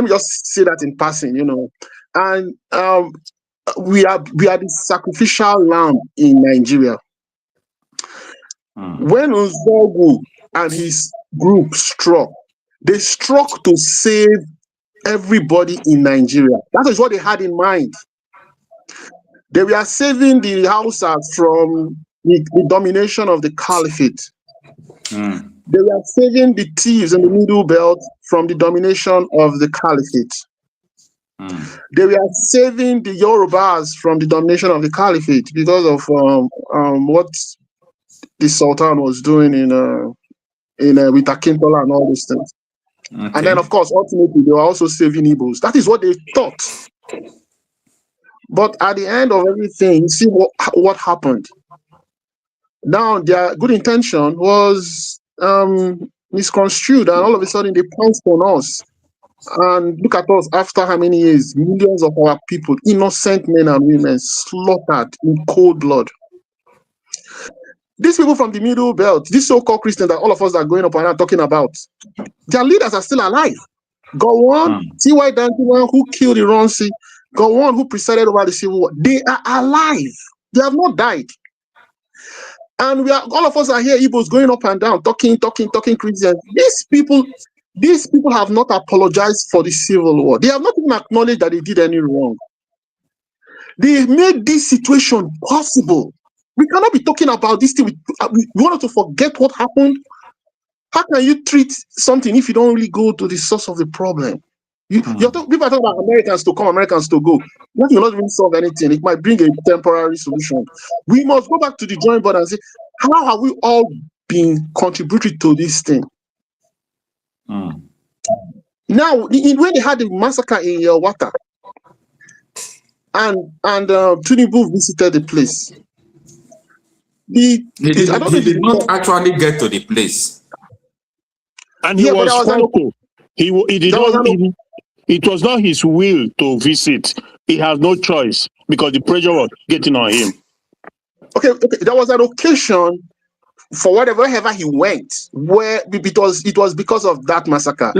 [SPEAKER 12] just say that in passing, and we are the sacrificial lamb in Nigeria. When Nzogu and his group struck. They struck to save everybody in Nigeria. That is what they had in mind. They were saving the Hausas from the domination of the caliphate. They were saving the thieves in the Middle Belt from the domination of the caliphate. They were saving the Yorubas from the domination of the caliphate because of what the Sultan was doing with Akintola and all these things. And then, of course, ultimately, they were also saving Igbos. That is what they thought. But at the end of everything, you see what happened. Now, their good intention was misconstrued, and all of a sudden, they pounced on us. And look at us after how many years? Millions of our people, innocent men and women, slaughtered in cold blood. These people from the Middle Belt, these so-called Christians that all of us are going up and are talking about, their leaders are still alive. Gowon, T.Y. Danjuma, who killed Ironsi, Gowon, who presided over the Civil War, they are alive. They have not died. And all of us are here, Igbos, going up and down, talking Christians. These people have not apologized for the Civil War. They have not even acknowledged that they did any wrong. They made this situation possible. We cannot be talking about this thing. We want to forget what happened. How can you treat something if you don't really go to the source of the problem? People are talking about Americans to come, Americans to go. That will not really solve anything. It might bring a temporary solution. We must go back to the drawing board and say, how have we all been contributing to this thing? Now, when they had the massacre in Yelwata, and Tinubu visited the place, he did
[SPEAKER 1] not actually get to the place.
[SPEAKER 6] And he was forced. It was not his will to visit. He has no choice because the pressure was getting on him.
[SPEAKER 12] Okay. There was an occasion for wherever he went, where it was because of that massacre.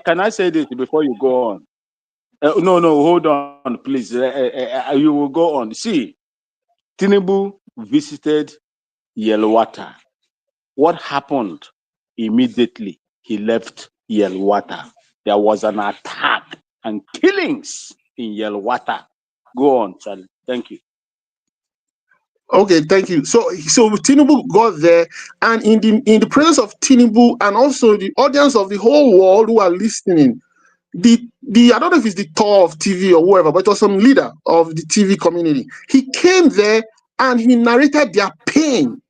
[SPEAKER 4] Can I say this before you go on? No, hold on, please. You will go on. See, Tinubu visited Yelwata. What happened immediately? He left Yelwata. There was an attack and killings in Yelwata. Go on, Charlie. Thank you.
[SPEAKER 12] Okay, thank you. So Tinubu got there, and in the presence of Tinubu and also the audience of the whole world who are listening, I don't know if it's the tour of TV or whoever, but it was some leader of the TV community. He came there and he narrated their pain.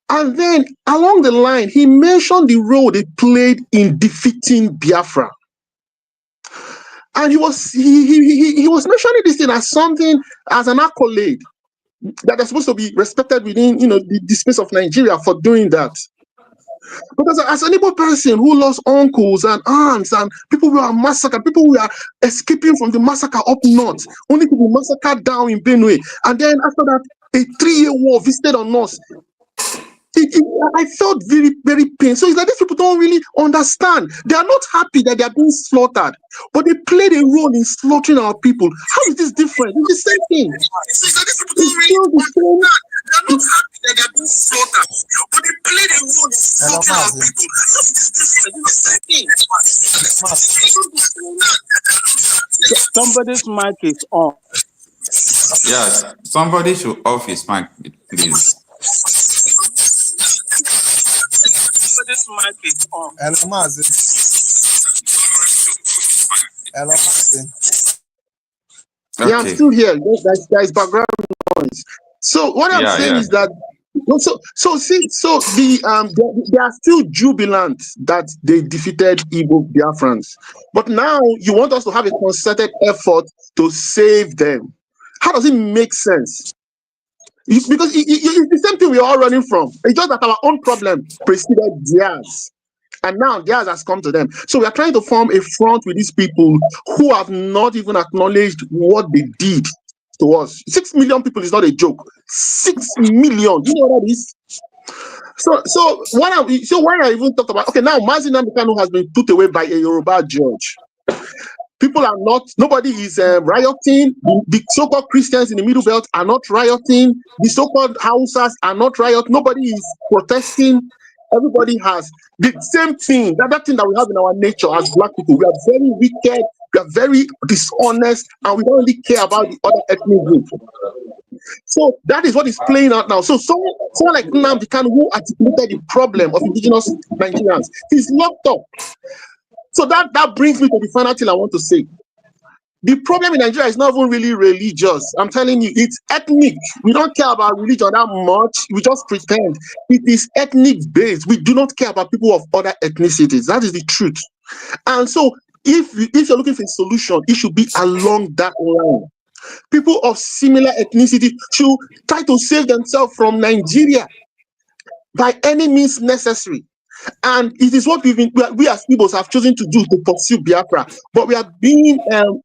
[SPEAKER 12] And then along the line, he mentioned the role they played in defeating Biafra. And he was mentioning this thing as something, as an accolade that they're supposed to be respected within, the space of Nigeria for doing that. Because as an Igbo person who lost uncles and aunts and people who are massacred, people who are escaping from the massacre up north, only to be massacred down in Benue, and then after that, a 3-year war visited on us. I felt very, very pain. So it's like these people don't really understand. They are not happy that they are being slaughtered, but they played a role in slaughtering our people. How is this different? It's the same thing. It's like these people don't really understand. They are not happy that they are being slaughtered, but they played a role in slaughtering our people. How is this different? It's the same thing.
[SPEAKER 4] Somebody's mic is on.
[SPEAKER 1] Yes, somebody should off his mic, please.
[SPEAKER 4] Somebody's mic is on.
[SPEAKER 12] Yeah, I'm still here. There's background noise. So what I'm saying is that they are still jubilant that they defeated Igbo Biafrans. But now you want us to have a concerted effort to save them. How does it make sense? Because it's the same thing we're all running from. It's just that our own problem preceded theirs. And now theirs has come to them. So we are trying to form a front with these people who have not even acknowledged what they did to us. 6 million people is not a joke. 6 million. Do you know what that is? So when I even talked about, okay, now Mazi Nnamdi Kanu has been put away by a Yoruba judge. People are not, nobody is rioting. The so-called Christians in the Middle Belt are not rioting. The so-called Hausas are not rioting. Nobody is protesting. Everybody has the same thing, that thing that we have in our nature as Black people. We are very wicked, we are very dishonest, and we don't really care about the other ethnic group. So that is what is playing out now. So someone like Nnamdi Kanu, who articulated the problem of indigenous Nigerians, he's locked up. So that brings me to the final thing I want to say. The problem in Nigeria is not even really religious. I'm telling you, it's ethnic. We don't care about religion that much. We just pretend. It is ethnic based. We do not care about people of other ethnicities. That is the truth. And so if you're looking for a solution, it should be along that line. People of similar ethnicity should try to save themselves from Nigeria by any means necessary. And it is what we as Igbos have chosen to do, to pursue Biafra. But we are being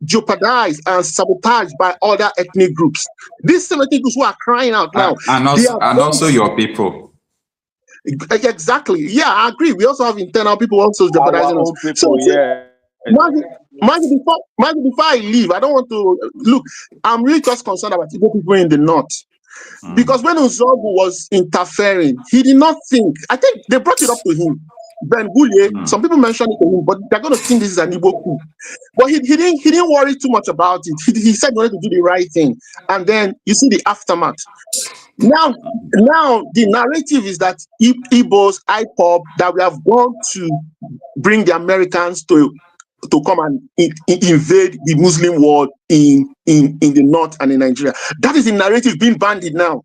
[SPEAKER 12] jeopardized and sabotaged by other ethnic groups. These same ethnic groups who are crying out now.
[SPEAKER 1] And also your people.
[SPEAKER 12] Exactly. Yeah, I agree. We also have internal people also jeopardizing us.
[SPEAKER 4] People,
[SPEAKER 12] Maggie, before I leave, I don't want to look. I'm really just concerned about Igbo people in the north. Because when Uzogu was interfering, he did not think. I think they brought it up to him. Ben Gulie, some people mentioned it to him, but they're going to think this is an Igbo coup. But he didn't worry too much about it. He said he wanted to do the right thing. And then you see the aftermath. Now the narrative is that Igbos, IPOB, that we have gone to bring the Americans to come and invade the Muslim world in the north and in Nigeria. That is the narrative being bandied now.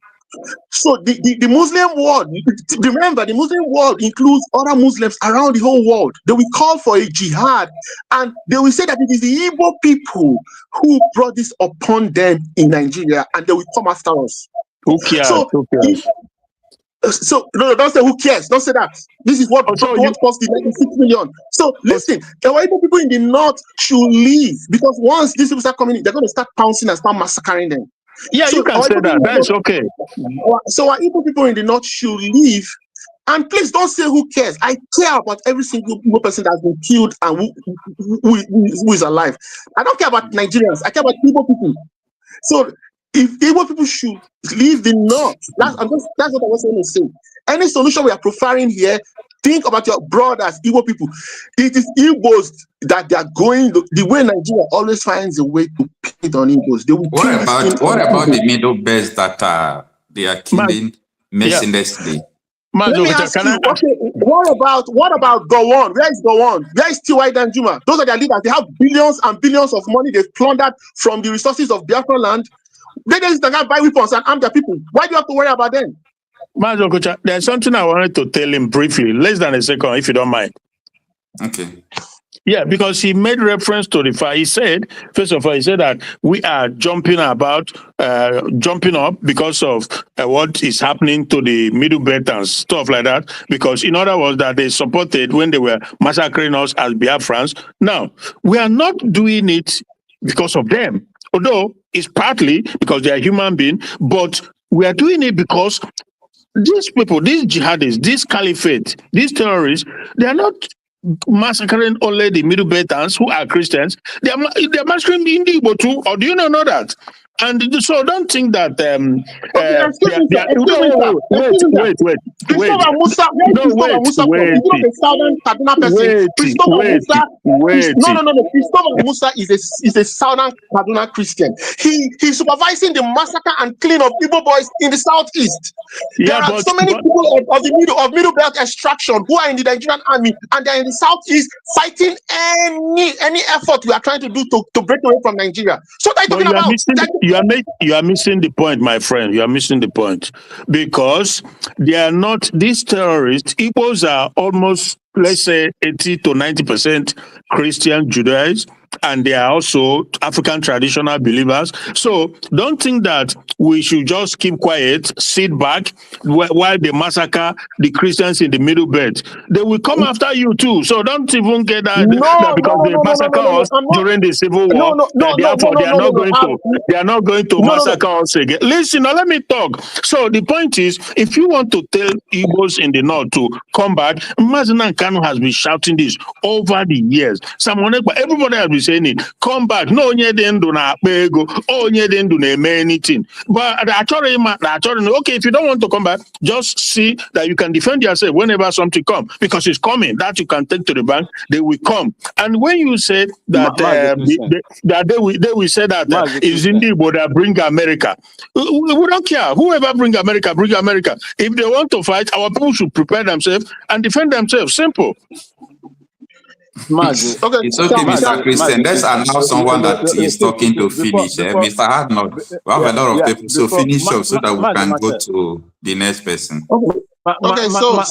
[SPEAKER 12] So the Muslim world, remember, the Muslim world includes other Muslims around the whole world. They will call for a jihad, and they will say that it is the Igbo people who brought this upon them in Nigeria, and they will come after us.
[SPEAKER 6] Who cares?
[SPEAKER 12] So no, don't say who cares. Don't say that. This is what cost the 96 million. So listen, the Igbo people in the north should leave, because once these people start coming in, they're going to start pouncing and start massacring them.
[SPEAKER 6] Yeah, so you can say that. That's okay.
[SPEAKER 12] So our Igbo people in the north should leave. And please don't say who cares. I care about every single Igbo person that has been killed and who is alive. I don't care about Nigerians. I care about Igbo people. So if Igbo people should leave the north, that's what I was going to say. Any solution we are profiling here, think about your brothers, Igbo people. It is Igbos that they are going the way Nigeria always finds a way to pit on Igbos. They will
[SPEAKER 1] what about the Middle Belts that they are killing mercilessly?
[SPEAKER 12] Let me ask you, okay, what about Gowon? Where is Gowon? Where is T.Y. Danjuma? Those are their leaders. They have billions and billions of money they've plundered from the resources of Biafra land. They just buy weapons and arm their people. Why do you have to worry about them?
[SPEAKER 6] There's something I wanted to tell him briefly, less than a second, if you don't mind.
[SPEAKER 1] Okay.
[SPEAKER 6] Yeah, because he made reference to the fact. He said, first of all, he said that we are jumping up because of what is happening to the Middle Belt and stuff like that. Because in other words, that they supported when they were massacring us as Biafrans. Now, we are not doing it because of them, although it's partly because they are human beings, but we are doing it because these people, these jihadists, this caliphate, these terrorists, they are not massacring only the Middle Beltans who are Christians. They are massacring the Igbo too. Or do you not know that? And so don't think that
[SPEAKER 12] Wait.
[SPEAKER 6] Christopher
[SPEAKER 12] Musa is a southern Kaduna Christian. He's supervising the massacre and killing of Igbo boys in the southeast. There are so many people of Middle Belt extraction who are in the Nigerian army, and they're in the southeast fighting any effort we are trying to do to break away from Nigeria. So what are you talking about?
[SPEAKER 6] You are missing the point, my friend. You are missing the point, because they are not these terrorists. Igbos are almost, let's say, 80 to 90% Christian Judaizers, and they are also African traditional believers. So don't think that we should just keep quiet, sit back while they massacre the Christians in the Middle Belt. They will come after you too. So don't even get that because they massacre us during the Civil War. Therefore, they are not going to massacre us again. Listen, now let me talk. So the point is, if you want to tell Igbos in the north to come back, Mazen Kanu has been shouting this over the years. Everybody has been saying training. Come back. No onye dị ndụ na-akpa ego. Onye dị ndụ na-eme anything. But okay, if you don't want to come back, just see that you can defend yourself whenever something comes, because it's coming. That you can take to the bank. They will come. And when you said that they will say that it's in the border bring America. We don't care. Whoever bring America, bring America. If they want to fight, our people should prepare themselves and defend themselves. Simple.
[SPEAKER 1] Okay, it's okay, Mr. Christian. Let's allow someone that is talking to finish. Mr. Hardnot, we have a lot of people, so finish up so that we can go to the next person.
[SPEAKER 9] Okay,
[SPEAKER 4] so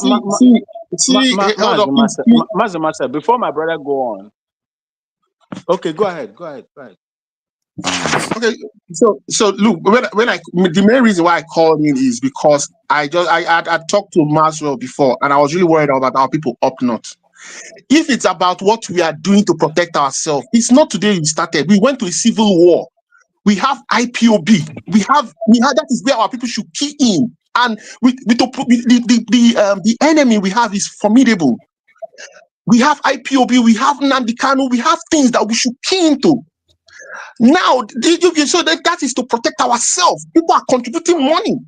[SPEAKER 4] before my brother go on. Okay, go ahead.
[SPEAKER 12] Okay, so look, the main reason why I called in is because I talked to Maswell before, and I was really worried about our people up north. If it's about what we are doing to protect ourselves, it's not today we started. We went to a civil war. We have IPOB. We have that is where our people should key in. And the enemy we have is formidable. We have IPOB, we have Nnamdi Kanu, we have things that we should key into. Now, so that is to protect ourselves. People are contributing money.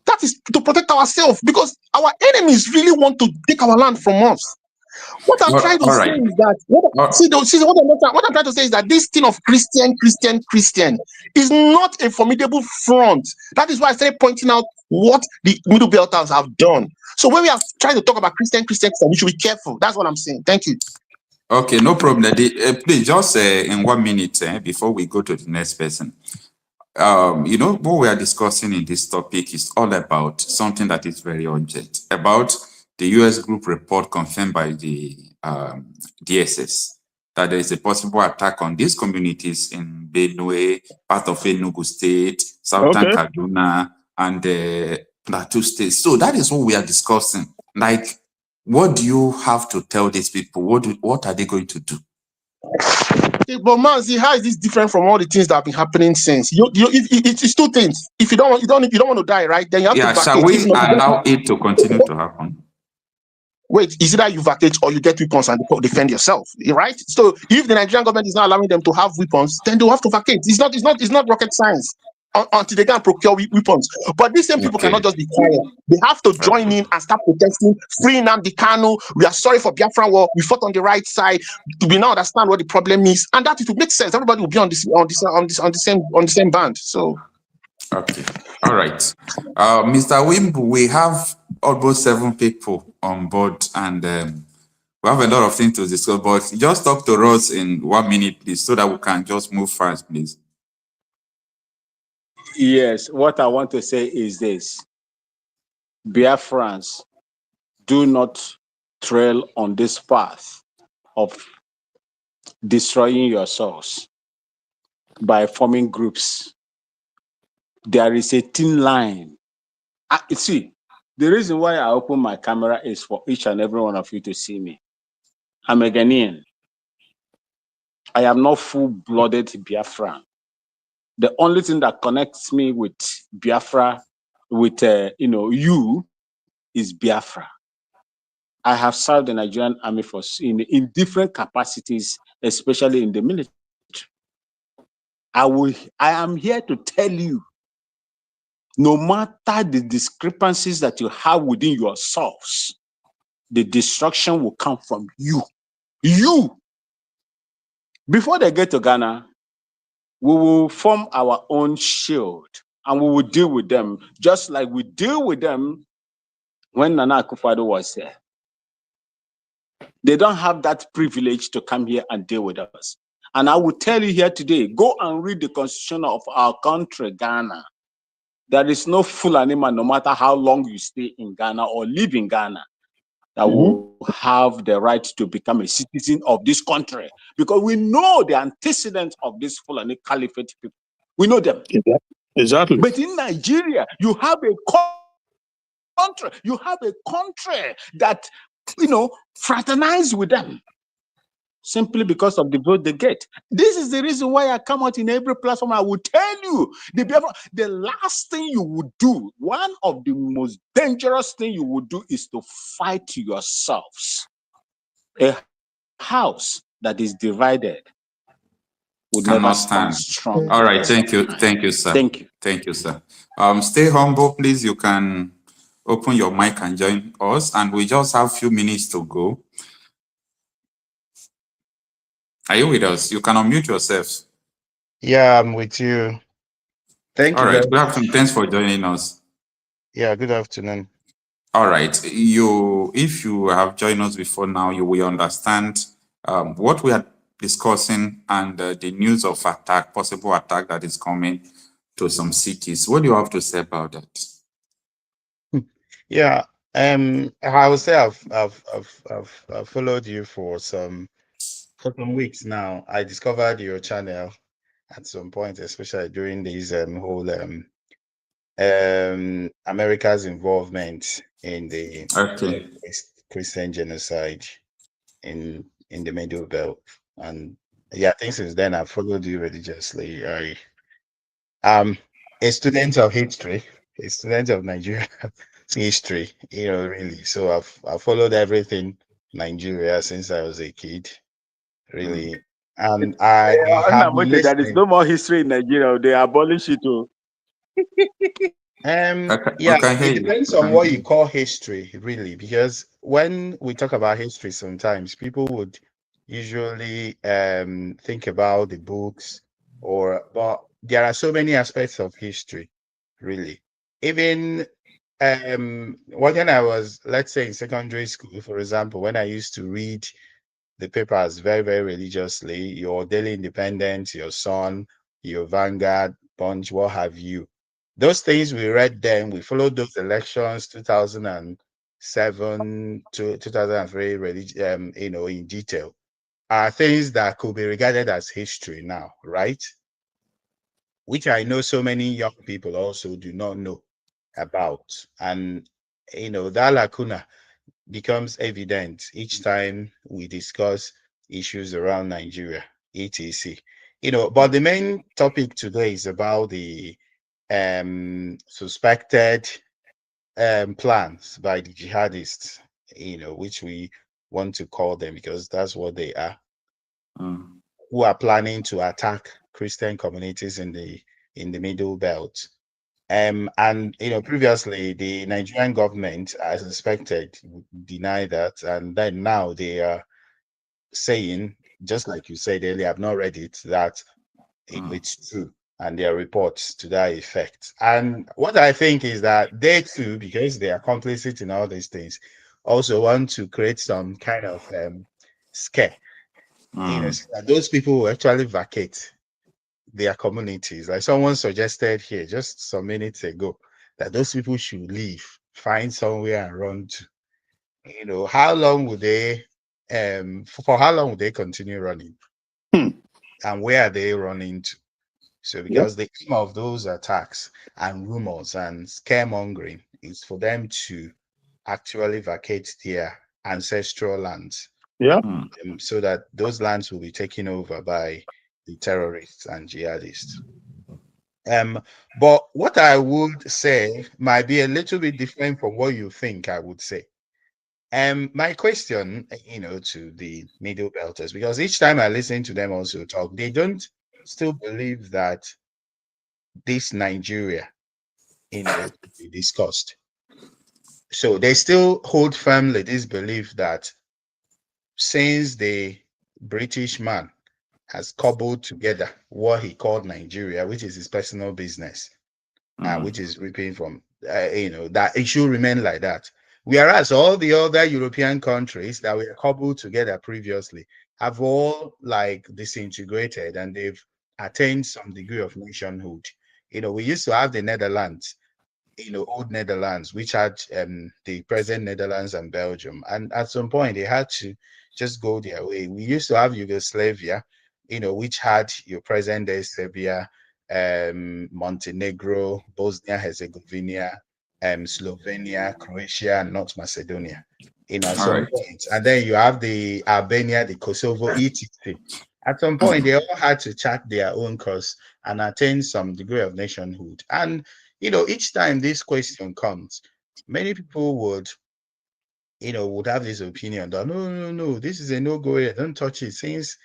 [SPEAKER 12] That is to protect ourselves because our enemies really want to take our land from us. What I'm trying to say is that what I'm trying to say is that this thing of Christian is not a formidable front. That is why I started pointing out what the Middle Belters have done. So when we are trying to talk about Christian, we should be careful. That's what I'm saying. Thank you.
[SPEAKER 1] Okay, no problem. Please just in 1 minute before we go to the next person. You know, what we are discussing in this topic is all about something that is very urgent, about the U.S. group report confirmed by the DSS that there is a possible attack on these communities in Benue, part of Enugu State, Southern Kaduna, and Plateau State. So that is what we are discussing. Like, what do you have to tell these people? What are they going to do?
[SPEAKER 12] Okay, but Manzi, how is this different from all the things that have been happening since? It's two things. If you don't want to die, right? Then you have to vacate.
[SPEAKER 1] Shall we allow it to continue to happen?
[SPEAKER 12] Wait, is it that you vacate or you get weapons and defend yourself, right? So if the Nigerian government is not allowing them to have weapons, then they'll have to vacate. It's not rocket science until they can procure weapons. But these same people cannot just be quiet. They have to join in and start protesting, free Nnamdi Kanu. We are sorry for Biafran war. We fought on the right side. We now understand what the problem is, and that it will make sense. Everybody will be on the same band. So.
[SPEAKER 1] Okay. All right. Mr. Wimbu, we have almost 7 people on board, and we have a lot of things to discuss, but just talk to us in 1 minute, please, so that we can just move fast, please.
[SPEAKER 4] Yes, what I want to say is this. Biafrans, do not trail on this path of destroying yourselves by forming groups. There is a thin line. See, the reason why I open my camera is for each and every one of you to see me. I'm a Ghanaian. I am not full-blooded Biafran. The only thing that connects me with Biafra, with you, is Biafra. I have served the Nigerian Army Force in different capacities, especially in the military. I am here to tell you, no matter the discrepancies that you have within yourselves, the destruction will come from you. You. Before they get to Ghana, we will form our own shield and we will deal with them just like we deal with them when Nana Akufo-Addo was here. They don't have that privilege to come here and deal with us. And I will tell you here today, go and read the constitution of our country, Ghana. There is no full animal, no matter how long you stay in Ghana or live in Ghana, that will have the right to become a citizen of this country. Because we know the antecedents of this Fulani Caliphate people. We know them.
[SPEAKER 6] Exactly.
[SPEAKER 4] But in Nigeria, you have a country. You have a country that, fraternize with them. Simply because of the vote they get. This is the reason why I come out in every platform. I will tell you, the last thing you would do, one of the most dangerous things you would do is to fight yourselves. A house that is divided would
[SPEAKER 1] Cannot
[SPEAKER 4] never
[SPEAKER 1] stand.
[SPEAKER 4] stand strong.
[SPEAKER 1] All right, thank you, sir.
[SPEAKER 4] Thank you.
[SPEAKER 1] Thank you, sir. Stay humble, please. You can open your mic and join us, and we just have a few minutes to go. Are you with us? You can unmute yourselves.
[SPEAKER 13] Yeah, I'm with you. Thank
[SPEAKER 1] All
[SPEAKER 13] you
[SPEAKER 1] right,
[SPEAKER 13] very
[SPEAKER 1] good
[SPEAKER 13] much.
[SPEAKER 1] afternoon. Thanks for joining us.
[SPEAKER 13] Yeah, good afternoon.
[SPEAKER 1] All right, if you have joined us before now, you will understand what we are discussing and the news of attack, possible attack that is coming to some cities. What do you have to say about that?
[SPEAKER 13] Yeah, I would say I've followed you for some weeks now. I discovered your channel at some point, especially during these whole America's involvement in the Christian genocide in the Middle Belt. And yeah, I think since then I've followed you religiously. I am a student of history, a student of Nigeria history, really. So I've followed everything Nigeria since I was a kid, really. And I have been
[SPEAKER 4] There is
[SPEAKER 13] listening.
[SPEAKER 4] no more history in Nigeria. They abolish it too.
[SPEAKER 13] Yeah, it depends on what you call history, really, because when we talk about history, sometimes people would usually think about the books, but there are so many aspects of history, really. Even when I was, let's say, in secondary school, for example, when I used to read the papers very, very religiously, your Daily Independent, your Sun, your Vanguard, Punch, what have you. Those things we read then, we followed those elections, 2007 to 2003, in detail, are things that could be regarded as history now, right? Which I know so many young people also do not know about. And, that lacuna becomes evident each time we discuss issues around Nigeria, etc. But the main topic today is about the suspected plans by the jihadists, which we want to call them because that's what they are, who are planning to attack Christian communities in the Middle Belt. And previously the Nigerian government, as expected, would deny that, and then now they are saying, just like you said earlier, I've not read it, that it's true, and there are reports to that effect. And what I think is that they too, because they are complicit in all these things, also want to create some kind of scare. So that those people will actually vacate their communities. Like someone suggested here just some minutes ago, that those people should leave, find somewhere and run to. How long would they for how long would they continue running? And where are they running to? So because the aim of those attacks and rumors and scaremongering is for them to actually vacate their ancestral lands.
[SPEAKER 6] Yeah.
[SPEAKER 13] So that those lands will be taken over by the terrorists and jihadists. But what I would say might be a little bit different from what you think I would say. My question, to the Middle Belters, because each time I listen to them also talk, they don't still believe that this Nigeria, be discussed. So they still hold firmly this belief that since the British man has cobbled together what he called Nigeria, which is his personal business, which is reaping from, that it should remain like that. Whereas all the other European countries that were cobbled together previously have all disintegrated, and they've attained some degree of nationhood. We used to have the Netherlands, old Netherlands, which had the present Netherlands and Belgium. And at some point, they had to just go their way. We used to have Yugoslavia, which had your present day Serbia, Montenegro, Bosnia Herzegovina, Slovenia, Croatia, and North Macedonia. At some point, and then you have the Albania, the Kosovo, etc. At some point, they all had to chart their own course and attain some degree of nationhood. And each time this question comes, many people would have this opinion that no, this is a no-go here, don't touch it, since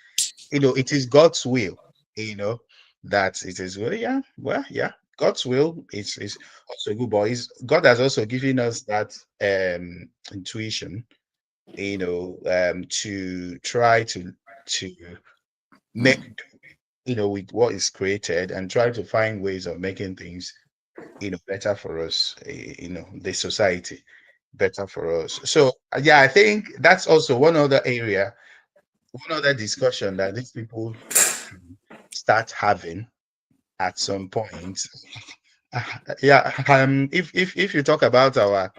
[SPEAKER 13] it is God's will, that it is well, yeah. God's will is also good, but God has also given us that intuition, to try to make with what is created and try to find ways of making things better for us, the society better for us. So yeah, I think that's also one other discussion that these people start having at some point. Yeah, if you talk about our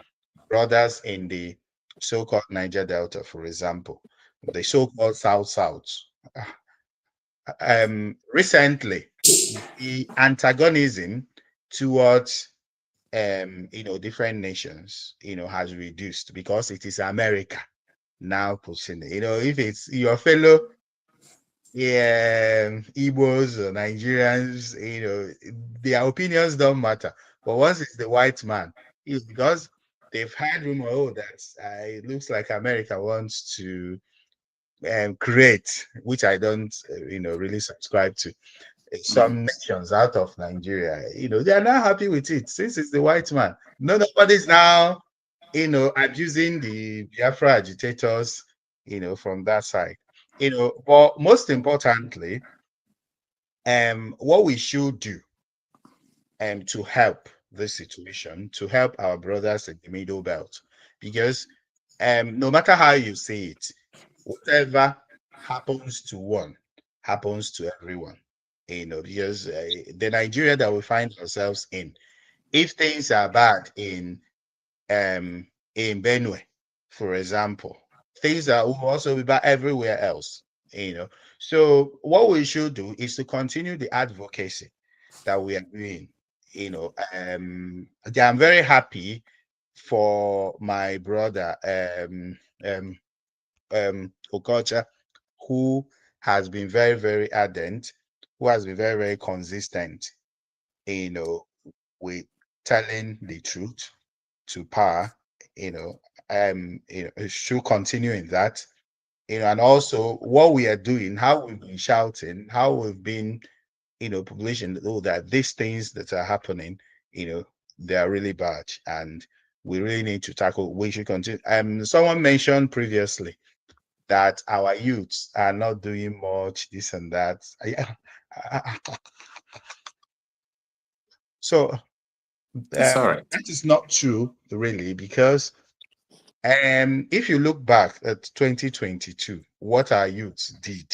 [SPEAKER 13] brothers in the so-called Niger Delta, for example, the so-called South, recently the antagonism towards different nations has reduced because it is America now pushing it. If it's your fellow Igbos or Nigerians, their opinions don't matter. But once it's the white man, it's because they've had rumor that it looks like America wants to create, which I don't, really subscribe to. Some nations out of Nigeria, they are not happy with it since it's the white man. Nobody's now, abusing the Biafra agitators, from that side. But most importantly, what we should do to help this situation, to help our brothers in the middle belt, because no matter how you see it, whatever happens to one happens to everyone. Because the Nigeria that we find ourselves in, if things are bad in Benue, for example, things that will also be bad everywhere else. So what we should do is to continue the advocacy that we are doing. I'm very happy for my brother Okocha, who has been very, very ardent, who has been very, very consistent, with telling the truth to power. It should continue in that. And also what we are doing, how we've been shouting, how we've been, publishing that these things that are happening, they are really bad, and we really need to tackle. We should continue. Someone mentioned previously that our youths are not doing much, this and that. So that is not true, really, because if you look back at 2022, what our youths did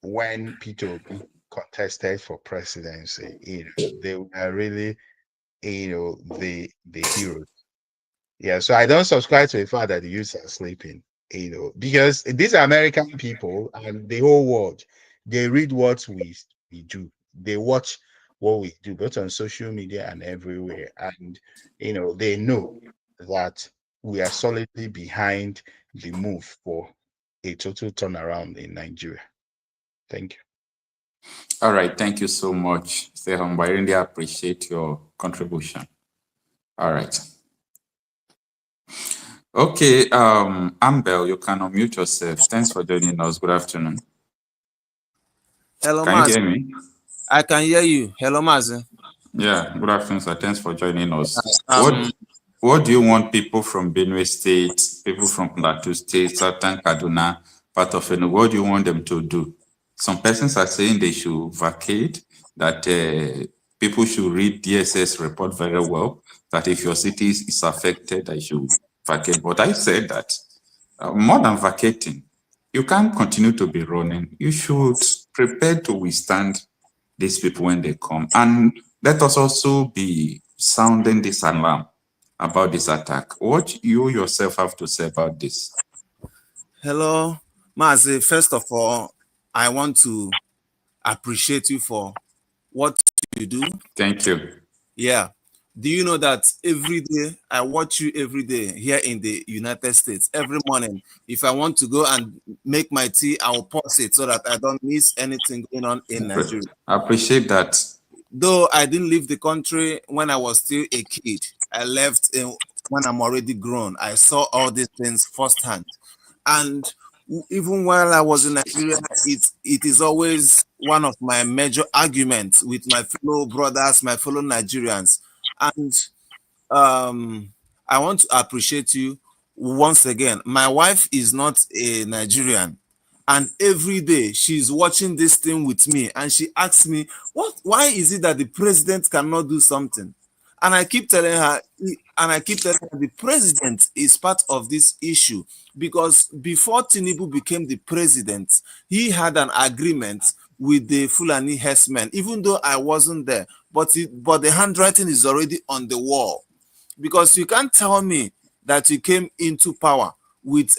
[SPEAKER 13] when Peter Obi contested for presidency, they were really, the heroes. Yeah, so I don't subscribe to the fact that the youths are sleeping, because these are American people and the whole world, they read what we do, they watch what we do, both on social media and everywhere, and they know that we are solidly behind the move for a total turnaround in Nigeria. Thank you.
[SPEAKER 1] All right, thank you so much, Steham. I really appreciate your contribution. All right. Okay, Ambel, you can unmute yourself. Thanks for joining us. Good afternoon.
[SPEAKER 14] Hello,
[SPEAKER 1] can
[SPEAKER 14] Maz.
[SPEAKER 1] You hear me?
[SPEAKER 14] I can hear you. Hello, Maz.
[SPEAKER 1] Yeah, good afternoon, sir. Thanks for joining us. What do you want people from Benue State, people from Plateau State, Southern Kaduna, part of Enugu, what do you want them to do? Some persons are saying they should vacate, that people should read DSS report very well, that if your city is affected, I should vacate. But I said that more than vacating, you can't continue to be running. You should prepare to withstand these people when they come. And let us also be sounding this alarm about this attack. What you yourself have to say about this?
[SPEAKER 14] Hello, Mazi. First of all, I want to appreciate you for what you do.
[SPEAKER 1] Thank you.
[SPEAKER 14] Yeah. Do you know that every day I watch you every day here in the United States? Every morning, if I want to go and make my tea, I will pause it so that I don't miss anything going on in Nigeria.
[SPEAKER 1] I appreciate that.
[SPEAKER 14] Though I didn't leave the country when I was still a kid, I left when I'm already grown. I saw all these things firsthand. And even while I was in Nigeria, it is always one of my major arguments with my fellow brothers, my fellow Nigerians. And I want to appreciate you once again. My wife is not a Nigerian, and every day she's watching this thing with me, and she asks me, why is it that the president cannot do something? And I keep telling her, the president is part of this issue, because before Tinubu became the president, he had an agreement with the Fulani herdsmen, even though I wasn't there, but the handwriting is already on the wall. Because you can't tell me that you came into power with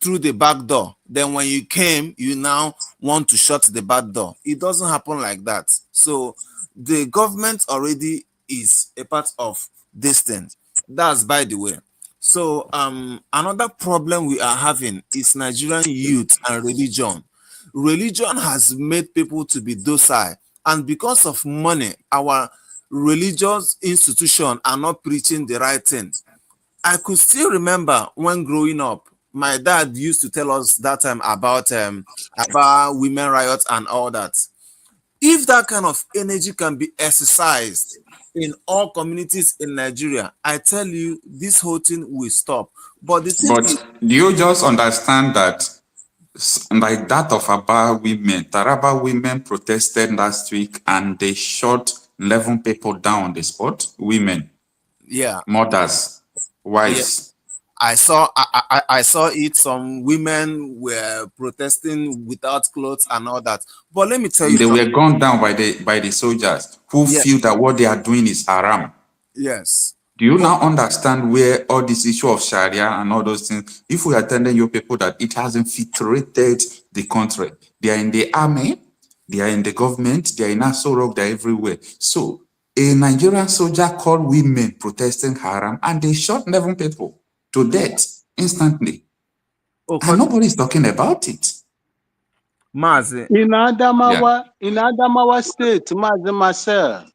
[SPEAKER 14] through the back door. Then when you came, you now want to shut the back door. It doesn't happen like that. So the government already is a part of this thing. That's by the way. So another problem we are having is Nigerian youth and religion. Religion has made people to be docile, and because of money, our religious institutions are not preaching the right thing. I could still remember when growing up, my dad used to tell us that time about women riots and all that. If that kind of energy can be exercised in all communities in Nigeria, I tell you, this whole thing will stop. But
[SPEAKER 1] do you just understand that, like that of Aba women, Taraba women protested last week and they shot 11 people down on the spot? Women, mothers, wives.
[SPEAKER 14] I saw it. Some women were protesting without clothes and all that. But let me tell you,
[SPEAKER 1] they were gunned down by the soldiers who feel that what they are doing is haram.
[SPEAKER 14] Yes.
[SPEAKER 1] Do you now understand where all this issue of Sharia and all those things, if we are telling you people that it has infiltrated the country, they are in the army, they are in the government, they are in Aso Rock, they are everywhere. So a Nigerian soldier called women protesting haram and they shot 11 people to death instantly. And nobody is talking about it.
[SPEAKER 4] Mazi. In Adamawa State, Mazi Marcel.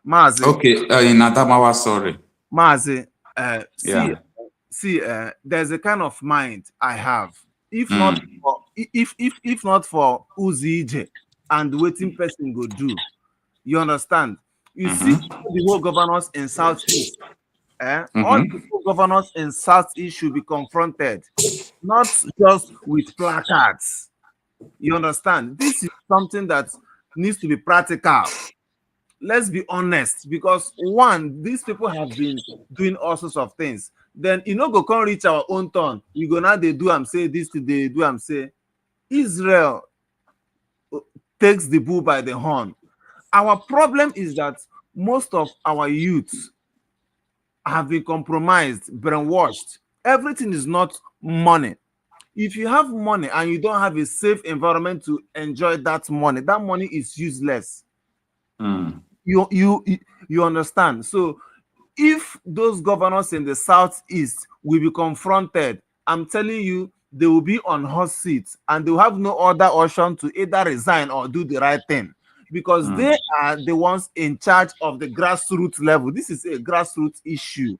[SPEAKER 14] Mazi.
[SPEAKER 1] Okay, in Adamawa, sorry.
[SPEAKER 14] Mazi, there's a kind of mind I have. If not for Uzi and waiting person go do, you understand? You see the whole governors in Southeast. All the governors in Southeast should be confronted, not just with placards. You understand? This is something that needs to be practical. Let's be honest, because one, these people have been doing all sorts of things. Then go come reach our own turn. We go now they do say this today, do say. Israel takes the bull by the horn. Our problem is that most of our youths have been compromised, brainwashed. Everything is not money. If you have money and you don't have a safe environment to enjoy that money is useless. You understand? So if those governors in the Southeast will be confronted, I'm telling you, they will be on hot seats and they will have no other option to either resign or do the right thing, because they are the ones in charge of the grassroots level. This is a grassroots issue.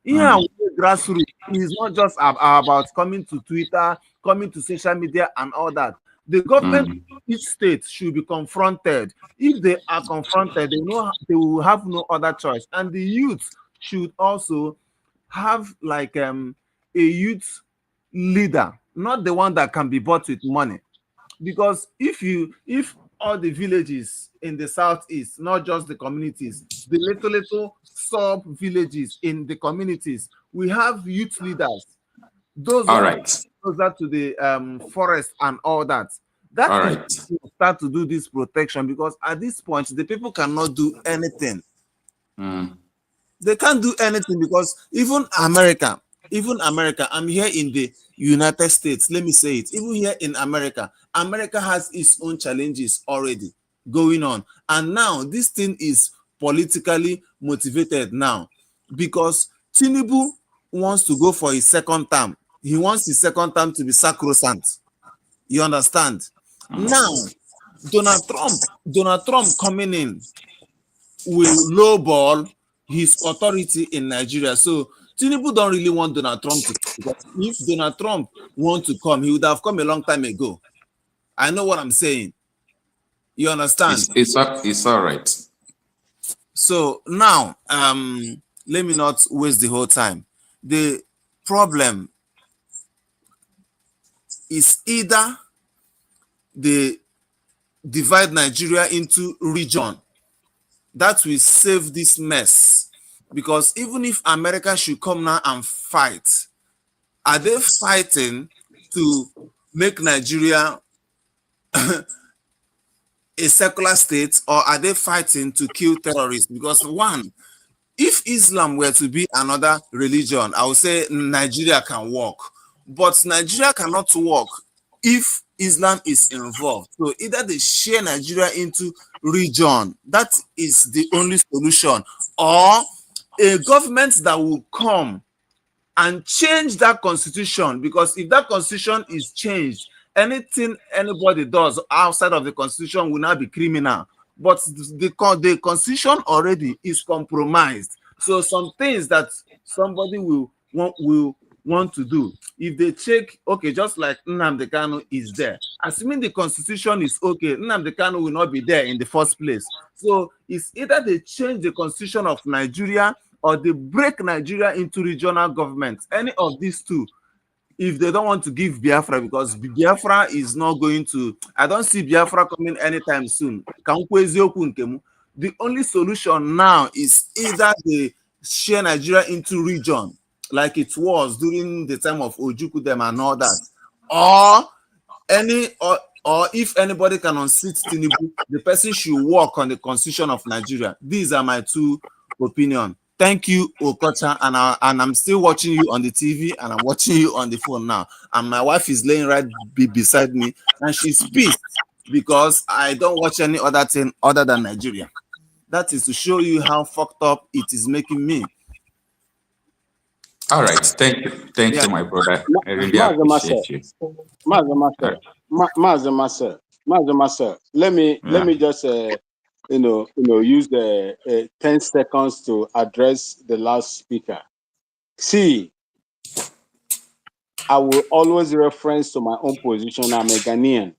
[SPEAKER 14] Grassroots is not just about coming to Twitter, coming to social media and all that. The government of each state should be confronted. If they are confronted, they will have no other choice. And the youth should also have like a youth leader, not the one that can be bought with money. Because if all the villages in the Southeast, not just the communities, the little sub villages in the communities, we have youth leaders. Those closer to the forest and all that. Is start to do this protection, because at this point the people cannot do anything. They can't do anything, because even America, I'm here in the United States, let me say it, even here in America has its own challenges already going on. And now this thing is politically motivated now, because Tinubu wants to go for his second term. He wants his second term to be sacrosanct. You understand? Now, Donald Trump coming in will lowball his authority in Nigeria. So Tinubu don't really want Donald Trump to come, because if Donald Trump want to come, he would have come a long time ago. I know what I'm saying. You understand?
[SPEAKER 1] It's all right.
[SPEAKER 14] So now, let me not waste the whole time. The problem is either they divide Nigeria into region. That will save this mess. Because even if America should come now and fight, are they fighting to make Nigeria a secular state, or are they fighting to kill terrorists? Because one, if Islam were to be another religion, I would say Nigeria can work. But Nigeria cannot work if Islam is involved. So either they share Nigeria into region, that is the only solution, or a government that will come and change that constitution, because if that constitution is changed, anything anybody does outside of the constitution will not be criminal. But the constitution already is compromised. So some things that somebody will want to do, if they check, okay, just like Nnamdi Kanu is there, assuming the constitution is okay, Nnamdi Kanu will not be there in the first place. So it's either they change the constitution of Nigeria or they break Nigeria into regional governments. Any of these two, if they don't want to give Biafra, because Biafra is not going to, I don't see Biafra coming anytime soon. The only solution now is either they share Nigeria into region, like it was during the time of Ojukwu them and all that, or if anybody can unseat Tinubu, the person should work on the constitution of Nigeria. These are my two opinions. Thank you, Okocha, and I'm still watching you on the TV, and I'm watching you on the phone now. And my wife is laying right beside me, and she's pissed because I don't watch any other thing other than Nigeria. That is to show you how fucked up it is making me.
[SPEAKER 1] All right, thank you, my brother. I really appreciate you.
[SPEAKER 4] Master, let me just use the 10 seconds to address the last speaker. See, I will always reference to my own position. I'm a Ghanaian.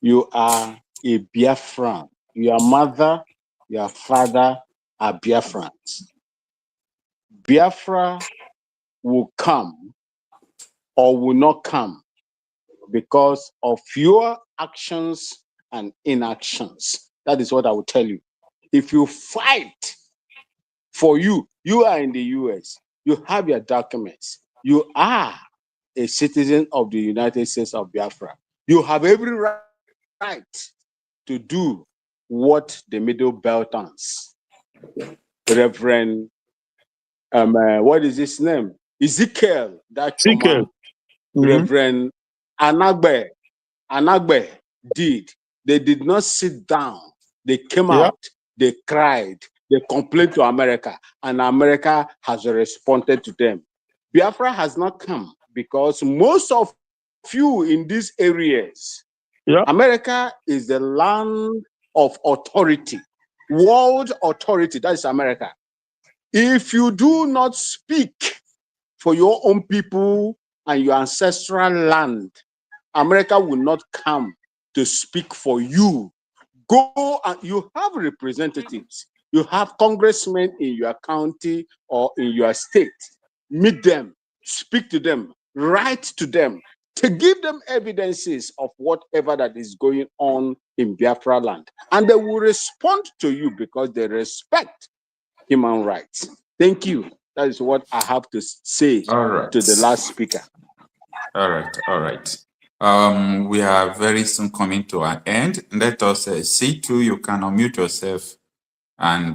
[SPEAKER 4] You are a Biafran. Your mother, your father are Biafrans. Biafra will come or will not come because of your actions and inactions. That is what I will tell you. If you fight for you are in the US, you have your documents, you are a citizen of the United States of Biafra. You have every right to do what the Middle Beltons, Reverend, what is his name? Ezekiel, that Choma, Reverend Anagbe did. They did not sit down. They came out, they cried, they complained to America, and America has responded to them. Biafra has not come because most of you in these areas, America is the land of authority, world authority. That is America. If you do not speak for your own people and your ancestral land, America will not come to speak for you. Go and you have representatives. You have congressmen in your county or in your state. Meet them, speak to them, write to them, to give them evidences of whatever that is going on in Biafra land. And they will respond to you because they respect human rights. Thank you. That is what I have to say to the last speaker.
[SPEAKER 1] All right. We are very soon coming to an end. Let us see to you can unmute yourself and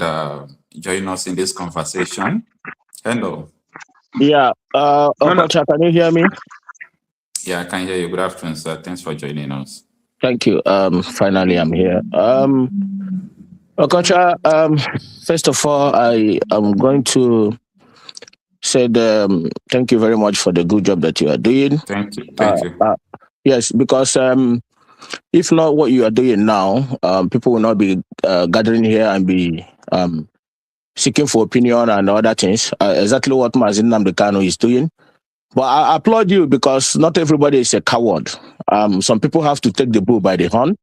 [SPEAKER 1] join us in this conversation. Hello.
[SPEAKER 6] Yeah. Okocha, can you hear me?
[SPEAKER 1] Yeah, I can hear you. Good afternoon, sir. Thanks for joining us.
[SPEAKER 6] Thank you. Finally, I'm here. Okocha, first of all, I am going to say thank you very much for the good job that you are doing.
[SPEAKER 1] Thank you.
[SPEAKER 6] Yes, because if not what you are doing now, people will not be gathering here and be seeking for opinion and other things. Exactly what Mazin Nnamdi Kanu is doing. But I applaud you because not everybody is a coward. Some people have to take the bull by the horn.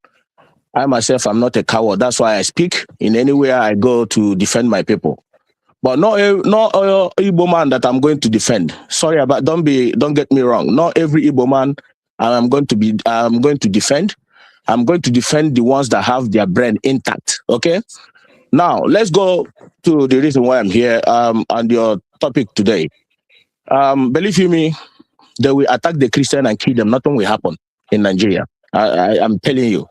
[SPEAKER 6] I myself am not a coward. That's why I speak in anywhere I go to defend my people. But not Igbo man that I'm going to defend. Sorry about. Don't get me wrong. Not every Igbo man I'm going to defend. I'm going to defend the ones that have their brain intact. Okay. Now let's go to the reason why I'm here. On your topic today. Believe you me, they will attack the Christian and kill them. Nothing will happen in Nigeria. I'm telling you.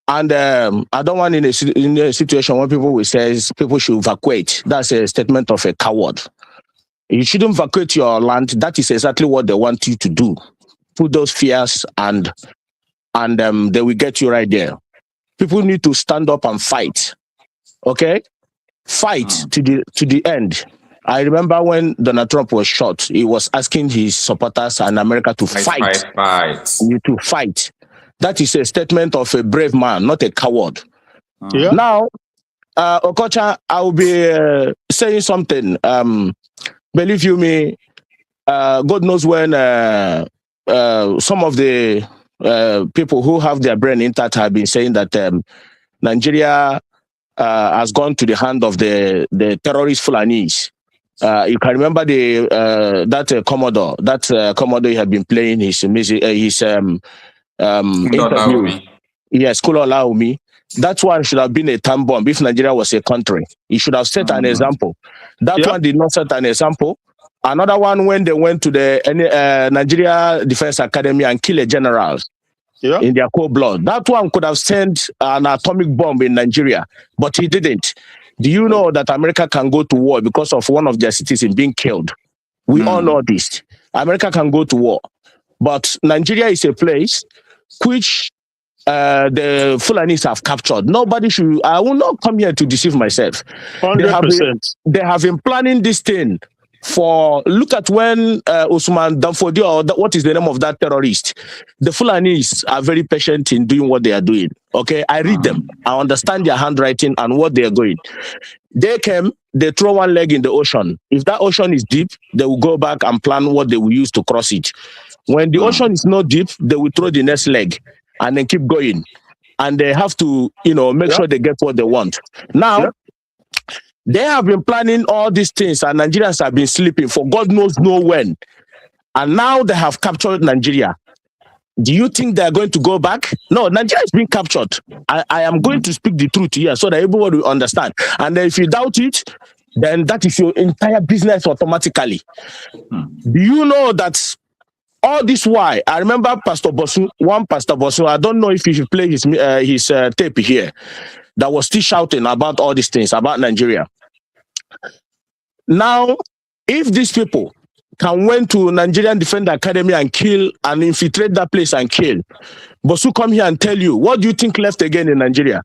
[SPEAKER 6] And I don't want in a situation where people will say people should evacuate. That's a statement of a coward. You shouldn't evacuate your land. That is exactly what they want you to do. Put those fears and they will get you right there. People need to stand up and fight. Okay? Fight to the end. I remember when Donald Trump was shot, he was asking his supporters and America to fight. You to fight. That is a statement of a brave man, not a coward. Yeah. Now, Okocha, I will be saying something. Believe you me, God knows when some of the people who have their brain intact have been saying that Nigeria has gone to the hand of the terrorist Fulanis. You can remember that Commodore. That Commodore had been playing his music, interview. Yes, Kulaumi. That one should have been a time bomb if Nigeria was a country. He should have set an example. That one did not set an example. Another one when they went to the Nigeria Defense Academy and killed a general in their cold blood. That one could have sent an atomic bomb in Nigeria, but he didn't. Do you know that America can go to war because of one of their citizens being killed? We all know this. America can go to war. But Nigeria is a place which the Fulanis have captured. Nobody should. I will not come here to deceive myself. 100%. They have been planning this thing for. Look at when Usman Danfodio, or what is the name of that terrorist? The Fulanis are very patient in doing what they are doing. Okay, I read them. I understand their handwriting and what they are doing. They came. They throw one leg in the ocean. If that ocean is deep, they will go back and plan what they will use to cross it. When the ocean is not deep, they will throw the next leg and then keep going. And they have to, make sure they get what they want. Now, they have been planning all these things and Nigerians have been sleeping for God knows no when. And now they have captured Nigeria. Do you think they're going to go back? No, Nigeria has been captured. I am going to speak the truth here so that everybody will understand. And if you doubt it, then that is your entire business automatically. Do you know that all this why? I remember Pastor Bosun, I don't know if you should play his tape here, that was still shouting about all these things, about Nigeria. Now, if these people can went to Nigerian Defense Academy and kill and infiltrate that place and kill, Bosu come here and tell you, what do you think left again in Nigeria?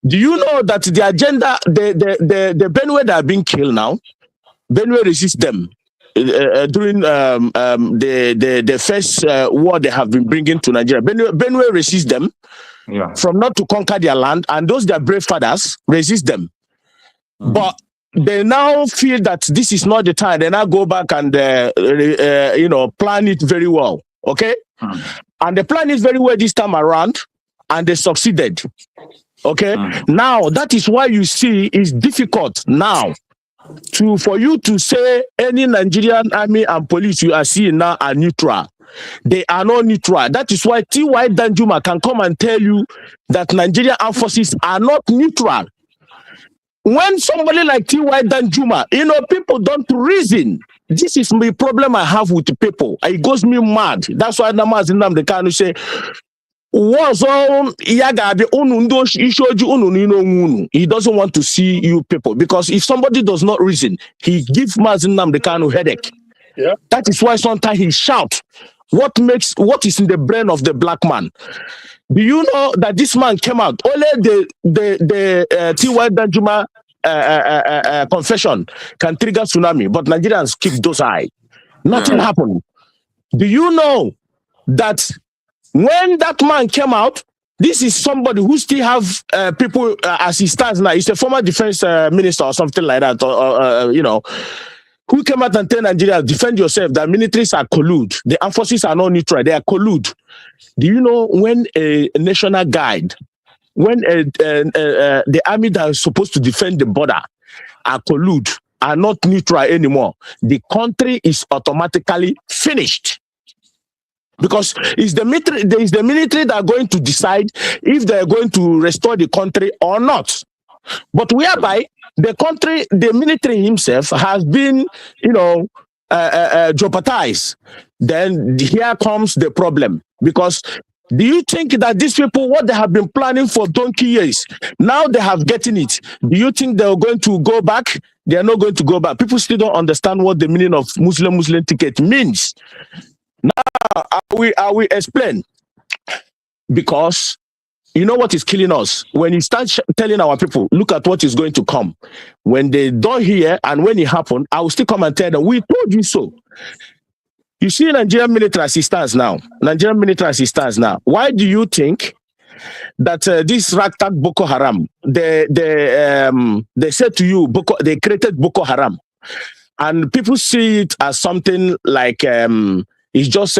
[SPEAKER 6] Do you know that the agenda, the Benue that are being killed now, Benue resist them during the first war they have been bringing to Nigeria. Benue resist them from not to conquer their land, and those their brave fathers resist them. But they now feel that this is not the time. They now go back and plan it very well. Okay, and they plan it very well this time around, and they succeeded. Okay, now that is why you see it's difficult now for you to say any Nigerian army and police you are seeing now are neutral. They are not neutral. That is why T.Y. Danjuma can come and tell you that Nigerian armed forces are not neutral. When somebody like T.Y. Danjuma, people don't reason. This is the problem I have with the people. It goes me mad. That's why Namaz the kind of say, he doesn't want to see you people, because if somebody does not reason, he gives Mazinam the kind of headache. Yeah. That is why sometimes he shouts. What is in the brain of the black man? Do you know that this man came out? Only the T.Y. Danjuma confession can trigger tsunami, but Nigerians keep those eyes. Nothing happened. Do you know that when that man came out, this is somebody who still have people as he stands now. He's a former defense minister or something like that, who came out and tell Nigeria, defend yourself, that militaries are collude. The armed forces are not neutral, they are collude. Do you know when a national guard, when the army that is supposed to defend the border are collude, are not neutral anymore, the country is automatically finished? Because it's the military that are going to decide if they're going to restore the country or not. But whereby the country, the military himself has been, jeopardized. Then here comes the problem. Because do you think that these people, what they have been planning for donkey years, now they have gotten it? Do you think they're going to go back? They are not going to go back. People still don't understand what the meaning of Muslim ticket means. Now, I will explain. Because you know what is killing us? When you start telling our people, look at what is going to come. When they don't hear and when it happens, I will still come and tell them, we told you so. You see Nigerian military assistance now. Why do you think that this ragtag Boko Haram, they said to you, they created Boko Haram. And people see it as something like it's just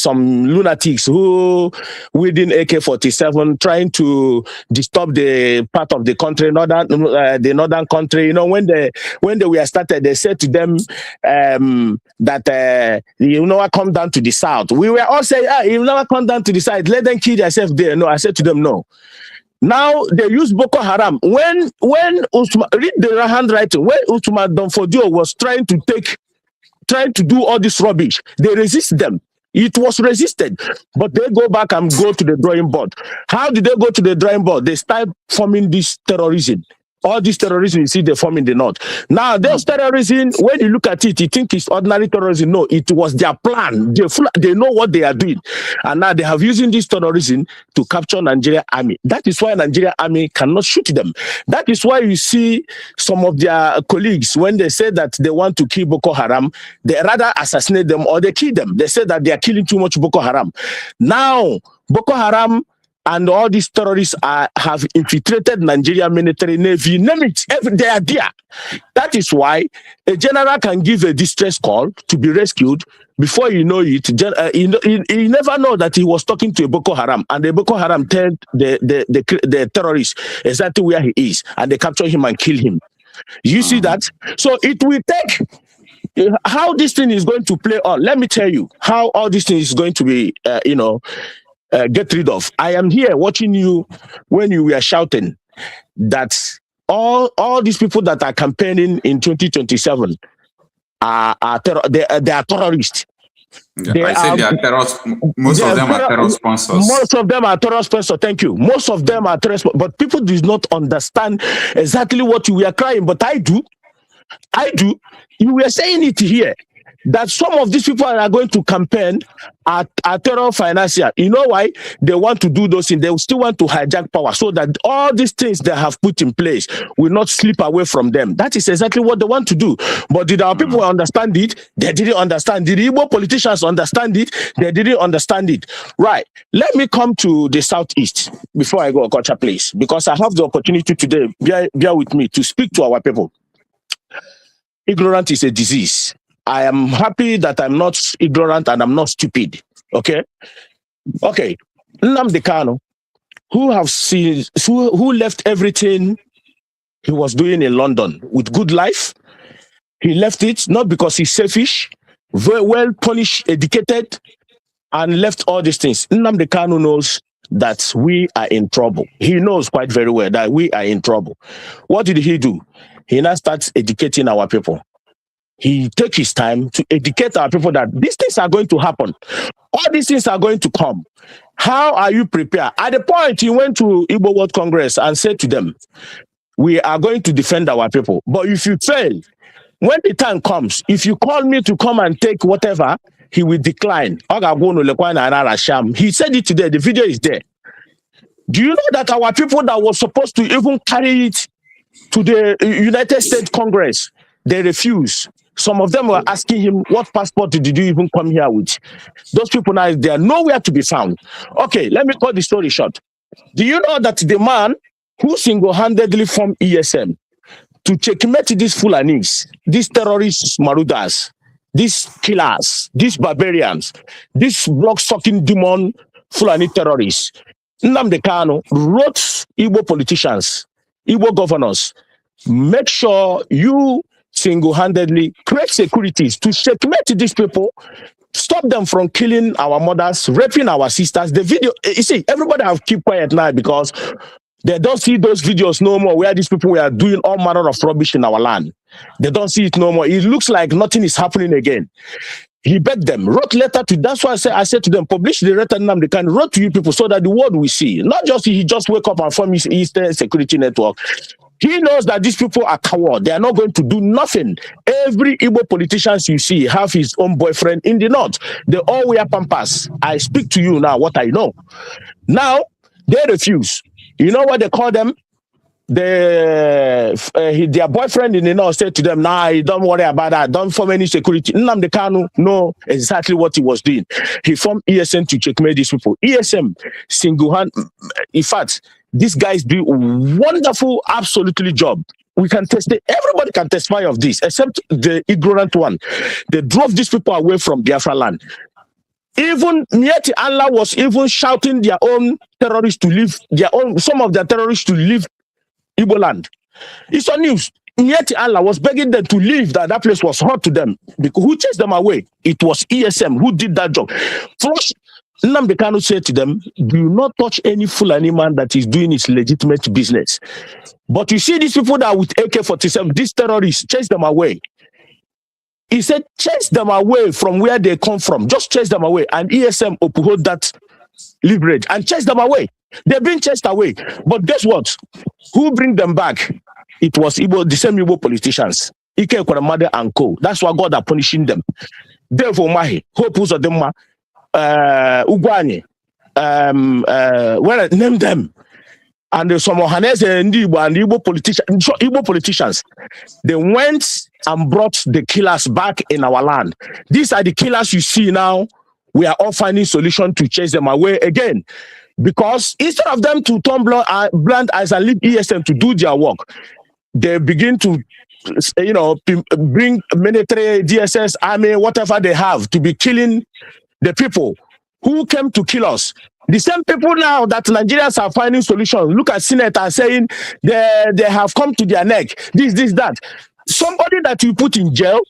[SPEAKER 6] some lunatics who within AK-47 trying to disturb the part of the country, the northern country. You know, when they were started, they said to them that you never come down to the south. We were all saying, you never come down to the south. Let them kill themselves there. No, I said to them, no. Now they use Boko Haram. When Usman, read the handwriting, when Usman Donfodio was trying to do all this rubbish, they resist them. It was resisted, but they go back and go to the drawing board. How did they go to the drawing board? They start forming this terrorism. All this terrorism, you see, they form in the north. Now, those terrorism, when you look at it, you think it's ordinary terrorism. No, it was their plan. They know what they are doing. And now they have using this terrorism to capture Nigerian army. That is why Nigerian army cannot shoot them. That is why you see some of their colleagues, when they say that they want to kill Boko Haram, they rather assassinate them or they kill them. They say that they are killing too much Boko Haram. Now, Boko Haram and all these terrorists have infiltrated Nigerian military, navy, name it, they are there. That is why a general can give a distress call to be rescued. Before you know it, he never know that he was talking to a Boko Haram, and the Boko Haram tell the terrorist exactly where he is, and they capture him and kill him. You see that? So it will take how this thing is going to play on. Let me tell you how all this thing is going to be, get rid of. I am here watching you when you were shouting that all these people that are campaigning in 2027 are terrorists.
[SPEAKER 1] Yeah, I said they are terrorists. Most of them are terror sponsors.
[SPEAKER 6] Most of them are terror sponsors. Thank you. Most of them are terror sponsors. But people do not understand exactly what you were crying. But I do. You were saying it here, that some of these people are going to campaign are terror financier. You know why? They want to do those things. They still want to hijack power so that all these things they have put in place will not slip away from them. That is exactly what they want to do. But did our people understand it? They didn't understand. Did the Igbo politicians understand it? They didn't understand it. Right. Let me come to the southeast before I go, Okocha, please, because I have the opportunity today, bear with me, to speak to our people. Ignorance is a disease. I am happy that I'm not ignorant and I'm not stupid. Okay? Nnamdi Kanu, who left everything he was doing in London with good life. He left it not because he's selfish, very well punished, educated, and left all these things. Nnamdi Kanu knows that we are in trouble. He knows quite very well that we are in trouble. What did he do? He now starts educating our people. He takes his time to educate our people that these things are going to happen. All these things are going to come. How are you prepared? At the point, he went to Igbo World Congress and said to them, we are going to defend our people. But if you fail, when the time comes, if you call me to come and take whatever, he will decline. He said it today. The video is there. Do you know that our people that were supposed to even carry it to the United States Congress, they refuse? Some of them were asking him, what passport did you even come here with? Those people now, they are nowhere to be found. Okay, let me cut the story short. Do you know that the man who single-handedly formed ESM to checkmate these Fulanis, these terrorists, marauders, these killers, these barbarians, these blood-sucking demon Fulani terrorists. Nnamdi Kanu wrote Igbo politicians, Igbo governors, make sure you single-handedly create securities to checkmate these people, stop them from killing our mothers, raping our sisters. The video, you see, everybody have keep quiet now because they don't see those videos no more where these people were doing all manner of rubbish in our land. They don't see it no more. It looks like nothing is happening again. He begged them, wrote letter to, that's why I said to them, publish the letter Nnamdi Kanu, wrote to you people so that the world will see. Not just he just wake up and form his Eastern Security Network. He knows that these people are cowards. They are not going to do nothing. Every Igbo politicians you see have his own boyfriend in the north. They all wear pampas. I speak to you now what I know. Now, they refuse. You know what they call them? Their boyfriend in the north said to them, nah, don't worry about that. Don't form any security. Nnamdi Kanu know exactly what he was doing. He formed ESM to checkmate these people. ESM, single hand, in fact, these guys do a wonderful, absolutely job. We can test it. Everybody can testify of this, except the ignorant one. They drove these people away from Biafra land. Even Mieti Allah was even shouting their own terrorists to leave, some of their terrorists to leave Igbo land. It's on news. Yet Allah was begging them to leave, that place was hot to them. Because who chased them away? It was ESM who did that job. First, Nnamdi Kanu said to them, do not touch any Fulani man that is doing his legitimate business. But you see these people that are with AK-47, these terrorists, chase them away. He said, chase them away from where they come from. Just chase them away. And ESM uphold that leverage and chase them away. They've been chased away. But guess what? Who bring them back? It was Igbo, the same Igbo politicians. Ike Ekweremade and co. That's why God are punishing them. Therefore, Mahi, Hope Uzodinma, Ugwani, name them. And some Ohanese and Igbo politicians, they went and brought the killers back in our land. These are the killers you see now. We are all finding solution to chase them away again. Because instead of them to turn blind eyes and leave ESM to do their work, they begin to, bring military, DSS, army, whatever they have to be killing the people who came to kill us. The same people now that Nigerians are finding solutions. Look at senators saying they have come to their neck. This, that. Somebody that you put in jail,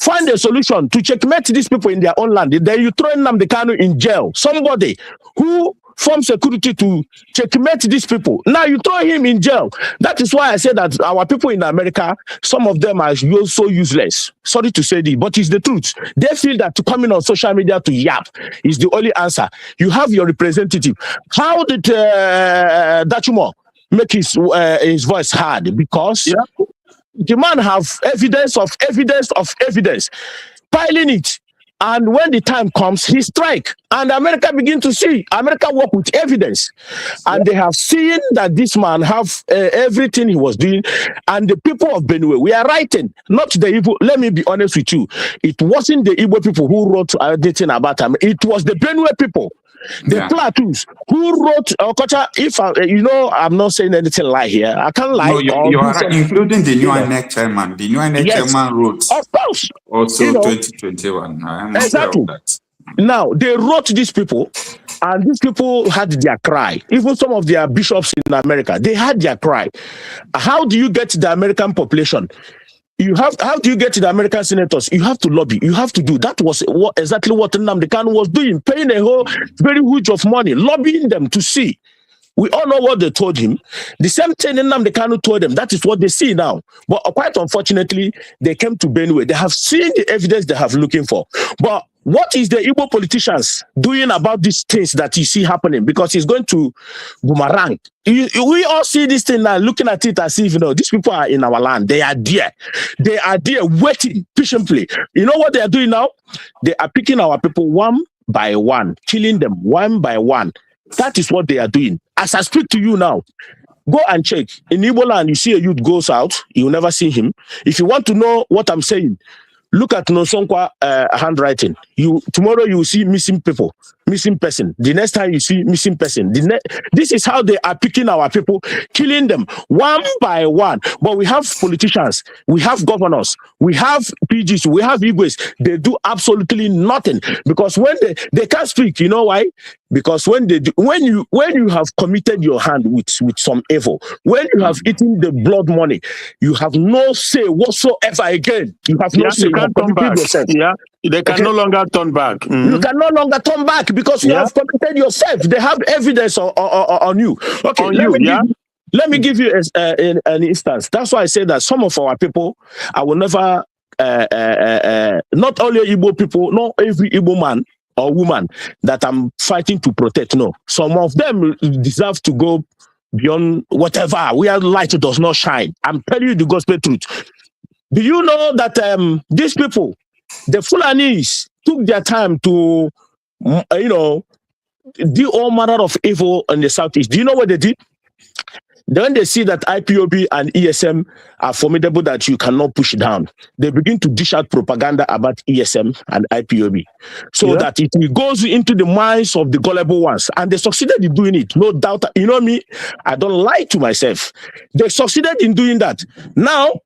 [SPEAKER 6] find a solution to checkmate these people in their own land. Then you throw Nnamdi Kanu in jail. Somebody who form security to checkmate these people. Now you throw him in jail. That is why I say that our people in America, some of them are so useless. Sorry to say this, but it's the truth. They feel that to come in on social media to yap is the only answer. You have your representative. How did Dachumo make his voice heard? Because the man have evidence, piling it. And when the time comes, he strike. And America begin to see. America work with evidence. And they have seen that this man have everything he was doing. And the people of Benue, we are writing, not the Igbo. Let me be honest with you. It wasn't the Igbo people who wrote anything about him. It was the Benue people. The Plateaus who wrote Okocha. If I'm not saying anything lie here. I can't lie.
[SPEAKER 1] No, you are right, including the new INEC chairman. The new INEC chairman wrote.
[SPEAKER 6] Of course.
[SPEAKER 1] Also, 2021. I am
[SPEAKER 6] exactly.
[SPEAKER 1] aware of that.
[SPEAKER 6] Now they wrote these people, and these people had their cry. Even some of their bishops in America, they had their cry. How do you get the American population? How do you get to the American senators? You have to lobby. You have to do. That was exactly what Nnamdi Kanu was doing, paying a whole very huge of money, lobbying them to see. We all know what they told him. The same thing Nnamdi Kanu told them. That is what they see now. But quite unfortunately, they came to Benue. They have seen the evidence they have looking for. But what is the Igbo politicians doing about these things that you see happening? Because it's going to boomerang. We all see this thing now, looking at it as if, these people are in our land. They are there. They are there waiting patiently. You know what they are doing now? They are picking our people one by one, killing them one by one. That is what they are doing. As I speak to you now, go and check. In Igbo land, you see a youth goes out, you will never see him. If you want to know what I'm saying, Look at Nosonkwa handwriting. Tomorrow you will see missing people, missing person. The next time you see missing person. This is how they are picking our people, killing them one by one. But we have politicians, we have governors, we have PGs, we have Igwes. They do absolutely nothing because when they can't speak. You know why? Because when you have committed your hand with some evil, when you have eaten the blood money, you have no say whatsoever again. You have no say. You can't turn back. Yeah, they can no longer turn back. You can no longer turn back because you have committed yourself. They have evidence on you. Okay, let me give you an instance. That's why I say that some of our people, I will never, not only Igbo people, not every Igbo man or woman that I'm fighting to protect. No, some of them deserve to go beyond whatever where light does not shine. I'm telling you the gospel truth. Do you know that these people, the Fulanis, took their time to, do all manner of evil in the southeast? Do you know what they did? Then they see that IPOB and ESM are formidable that you cannot push down. They begin to dish out propaganda about ESM and IPOB so that it goes into the minds of the gullible ones. And they succeeded in doing it, no doubt. You know me, I don't lie to myself. They succeeded in doing that. Now,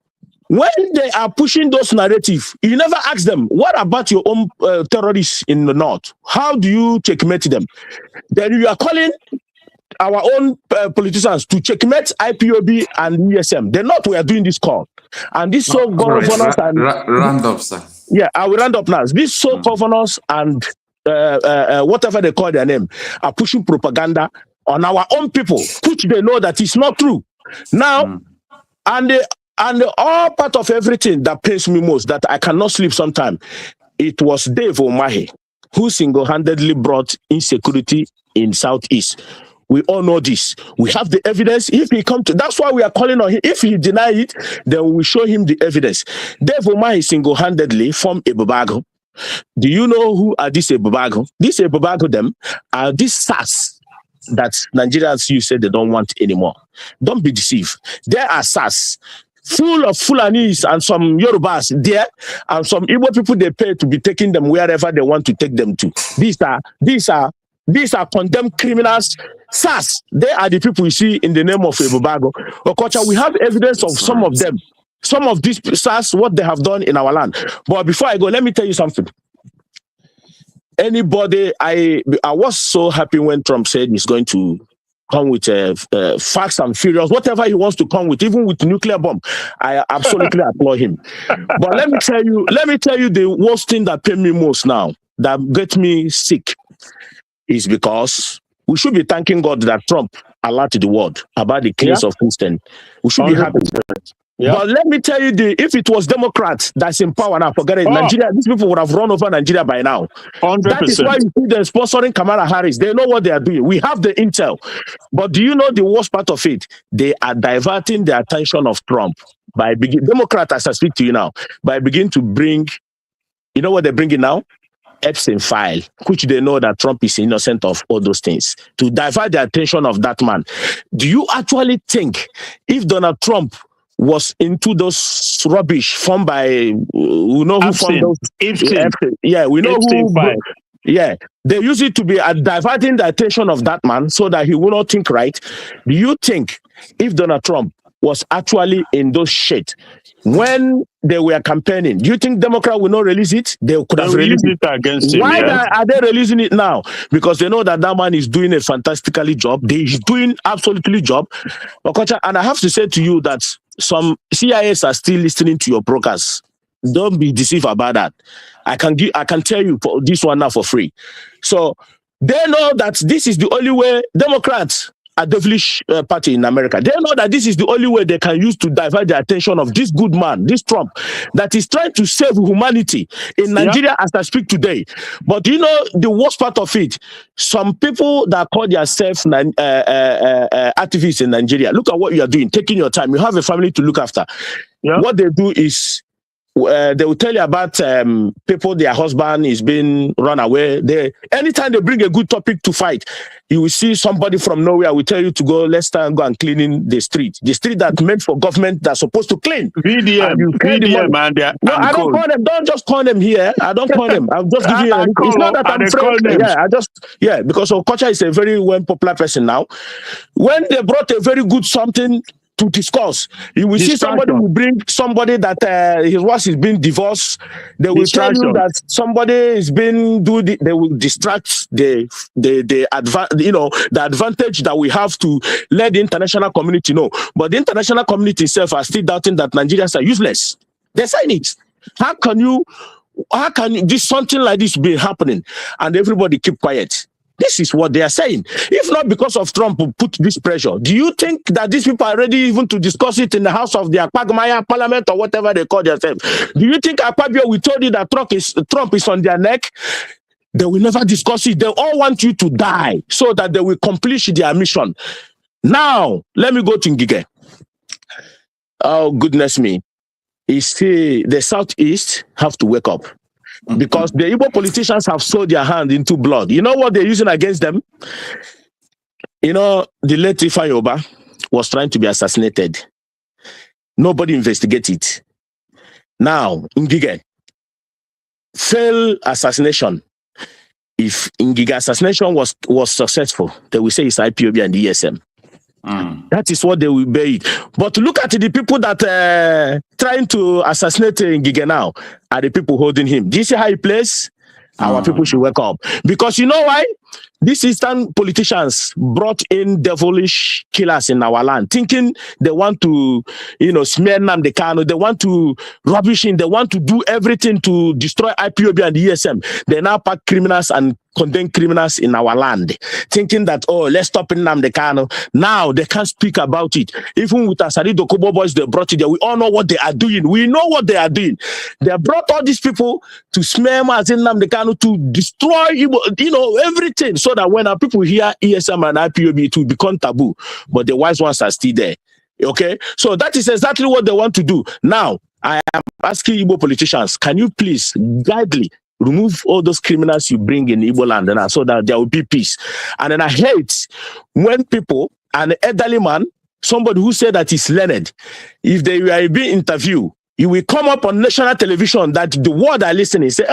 [SPEAKER 6] when they are pushing those narratives, you never ask them, what about your own terrorists in the north? How do you checkmate them? Then you are calling our own politicians to checkmate IPOB and ESM. They're not. We are doing this call, and these governors and
[SPEAKER 1] round up, sir.
[SPEAKER 6] Yeah, I will round up now. These governors and whatever they call their name are pushing propaganda on our own people, which they know that it's not true. Now, and all part of everything that pains me most, that I cannot sleep sometime, it was Dave Omahe who single-handedly brought insecurity in Southeast. We all know this. We have the evidence. If he come to, that's why we are calling on him. If he deny it, then we will show him the evidence. Dave Omahe single-handedly formed a Ebubago. Do you know who are these Ebubago? These Ebubago them are these SARS that Nigerians you said they don't want anymore. Don't be deceived. There are SARS full of Fulanis and some Yorubas there, and some Igbo people they pay to be taking them wherever they want to take them to. These are condemned criminals. SARS, they are the people you see in the name of Ebubago. Okocha, we have evidence of some of them. Some of these SARS, what they have done in our land. But before I go, let me tell you something. Anybody, I was so happy when Trump said he's going to come with facts and furious, whatever he wants to come with, even with nuclear bomb. I absolutely applaud him. But let me tell you the worst thing that pain me most now, that gets me sick, is because we should be thanking God that Trump alerted the world about the case of Christian. We should be happy. Yeah. But let me tell you, if it was Democrats that's in power now, forget it. Nigeria, these people would have run over Nigeria by now. 100%. That is why you see them sponsoring Kamala Harris. They know what they are doing. We have the intel. But do you know the worst part of it? They are diverting the attention of Trump by Democrats, as I speak to you now, by beginning to bring, you know what they're bringing now? Epstein file, which they know that Trump is innocent of all those things, to divert the attention of that man. Do you actually think if Donald Trump was into those rubbish formed by, we know who formed those? Epstein. Yeah, we know Epstein who. Yeah, they use it to be diverting the attention of that man so that he will not think right. Do you think if Donald Trump was actually in those shit when they were campaigning, do you think Democrats will not release it? They could have released it against him. Why are they releasing it now? Because they know that that man is doing a fantastically job. He's doing absolutely job. And I have to say to you that some CIS are still listening to your brokers. Don't be deceived about that. I can tell you for this one now for free. So they know that this is the only way. Democrats, a devilish party in America, they know that this is the only way they can use to divert the attention of this good man, this Trump, that is trying to save humanity in Nigeria as I speak today. But you know the worst part of it, some people that call themselves activists in Nigeria, look at what you are doing, taking your time. You have a family to look after. What they do is They will tell you about people, their husband is being run away. Anytime they bring a good topic to fight, you will see somebody from nowhere will tell you to go, let's go and clean in the street. The street that's meant for government that's supposed to clean. VDM, no, I don't call them. Don't just call them here. I don't call them. I'll just give you it's not that I'm afraid. Because Okocha is a very popular person now. When they brought a very good something to discuss, you will see somebody will bring somebody that his wife is being divorced. They will tell you that somebody is being they will distract the advantage that we have to let the international community know. But the international community itself are still doubting that Nigerians are useless. They're saying it. How can something like this be happening and everybody keep quiet? This is what they are saying. If not because of Trump who put this pressure, do you think that these people are ready even to discuss it in the house of the Akpagmaya parliament or whatever they call themselves? Do you think Akpabio will tell you that Trump is on their neck? They will never discuss it. They all want you to die so that they will accomplish their mission. Now, let me go to Ngige. Oh, goodness me. The Southeast have to wake up. Because the Igbo politicians have sold their hand into blood. You know what they're using against them? You know, the late Ifeanyi Oba was trying to be assassinated. Nobody investigated. Now, Ngige, failed assassination. If Ngige assassination was successful, they will say it's IPOB and ESM. That is what they will bury. But look at the people that trying to assassinate Ngige now are the people holding him. Do you see how he plays? Our people should wake up. Because you know why? These Eastern politicians brought in devilish killers in our land, thinking they want to, smear Nnamdi Kanu, they want to rubbish him, they want to do everything to destroy IPOB and ESM. They now pack criminals and condemn criminals in our land, thinking that, let's stop Nnamdi Kanu. Now they can't speak about it. Even with Asari Dokubo boys, they brought it there. We all know what they are doing. We know what they are doing. They brought all these people to smear Nnamdi Kanu, to destroy, everything, so that when our people hear ESM and IPOB, it will become taboo. But the wise ones are still there. Okay? So that is exactly what they want to do. Now, I am asking Igbo politicians, can you please guidely remove all those criminals you bring in Igbo land so that there will be peace? And then I hate when people, an elderly man, somebody who said that he's learned, if they were being interviewed, you will come up on national television that the world are listening, say,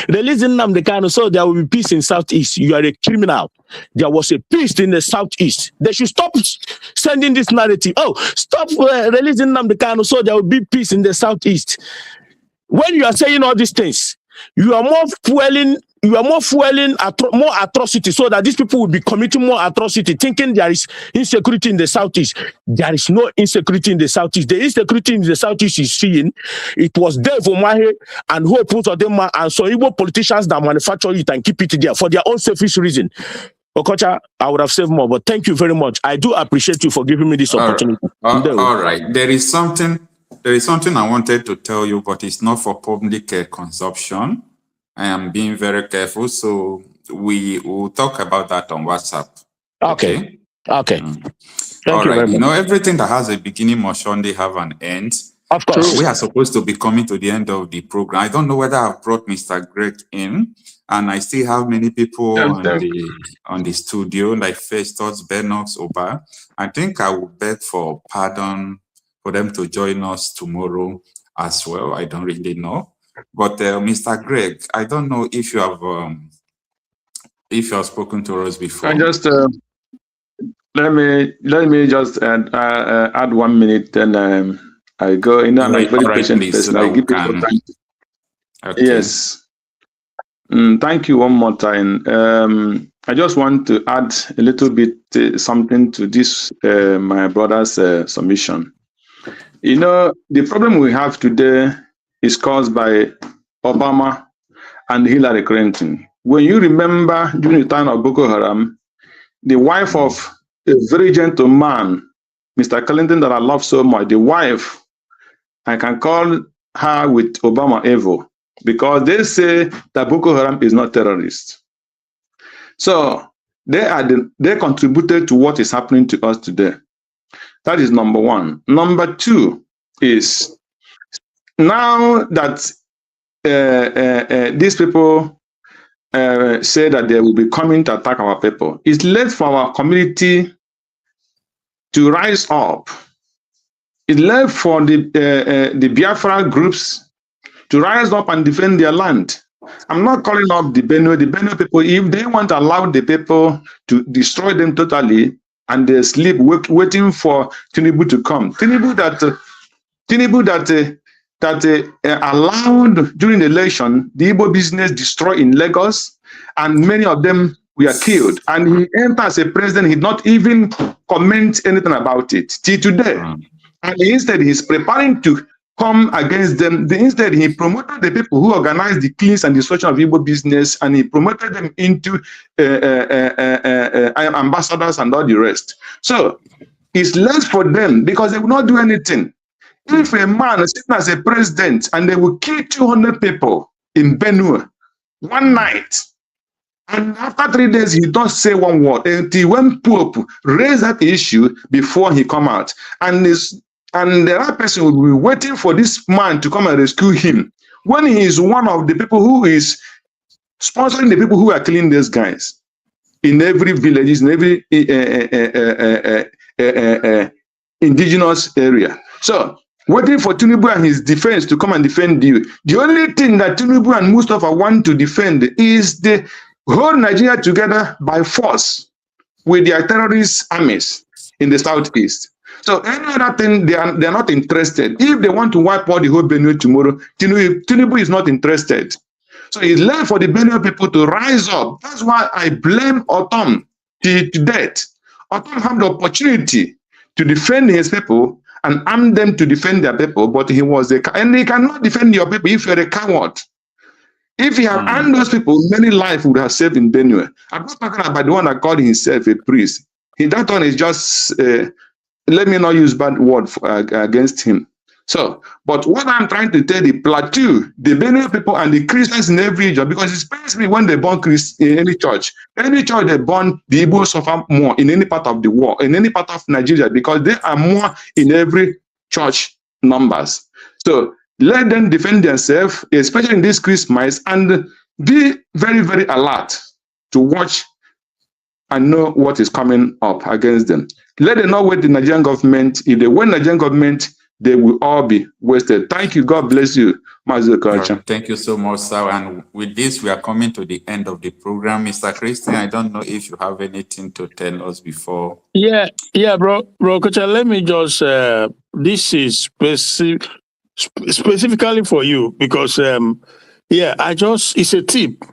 [SPEAKER 6] releasing Nnamdi Kanu, so there will be peace in Southeast. You are a criminal. There was a peace in the Southeast. They should stop sending this narrative. Stop releasing Nnamdi Kanu, so there will be peace in the Southeast. When you are saying all these things, you are more fueling more atrocity, so that these people will be committing more atrocity, thinking there is insecurity in the Southeast. There is no insecurity in the Southeast. The insecurity in the Southeast is seeing. It was Dave Omahe and Hope Uzodinma and some Igbo politicians that manufacture it and keep it there for their own selfish reason. Okocha, I would have saved more, but thank you very much. I do appreciate you for giving me this opportunity.
[SPEAKER 1] All right. There is something I wanted to tell you, but it's not for public consumption. I am being very careful, so we will talk about that on WhatsApp.
[SPEAKER 6] Okay.
[SPEAKER 1] All right. Everything that has a beginning must surely have an end.
[SPEAKER 6] Of course.
[SPEAKER 1] We are supposed to be coming to the end of the program. I don't know whether I've brought Mr. Greg in, and I still have many people on the studio, like Festus, Benox, Oba. I think I will beg for pardon for them to join us tomorrow as well. I don't really know. But Mr. Greg, I don't know if you have spoken to us before.
[SPEAKER 8] I just let me just add 1 minute, then I go in. I'm a very patient person. I give it more time.
[SPEAKER 1] Okay.
[SPEAKER 8] Yes. Thank you one more time. I just want to add a little bit something to this my brother's submission. The problem we have today is caused by Obama and Hillary Clinton. When you remember during the time of Boko Haram, the wife of a very gentleman, Mr. Clinton, that I love so much, the wife, I can call her with Obama Evo, because they say that Boko Haram is not terrorist. So they contributed to what is happening to us today. That is number one. Number two is now that these people say that they will be coming to attack our people, it's left for our community to rise up. It's left for the Biafra groups to rise up and defend their land. I'm not calling up the Benue people. If they want to allow the people to destroy them totally and they sleep waiting for Tinubu to come. Tinubu that allowed during the election the Igbo business destroyed in Lagos, and many of them were killed. And he entered as a president, he did not even comment anything about it till today. And instead, he's preparing to come against them. Instead, he promoted the people who organized the cleans and destruction of Igbo business, and he promoted them into ambassadors and all the rest. So it's less for them because they will not do anything. If a man is sitting as a president and they will kill 200 people in Benue one night, and after 3 days he don't say one word until when Pope raise that issue before he come out, and the right person will be waiting for this man to come and rescue him when he is one of the people who is sponsoring the people who are killing these guys in every village, in every indigenous area. So waiting for Tinubu and his defense to come and defend you. The only thing that Tinubu and Mustafa want to defend is the whole Nigeria together by force with their terrorist armies in the southeast. So any other thing, they are not interested. If they want to wipe out the whole Benue tomorrow, Tinubu is not interested. So it's left for the Benue people to rise up. That's why I blame Otom to death. Otom had the opportunity to defend his people and arm them to defend their people, but he was and he cannot defend your people if you're a coward. If he had armed those people, many lives would have saved in Benue. I'm not talking about the one that called himself a priest. That one is just, let me not use bad word against him. So, but what I'm trying to tell the plateau, the Benue people and the Christians in every region, because it pains me when they burn in any church they burn, the Igbo suffer more in any part of the world, in any part of Nigeria, because they are more in every church numbers. So let them defend themselves, especially in this Christmas, and be very, very alert to watch and know what is coming up against them. Let them not wait the Nigerian government. If they win Nigerian government, they will all be wasted. Thank you. God bless you, Master Culture.
[SPEAKER 1] Right. Thank you so much, sir. And with this, we are coming to the end of the program. Mr. Christian, I don't know if you have anything to tell us before.
[SPEAKER 6] Yeah, bro, Coach, let me just, this is specifically for you because, it's a tip.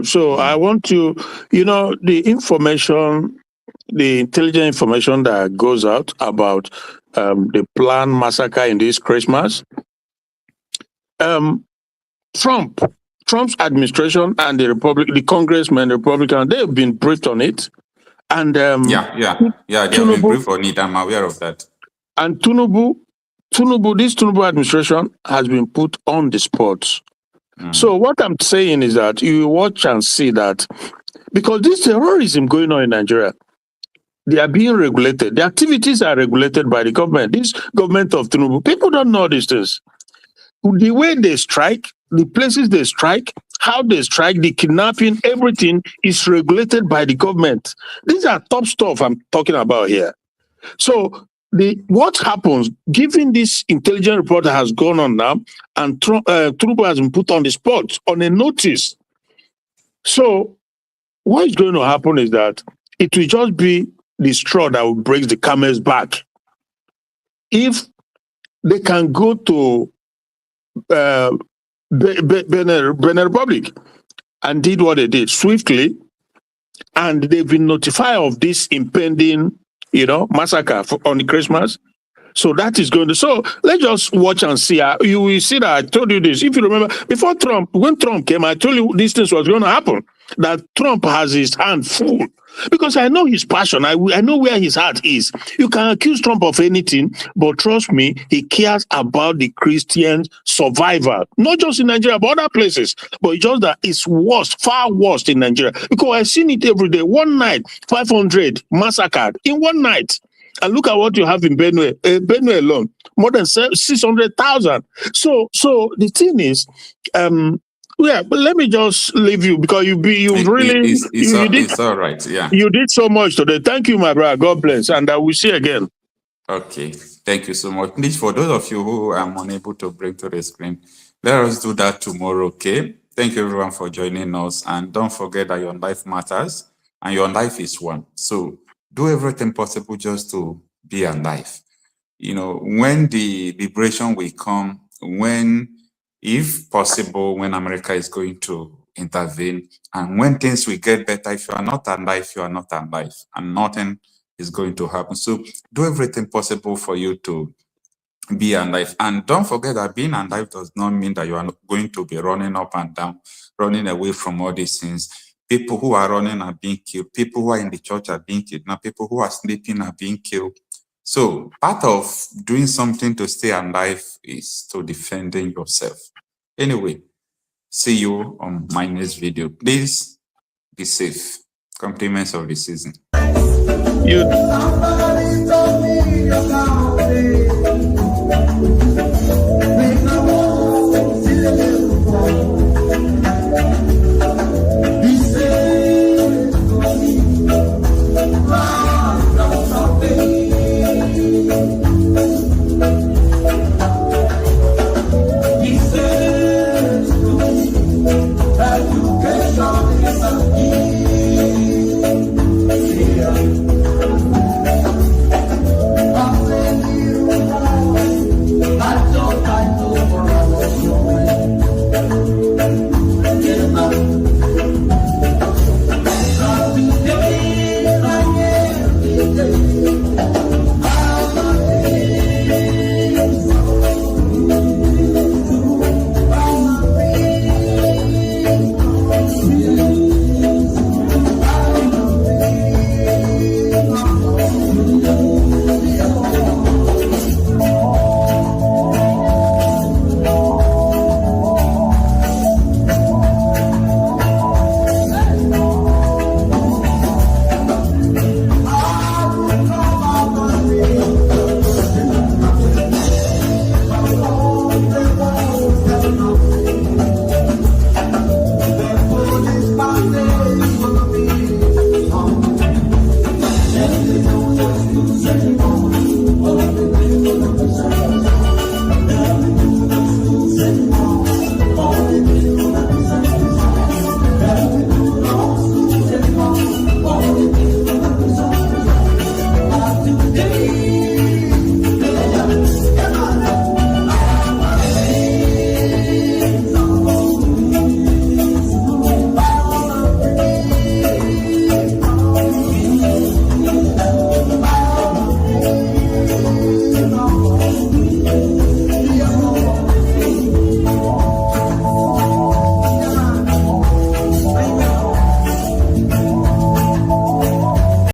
[SPEAKER 6] So I want to, the information, the intelligent information that goes out about the planned massacre in this Christmas. Trump's administration and the congressmen, the Republicans, they've been briefed on it. And
[SPEAKER 1] they have been briefed on it. I'm aware of that.
[SPEAKER 6] And this Tinubu administration has been put on the spot. So what I'm saying is that you watch and see that because this terrorism going on in Nigeria, they are being regulated. The activities are regulated by the government. This government of Tinubu, people don't know these things. The way they strike, the places they strike, how they strike, the kidnapping, everything is regulated by the government. These are top stuff I'm talking about here. So what happens, given this intelligence report that has gone on now, and Tinubu has been put on the spot on a notice. So what is going to happen is that it will just be the straw that will break the camel's back. If they can go to Benin Republic and did what they did swiftly, and they've been notified of this impending, massacre on the Christmas. So that is going to. So let's just watch and see. You will see that I told you this. If you remember, before when Trump came, I told you these things was going to happen. That Trump has his hand full. Because I know his passion. I know where his heart is. You can accuse Trump of anything, but trust me, he cares about the Christian survivor. Not just in Nigeria, but other places. But it's just that it's worse, far worse in Nigeria. Because I've seen it every day. One night, 500 massacred in one night. And look at what you have in Benue. Benue alone, more than 600,000. So the thing is, yeah, but let me just leave you because
[SPEAKER 1] it's all right. Yeah.
[SPEAKER 6] You did so much today. Thank you, my brother. God bless. And I will see you again.
[SPEAKER 1] Okay. Thank you so much. Please, for those of you who I'm unable to bring to the screen, let us do that tomorrow, okay? Thank you, everyone, for joining us. And don't forget that your life matters and your life is one. So do everything possible just to be alive. You know, when the liberation will come, if possible, when America is going to intervene, and when things will get better, if you are not alive, you are not alive, and nothing is going to happen. So do everything possible for you to be alive. And don't forget that being alive does not mean that you are going to be running up and down, running away from all these things. People who are running are being killed. People who are in the church are being kidnapped. People who are sleeping are being killed. So part of doing something to stay alive is to defending yourself. Anyway, see you on my next video. Please be safe. Compliments of the season.